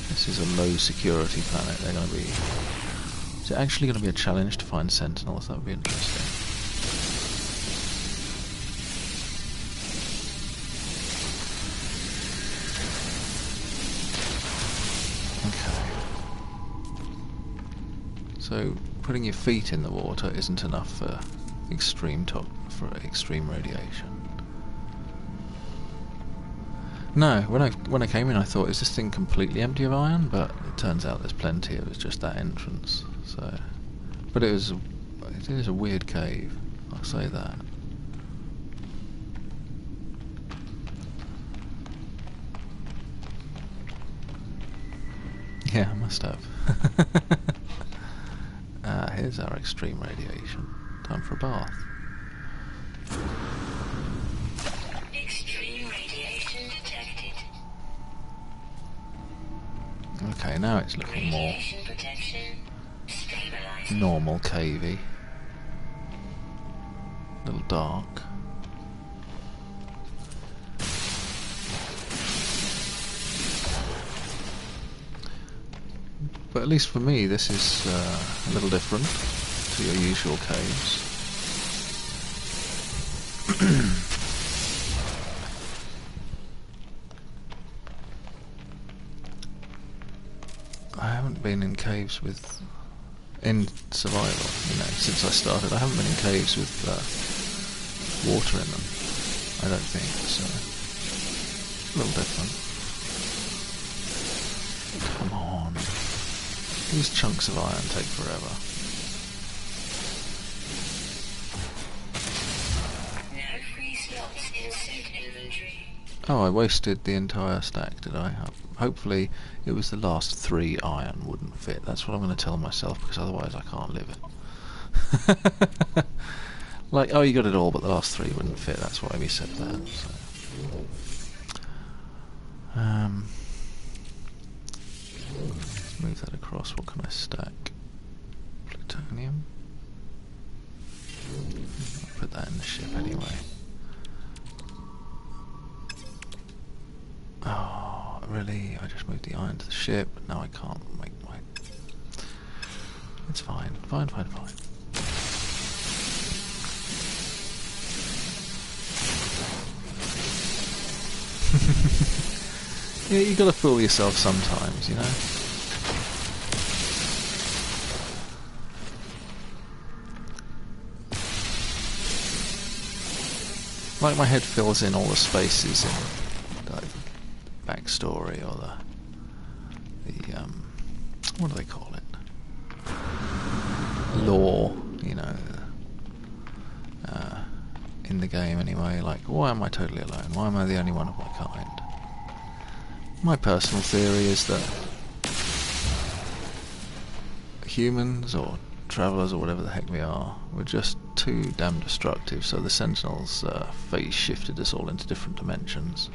This is a low security planet. They're going to be... Is it actually going to be a challenge to find sentinels? That would be interesting. So putting your feet in the water isn't enough for extreme radiation. No, when I came in I thought, is this thing completely empty of iron? But it turns out there's plenty. It was just that entrance. So, but it is a weird cave. I'll say that. Yeah, I must have. Here's our extreme radiation. Time for a bath. Extreme radiation detected. Okay, now it's looking more normal cavey. A little dark. But at least for me, this is a little different to your usual caves. I haven't been in caves in survival, since I started. I haven't been in caves with water in them, I don't think, so a little different. Come on. These chunks of iron take forever. No free slots in suit inventory. Oh, I wasted the entire stack, did I? Hopefully it was the last 3 iron wouldn't fit. That's what I'm going to tell myself, because otherwise I can't live it. Like, oh, you got it all, but the last 3 wouldn't fit. That's why we said that. So. Move that across. What can I stack? Plutonium. I'll put that in the ship anyway. Oh, really? I just moved the iron to the ship. Now I can't make my... It's fine. Fine. Yeah, you gotta fool yourself sometimes, you know? Like my head fills in all the spaces in like backstory or the what do they call it? Lore, in the game anyway. Like, why am I totally alone? Why am I the only one of my kind? My personal theory is that humans, or travellers, or whatever the heck we are, were just too damn destructive, so the Sentinels phase shifted us all into different dimensions.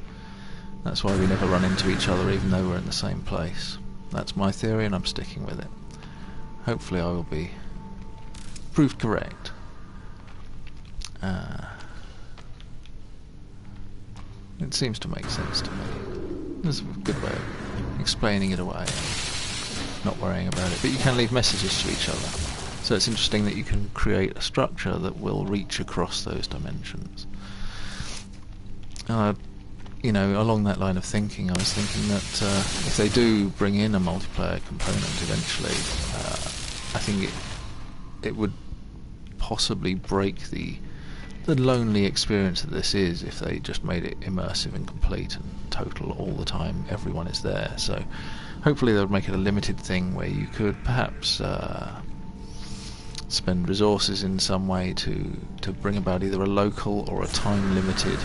That's why we never run into each other even though we're in the same place. That's my theory and I'm sticking with it. Hopefully I will be proved correct. It seems to make sense to me. There's a good way of explaining it away and not worrying about it. But you can leave messages to each other. So it's interesting that you can create a structure that will reach across those dimensions. You know, along that line of thinking, I was thinking that if they do bring in a multiplayer component eventually, I think it would possibly break the lonely experience that this is if they just made it immersive and complete and total all the time. Everyone is there. So hopefully they would make it a limited thing where you could perhaps spend resources in some way to bring about either a local or a time-limited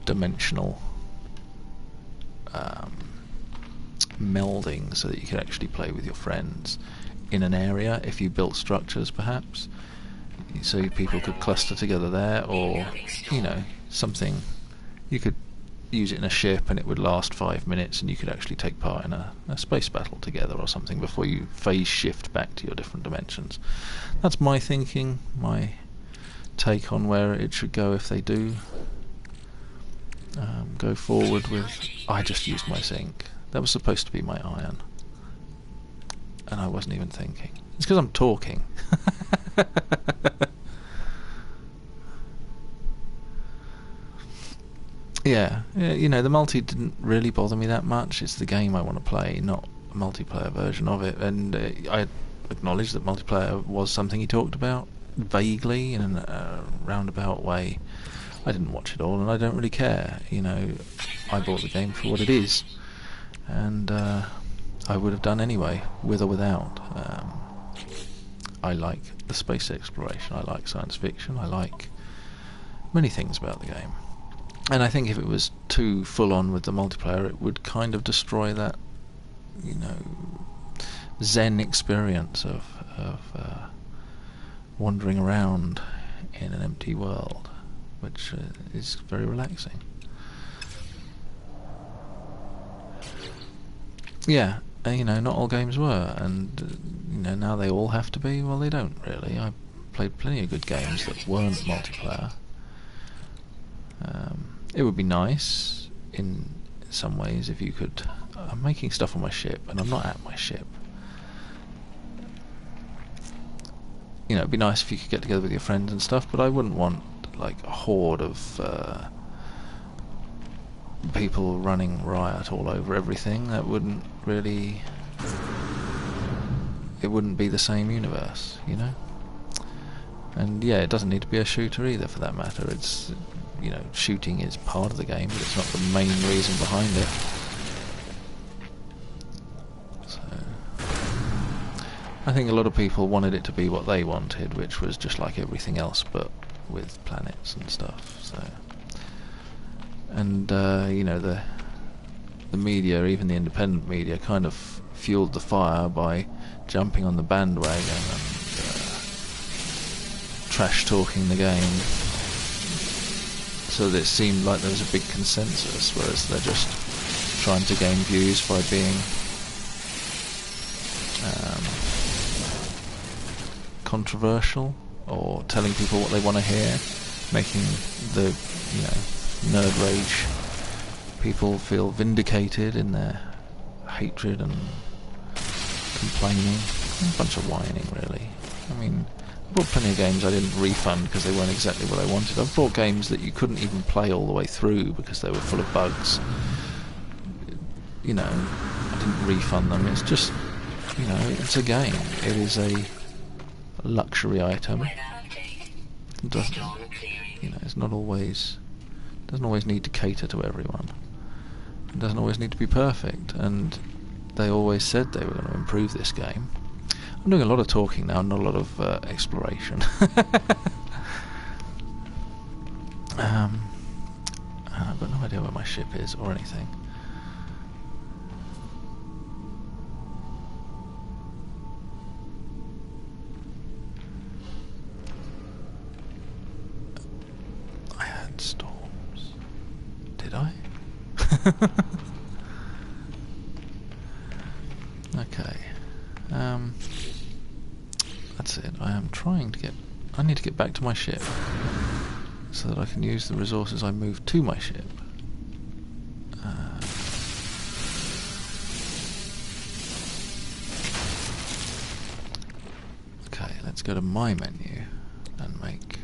dimensional melding, so that you could actually play with your friends in an area if you built structures, perhaps, so people could cluster together there, or, you know, something you could use it in a ship and it would last 5 minutes and you could actually take part in a space battle together or something before you phase shift back to your different dimensions. That's my thinking, my take on where it should go if they do go forward with... I just used my zinc. That was supposed to be my iron. And I wasn't even thinking. It's because I'm talking. Yeah, you know, the multi didn't really bother me that much. It's the game I want to play, not a multiplayer version of it. And I acknowledge that multiplayer was something he talked about vaguely in a roundabout way. I didn't watch it all, and I don't really care. You know, I bought the game for what it is, and I would have done anyway, with or without. I like the space exploration, I like science fiction, I like many things about the game. And I think if it was too full on with the multiplayer, it would kind of destroy that, you know, zen experience of wandering around in an empty world, which is very relaxing. Yeah, you know, not all games were, and you know, now they all have to be. Well, they don't really. I played plenty of good games that weren't multiplayer. It would be nice in some ways if you could... I'm making stuff on my ship, and I'm not at my ship. You know, it'd be nice if you could get together with your friends and stuff, but I wouldn't want like a horde of people running riot all over everything. That wouldn't really... it wouldn't be the same universe, you know? And yeah, it doesn't need to be a shooter either, for that matter. It's, you know, shooting is part of the game, but it's not the main reason behind it. So I think a lot of people wanted it to be what they wanted, which was just like everything else, but with planets and stuff. So, and you know, the media, even the independent media, kind of fueled the fire by jumping on the bandwagon and trash talking the game, so that it seemed like there was a big consensus, whereas they're just trying to gain views by being controversial, or telling people what they want to hear, making the, you know, nerd rage people feel vindicated in their hatred and complaining. A bunch of whining, really. I mean, I bought plenty of games I didn't refund because they weren't exactly what I wanted. I've bought games that you couldn't even play all the way through because they were full of bugs. You know, I didn't refund them. It's just, you know, it's a game. It is a luxury item. It doesn't, you know, it's not always, doesn't always need to cater to everyone. It doesn't always need to be perfect, and they always said they were going to improve this game. I'm doing a lot of talking now, not a lot of exploration. I've got no idea where my ship is or anything. I had storms. Did I? Okay. That's it. I am trying to get... I need to get back to my ship so that I can use the resources I moved to my ship. Okay, let's go to my menu and make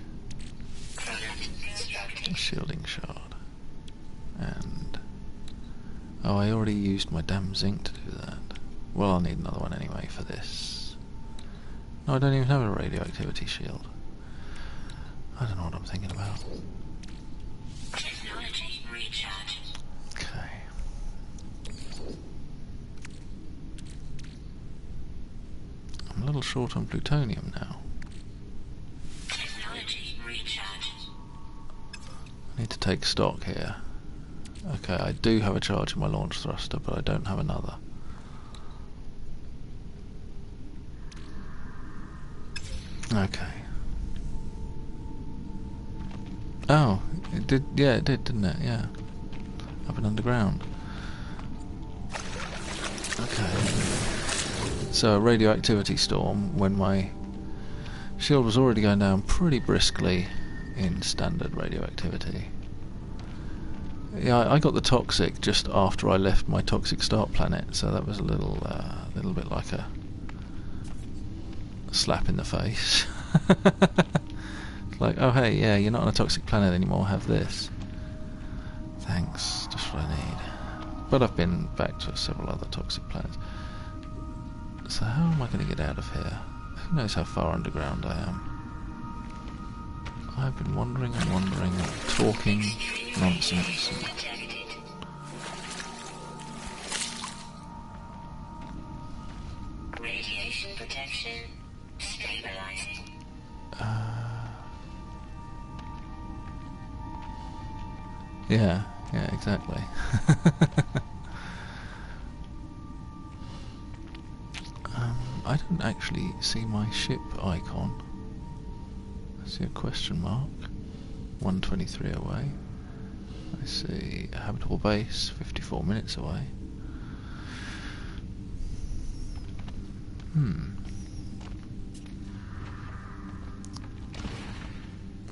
a shielding shard. And... oh, I already used my damn zinc to do that. Well, I'll need another one anyway for this. No, I don't even have a radioactivity shield. I don't know what I'm thinking about. Technology recharge. Okay. I'm a little short on plutonium now. Technology recharge. I need to take stock here. Okay, I do have a charge in my launch thruster, but I don't have another. Okay. Oh, it did, yeah, it did, didn't it? Yeah. Up and underground. Okay. So, a radioactivity storm when my shield was already going down pretty briskly in standard radioactivity. Yeah, I got the toxic just after I left my toxic start planet, so that was a little bit like a slap in the face. Like, oh hey, yeah, you're not on a toxic planet anymore, have this. Thanks, just what I need. But I've been back to several other toxic planets. So how am I going to get out of here? Who knows how far underground I am? I've been wandering and wandering, talking nonsense. Radiation protection stabilizing. Yeah, exactly. I don't actually see my ship icon. I see a question mark. 123 away. I see a habitable base 54 minutes away.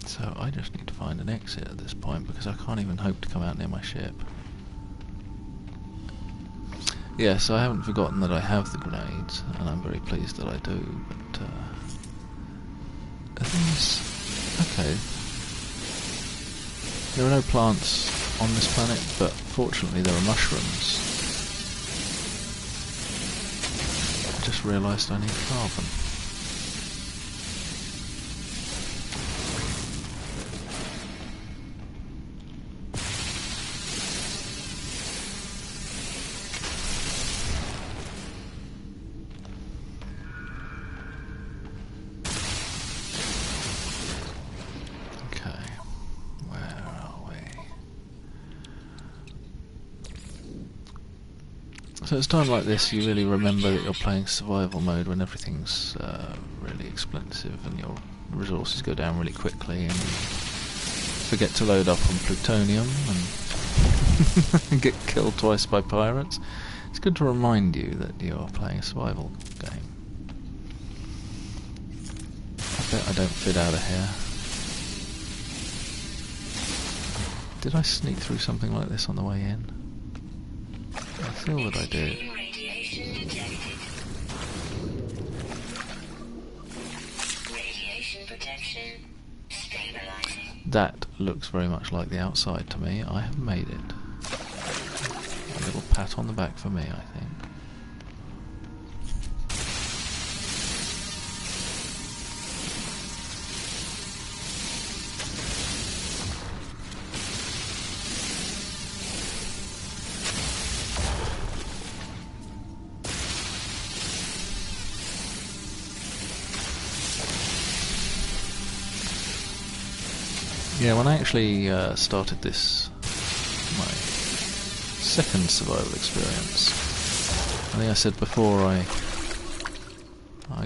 So I just need to find an exit at this point because I can't even hope to come out near my ship. Yes, I haven't forgotten that I have the grenades, and I'm very pleased that I do, but are these... okay. There are no plants on this planet, but fortunately there are mushrooms. I just realised I need carbon. So it's time like this you really remember that you're playing survival mode when everything's really expensive and your resources go down really quickly and you forget to load up on plutonium and get killed twice by pirates. It's good to remind you that you're playing a survival game. I bet I don't fit out of here. Did I sneak through something like this on the way in? I feel that I did. Radiation detected. Radiation protection stabilizing. That looks very much like the outside to me. I have made it. A little pat on the back for me, I think. Yeah, when I actually started this, my second survival experience, I think I said before I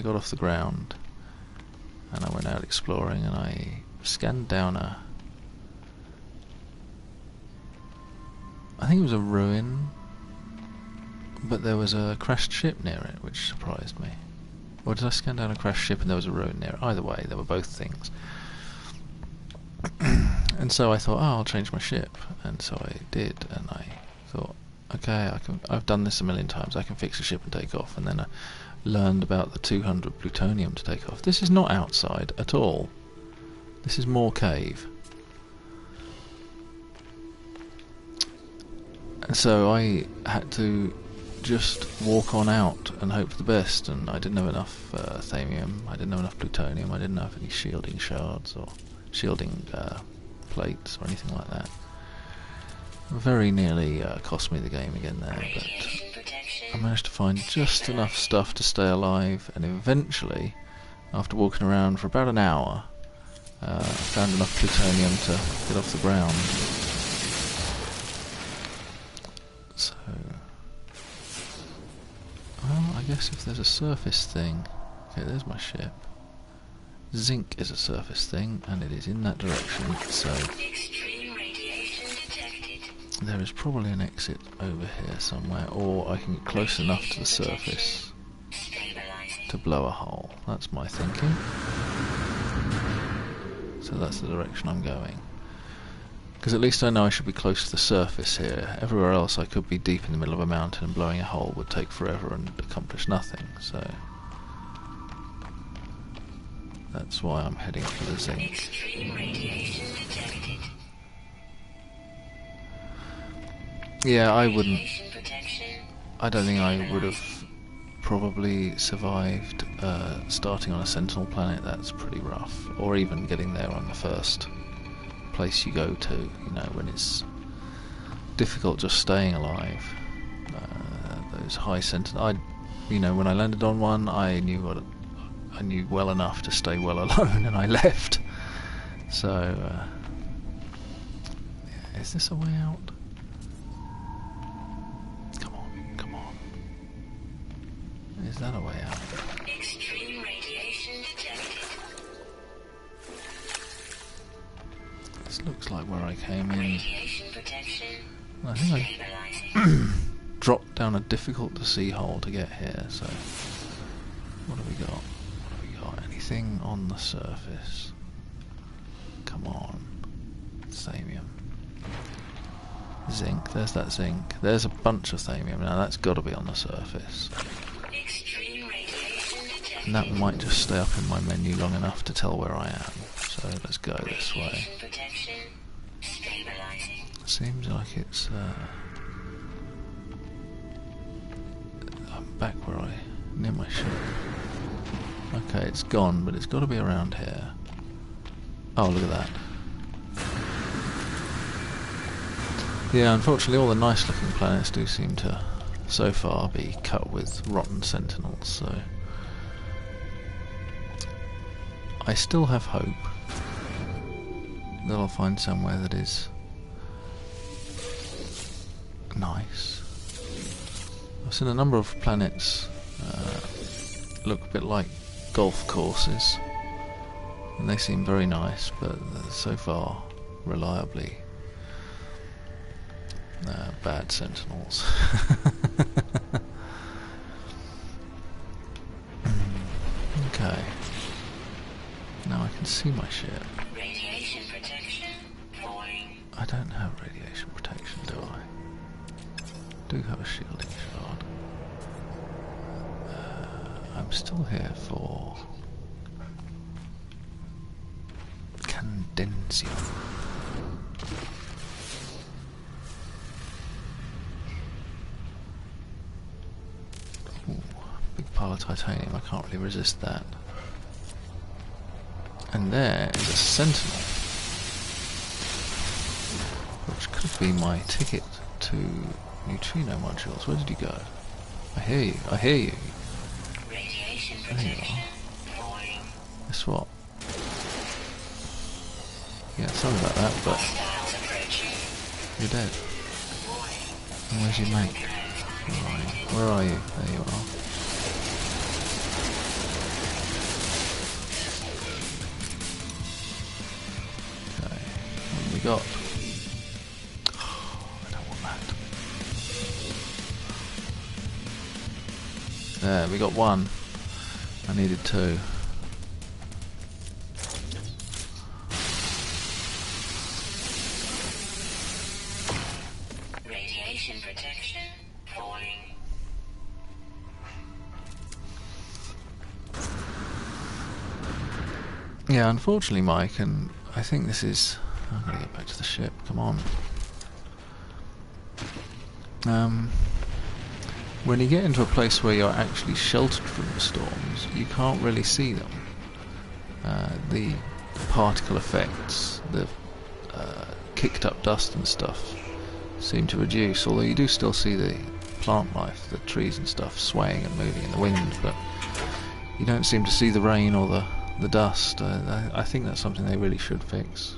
got off the ground and I went out exploring and I scanned down I think it was a ruin, but there was a crashed ship near it, which surprised me. Or did I scan down a crashed ship and there was a ruin near it? Either way, there were both things. And so I thought, oh, I'll change my ship. And so I did, and I thought, okay, I've done this a million times, I can fix a ship and take off. And then I learned about the 200 plutonium to take off. This is not outside at all. This is more cave. And so I had to just walk on out and hope for the best, and I didn't have enough thamium, I didn't have enough plutonium, I didn't have any shielding shards or shielding plates or anything like that. Very nearly cost me the game again there, but I managed to find just enough stuff to stay alive, and eventually, after walking around for about an hour, I found enough plutonium to get off the ground. So, well, I guess if there's a surface thing... Okay, there's my ship. Zinc is a surface thing, and it is in that direction, so... Extreme radiation detected. There is probably an exit over here somewhere, or I can get close enough to the surface Stabilizing. to blow a hole. That's my thinking. So that's the direction I'm going. Because at least I know I should be close to the surface here. Everywhere else I could be deep in the middle of a mountain and blowing a hole would take forever and accomplish nothing, so... That's why I'm heading for the zinc. Extreme radiation detected. Yeah, I wouldn't... Radiation protection. I don't think I would have probably survived starting on a Sentinel planet. That's pretty rough. Or even getting there on the first place you go to, you know, when it's difficult just staying alive. Those high Sentinel... you know, when I landed on one, I knew well enough to stay well alone, and I left. So, yeah, is this a way out? Come on, come on. Is that a way out? Extreme radiation detected. This looks like where I came in. Radiation protection. I think I Stabilizing. dropped down a difficult to see hole to get here, so... What have we got? Anything on the surface? Come on. Thamium. Zinc. There's that zinc. There's a bunch of thamium. Now that's got to be on the surface. Extreme radiation detected. And that might just stay up in my menu long enough to tell where I am. So let's go this way. Radiation protection. Stabilizing. Seems like it's... I'm back where near my ship. Okay, it's gone, but it's got to be around here. Oh, look at that. Yeah, unfortunately all the nice looking planets do seem to, so far, be cut with rotten sentinels, so... I still have hope that I'll find somewhere that is nice. I've seen a number of planets look a bit like golf courses, and they seem very nice, but so far reliably bad sentinels. Okay, now I can see my ship. Radiation protection. Falling. I don't have radiation protection, do I? Do have a shielding shard. I'm still here for Condensium. Ooh, big pile of titanium. I can't really resist that. And there is a sentinel, which could be my ticket to neutrino modules. Where did you go? I hear you. I hear you. Radiation There you protection. are. Falling. Guess what? Yeah, sorry about that, but Hostiles approaching. you're dead. And where's your mate? Where are you? There you are. Okay, what have we got? Oh, I don't want that. There, we got one. I needed two. Radiation protection falling. Yeah, unfortunately, Mike, and I think this is... I'm going to get back to the ship, come on. When you get into a place where you're actually sheltered from the storms, you can't really see them. The particle effects, the kicked up dust and stuff seem to reduce, although you do still see the plant life, the trees and stuff swaying and moving in the wind, but you don't seem to see the rain or the dust. I think that's something they really should fix.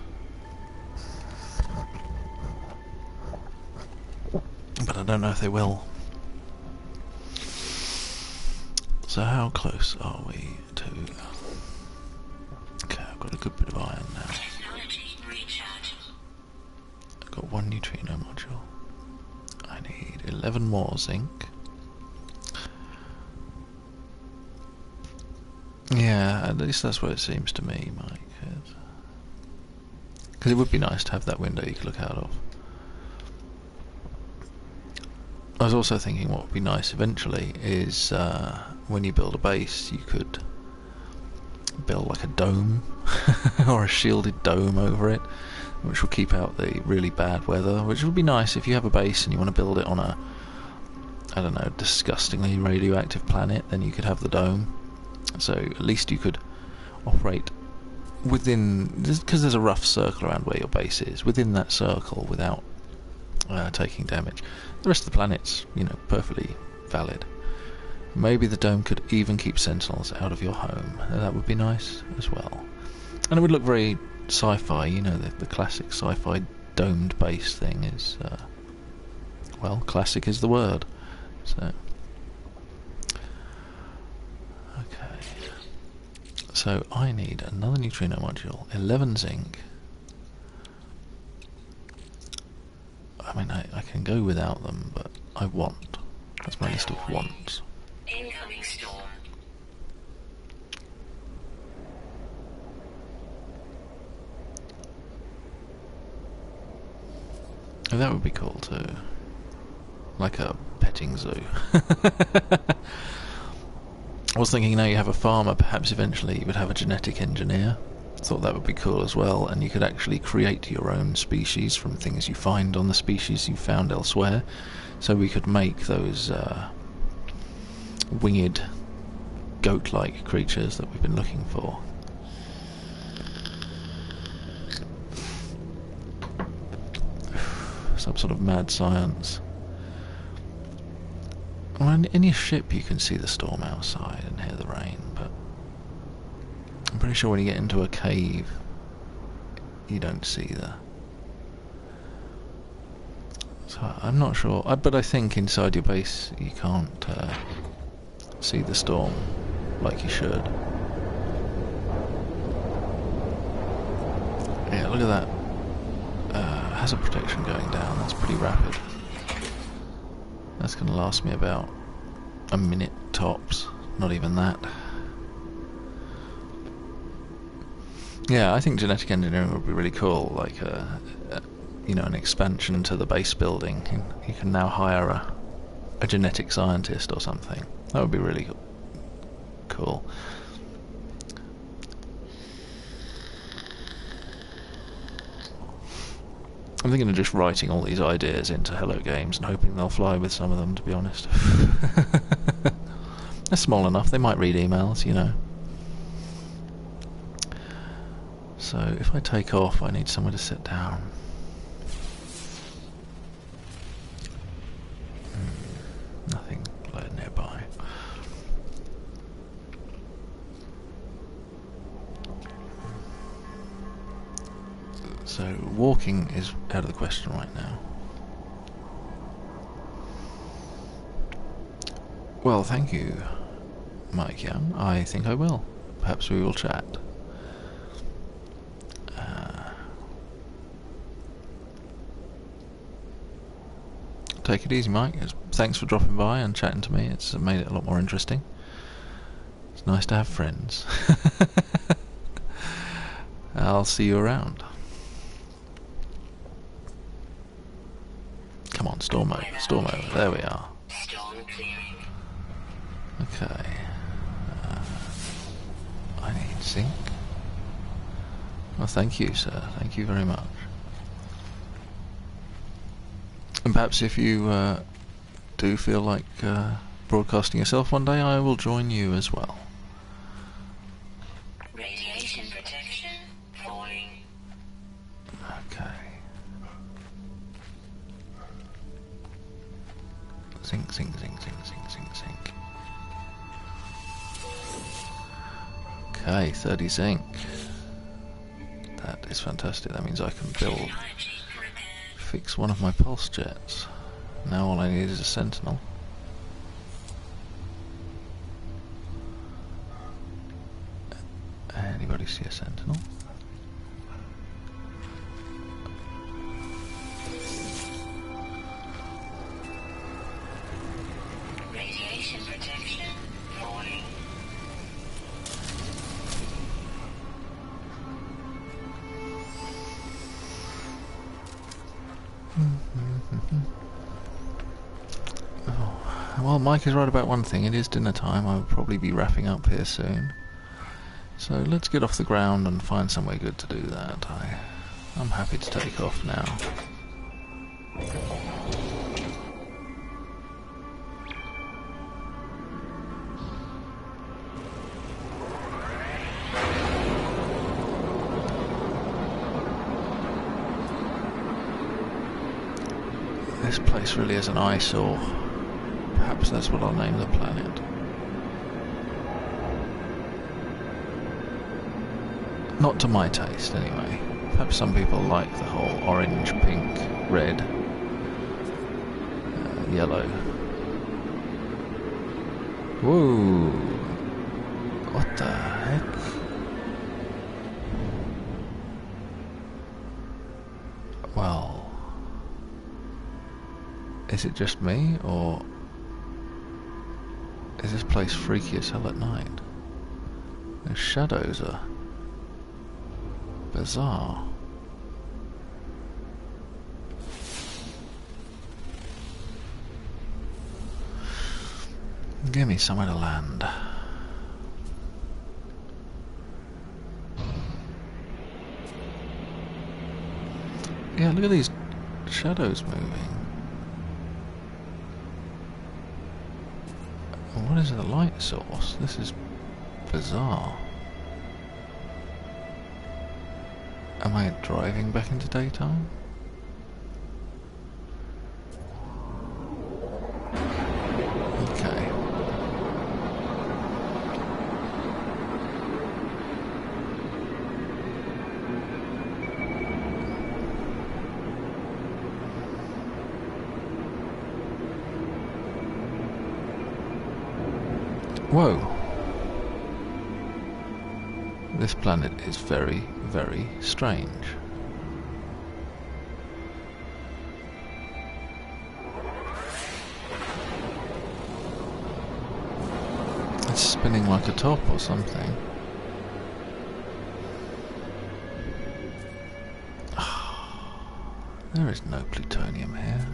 But I don't know if they will. So how close are we to... Okay, I've got a good bit of iron now. Technology recharge. I've got one neutrino module. I need 11 more zinc. Yeah, at least that's what it seems to me, Mike. Because it would be nice to have that window you could look out of. I was also thinking what would be nice eventually is when you build a base, you could build like a dome or a shielded dome over it, which will keep out the really bad weather, which would be nice if you have a base and you want to build it on a, I don't know, disgustingly radioactive planet, then you could have the dome. So at least you could operate within, because there's a rough circle around where your base is, within that circle without taking damage. The rest of the planet's, you know, perfectly valid. Maybe the dome could even keep sentinels out of your home. That would be nice as well. And it would look very sci-fi, you know, the classic sci-fi domed base thing is, well, classic is the word. So, okay. So I need another neutrino module, 11 zinc. I mean, I can go without them, but I want. That's my list of wants. Incoming storm. Oh, that would be cool too. Like a petting zoo. I was thinking now you have a farmer, perhaps eventually you would have a genetic engineer. Thought that would be cool as well, and you could actually create your own species from things you find on the species you found elsewhere. So we could make those winged goat-like creatures that we've been looking for. Some sort of mad science. On any ship you can see the storm outside and hear the rain, but I'm pretty sure when you get into a cave you don't see the... So I'm not sure, but I think inside your base you can't see the storm like you should. Yeah, look at that. Hazard protection going down, that's pretty rapid. That's going to last me about a minute tops, not even that. Yeah, I think genetic engineering would be really cool, like you know, an expansion to the base building. You can now hire a genetic scientist or something. That would be really cool. I'm thinking of just writing all these ideas into Hello Games and hoping they'll fly with some of them, to be honest. They're small enough, they might read emails, you know. So if I take off, I need somewhere to sit down. Nothing nearby. So walking is out of the question right now. Well, thank you, Mike Young. I think I will. Perhaps we will chat. Take it easy, Mike. Thanks for dropping by and chatting to me. It's made it a lot more interesting. It's nice to have friends. I'll see you around. Come on, storm over, storm over. There we are. Storm clearing. Okay. I need zinc. Well, thank you, sir. Thank you very much. And perhaps if you do feel like broadcasting yourself one day, I will join you as well. Radiation protection falling. Okay. Zinc, zinc, zinc, zinc, zinc, zinc, zinc. Okay, 30 zinc. That is fantastic. That means I can build, fix one of my pulse jets. Now all I need is a sentinel. Anybody see a sentinel? Radiation protection falling. Oh, well, Mike is right about one thing. It is dinner time. I will probably be wrapping up here soon. So let's get off the ground and find somewhere good to do that. I'm happy to take off now. This place really is an eyesore. Perhaps that's what I'll name the planet. Not to my taste, anyway. Perhaps some people like the whole orange, pink, red, yellow. Whoa! What the heck? Well, is it just me, or is this place freaky as hell at night? The shadows are bizarre. Give me somewhere to land. Yeah, look at these shadows moving. What is the light source? This is bizarre. Am I driving back into daytime? Okay. Whoa. This planet is very, very strange. It's spinning like a top or something. There is no plutonium here.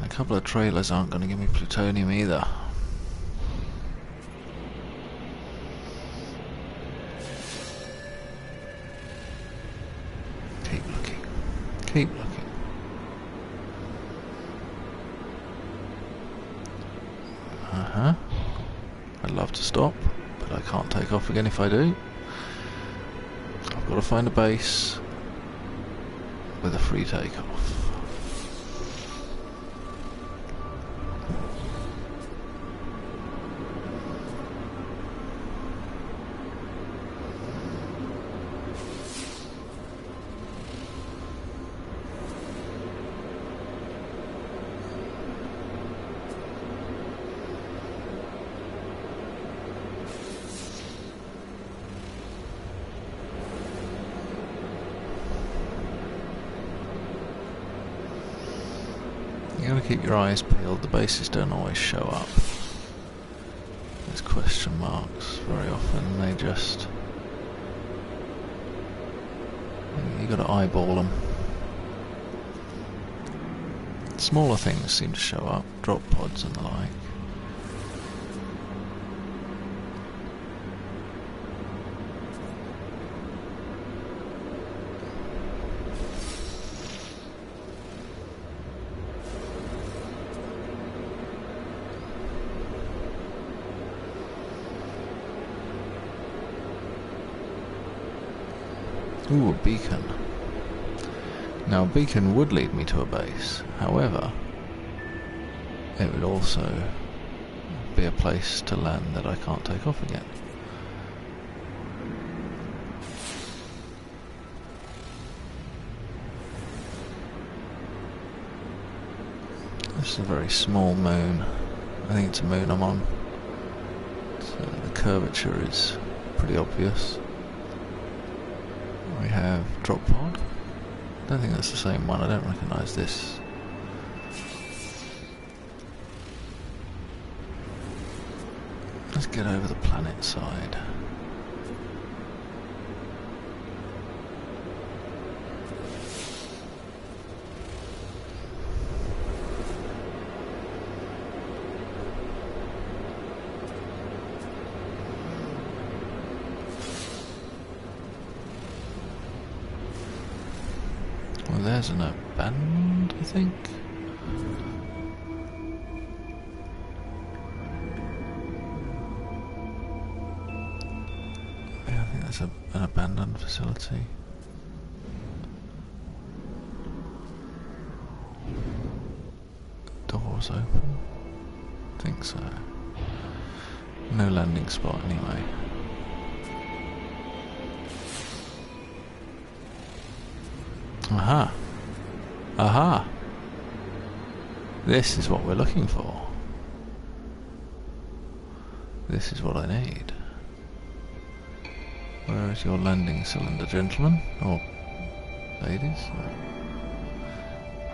A couple of trailers aren't going to give me plutonium either. Keep looking. Keep looking. Uh-huh. I'd love to stop, but I can't take off again if I do. I've got to find a base with a free takeoff. You gotta keep your eyes peeled. The bases don't always show up. There's question marks very often. They just... you gotta eyeball them. Smaller things seem to show up. Drop pods and the like. Ooh, a beacon. Now, a beacon would lead me to a base. However, it would also be a place to land that I can't take off again. This is a very small moon. I think it's a moon I'm on. So the curvature is pretty obvious. We have drop pod. I don't think that's the same one. I don't recognise this. Let's get over the planet side. Well, there's an abandoned, I think. Yeah, I think that's an abandoned facility. Doors open. Think so. No landing spot anyway. Aha! Aha! This is what we're looking for. This is what I need. Where is your landing cylinder, gentlemen? Or ladies? Or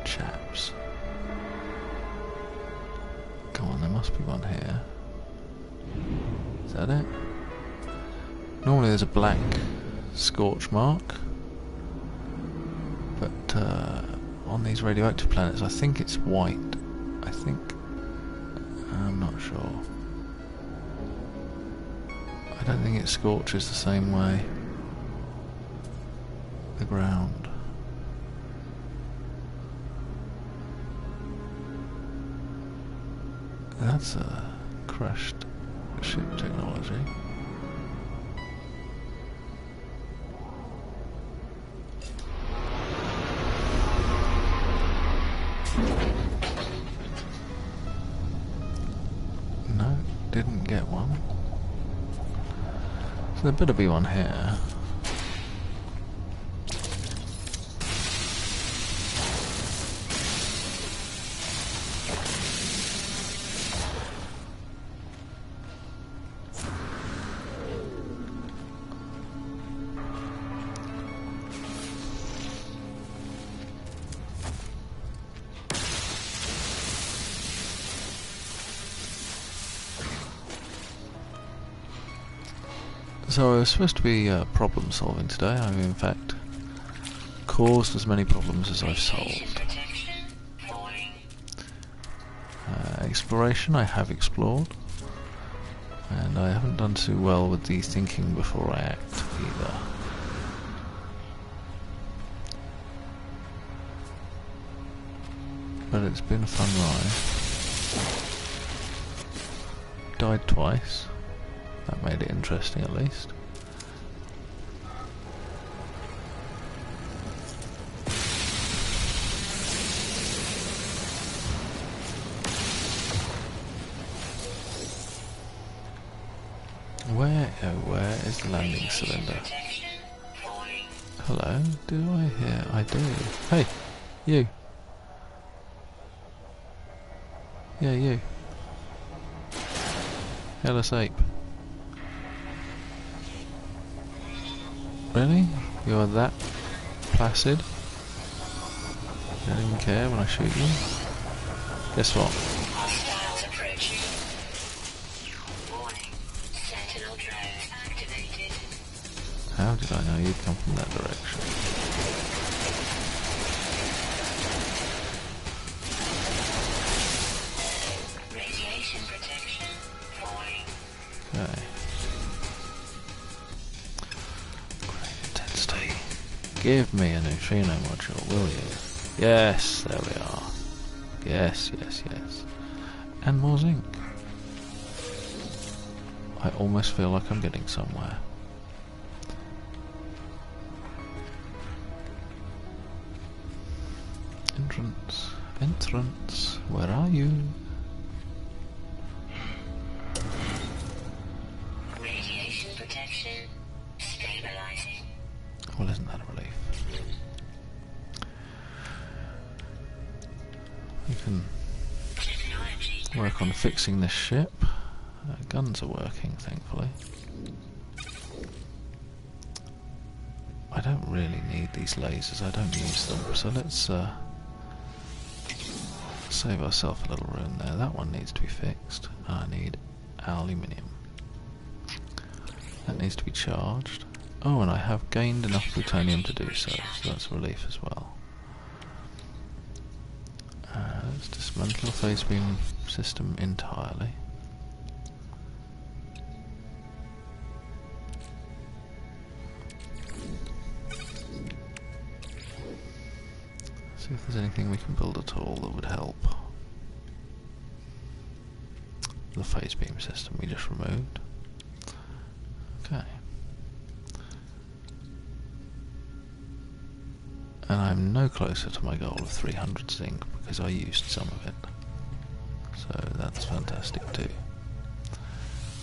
chaps? Come on, there must be one here. Is that it? Normally there's a black scorch mark. But on these radioactive planets, I think it's white. I think. I'm not sure. I don't think it scorches the same way. The ground. That's a crashed ship technology. No, didn't get one. So there better be one here. So I was supposed to be problem solving today. I've in fact caused as many problems as I've solved. Exploration, I have explored, and I haven't done too well with the thinking before I act either. But it's been a fun ride. Died twice. That made it interesting, at least. Where is the landing cylinder? Hello, do I hear? I do. Hey, you. Yeah, you. Hellas ape. Really? You're that placid? You don't even care when I shoot you? Guess what? Hostiles approaching. Warning. Sentinel drones activated. How did I know you'd come from that direction? Radiation protection falling. Okay. Great intensity. Give me a neutrino module, will you? Yes, there we are. Yes, yes, yes. And more zinc. I almost feel like I'm getting somewhere. Entrance. Entrance. Where are you? Radiation protection stabilizing. Well, isn't that a relief? We can Technology. work on fixing this ship. Guns are working, thankfully. I don't really need these lasers, I don't use them, so let's save ourselves a little room there. That one needs to be fixed. I need aluminium. That needs to be charged. Oh, and I have gained enough plutonium to do so, so that's a relief as well. Let's dismantle the phase beam system entirely. See if there's anything we can build at all that would help. The phase beam system we just removed. Okay. And I'm no closer to my goal of 300 zinc because I used some of it. So that's fantastic too.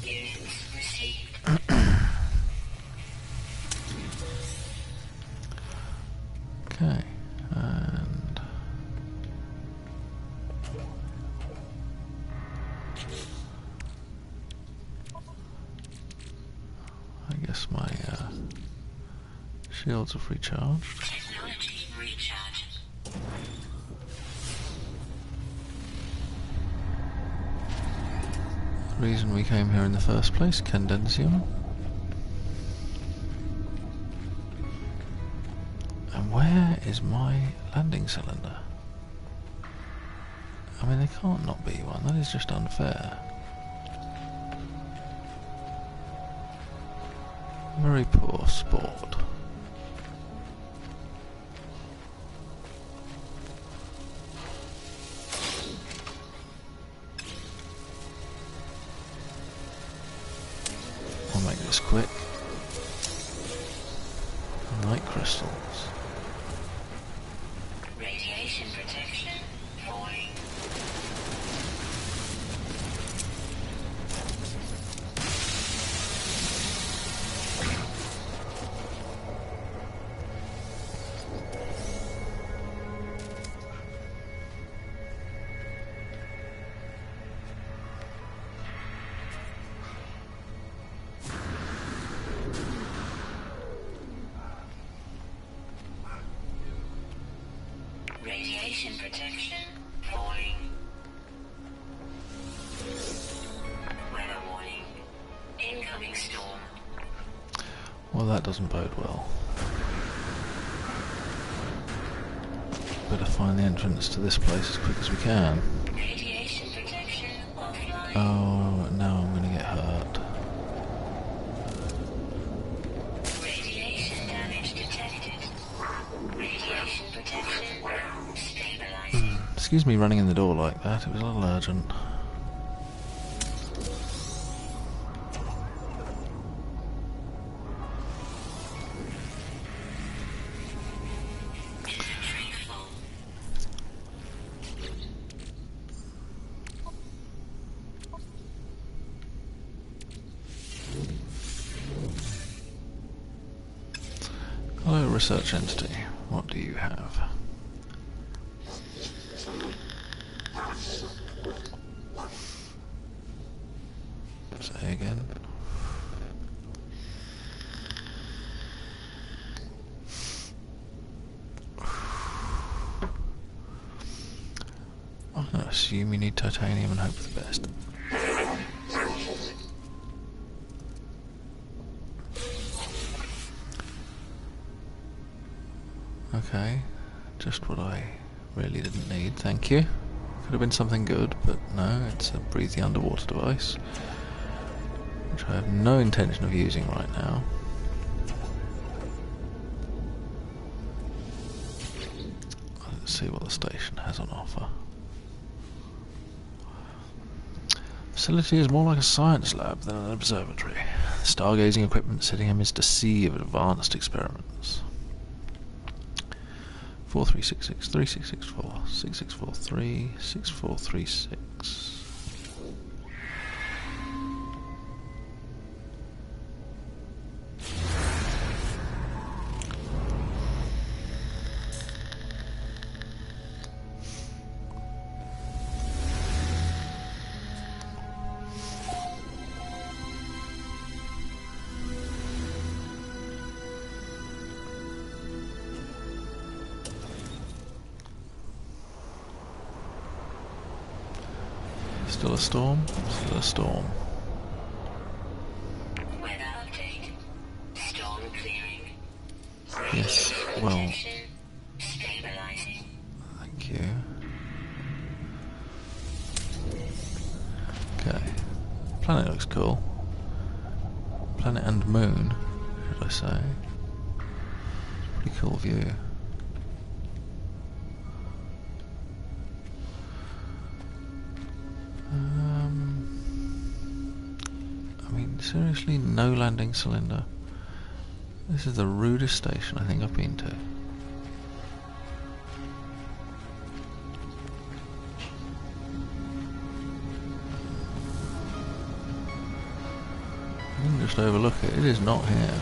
Units received. Okay, and I guess my shields have recharged. Technology recharge. The reason we came here in the first place, Condensium. And where is my landing cylinder? I mean, there can't not be one, that is just unfair. Very poor sport. I'll make this quick. Night crystals. Radiation protection falling. Radiation protection falling. Weather warning. Incoming storm. Well, that doesn't bode well. Better find the entrance to this place as quick as we can. Radiation protection offline. Oh, now I'm gonna get hurt. Radiation damage detected. Radiation protection stabilizing. Excuse me running in the door like that, it was a little urgent. Inventory full. Hello, research entity. What do you have? Say again. I I assume you need titanium and hope for the best. Okay, just what I really didn't need, thank you. Could have been something good, but no, it's a breathe the underwater device, which I have no intention of using right now. Let's see what the station has on offer. The facility is more like a science lab than an observatory. Stargazing equipment sitting amidst a sea of advanced experiments. 4366, 3664, 6643, 6436. Still a storm? Still a storm. Weather update. Storm clearing. Yes, well, Protection stabilizing. thank you. Okay. Planet looks cool. Planet and moon, should I say. Pretty cool view. I mean, seriously, no landing cylinder. This is the rudest station I think I've been to. I didn't just overlook it, it is not here.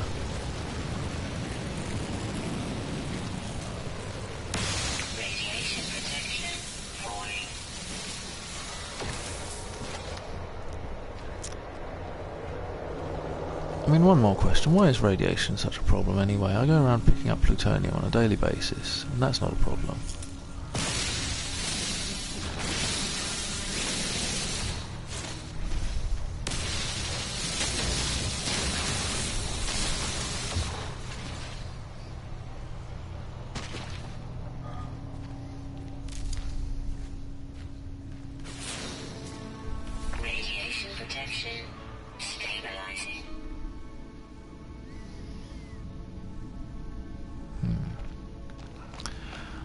Radiation protection falling. I mean, one more question. Why is radiation such a problem anyway? I go around picking up plutonium on a daily basis, and that's not a problem. Radiation protection stabilizing.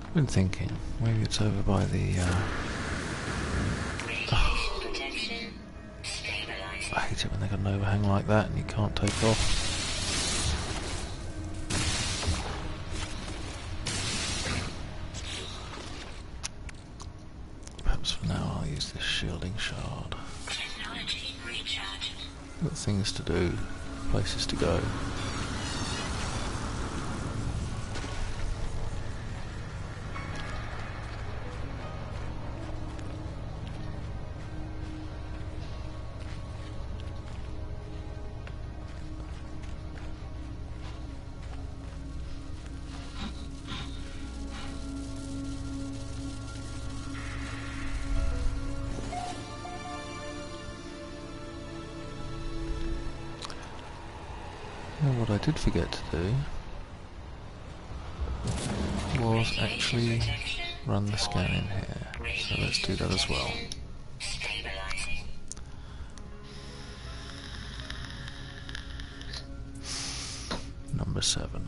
I've been thinking, maybe it's over by the, Radiation protection stabilizing. I hate it when they've got an overhang like that and you can't take off. Perhaps for now I'll use this shielding shard. Technology recharge. Got things to do, places to go. And what I did forget to do was actually run the scan in here. So let's do that as well. Stabilizing. Number 7.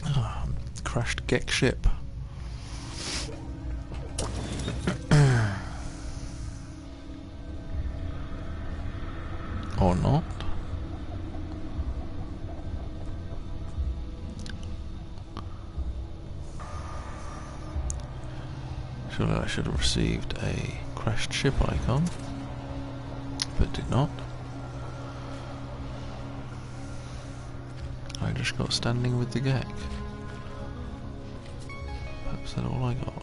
Ah, crashed Gek ship. Or not. Surely I should have received a crashed ship icon, but did not. I just got standing with the Gek. Perhaps that's all I got.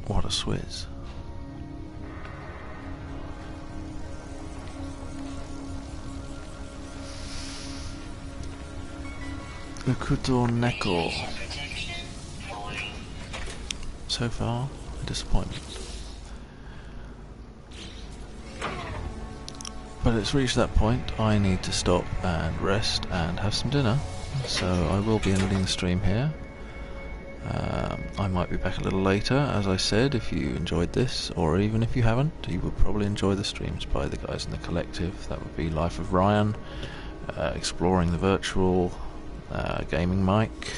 What a swizz. Ukuto Neko. So far, a disappointment. But it's reached that point, I need to stop and rest and have some dinner. So I will be ending the stream here. I might be back a little later, as I said. If you enjoyed this, or even if you haven't, you will probably enjoy the streams by the guys in the collective. That would be Life of Ryan, Exploring the Virtual, Gaming Mike,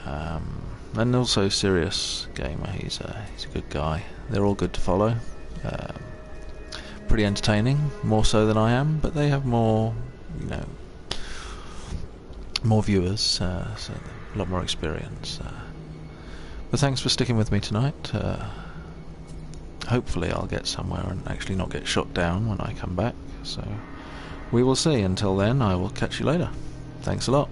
and also Serious Gamer. He's a good guy. They're all good to follow. Pretty entertaining, more so than I am, but they have more, more viewers, so a lot more experience. But thanks for sticking with me tonight. Hopefully I'll get somewhere and actually not get shot down when I come back, so we will see. Until then, I will catch you later. Thanks a lot.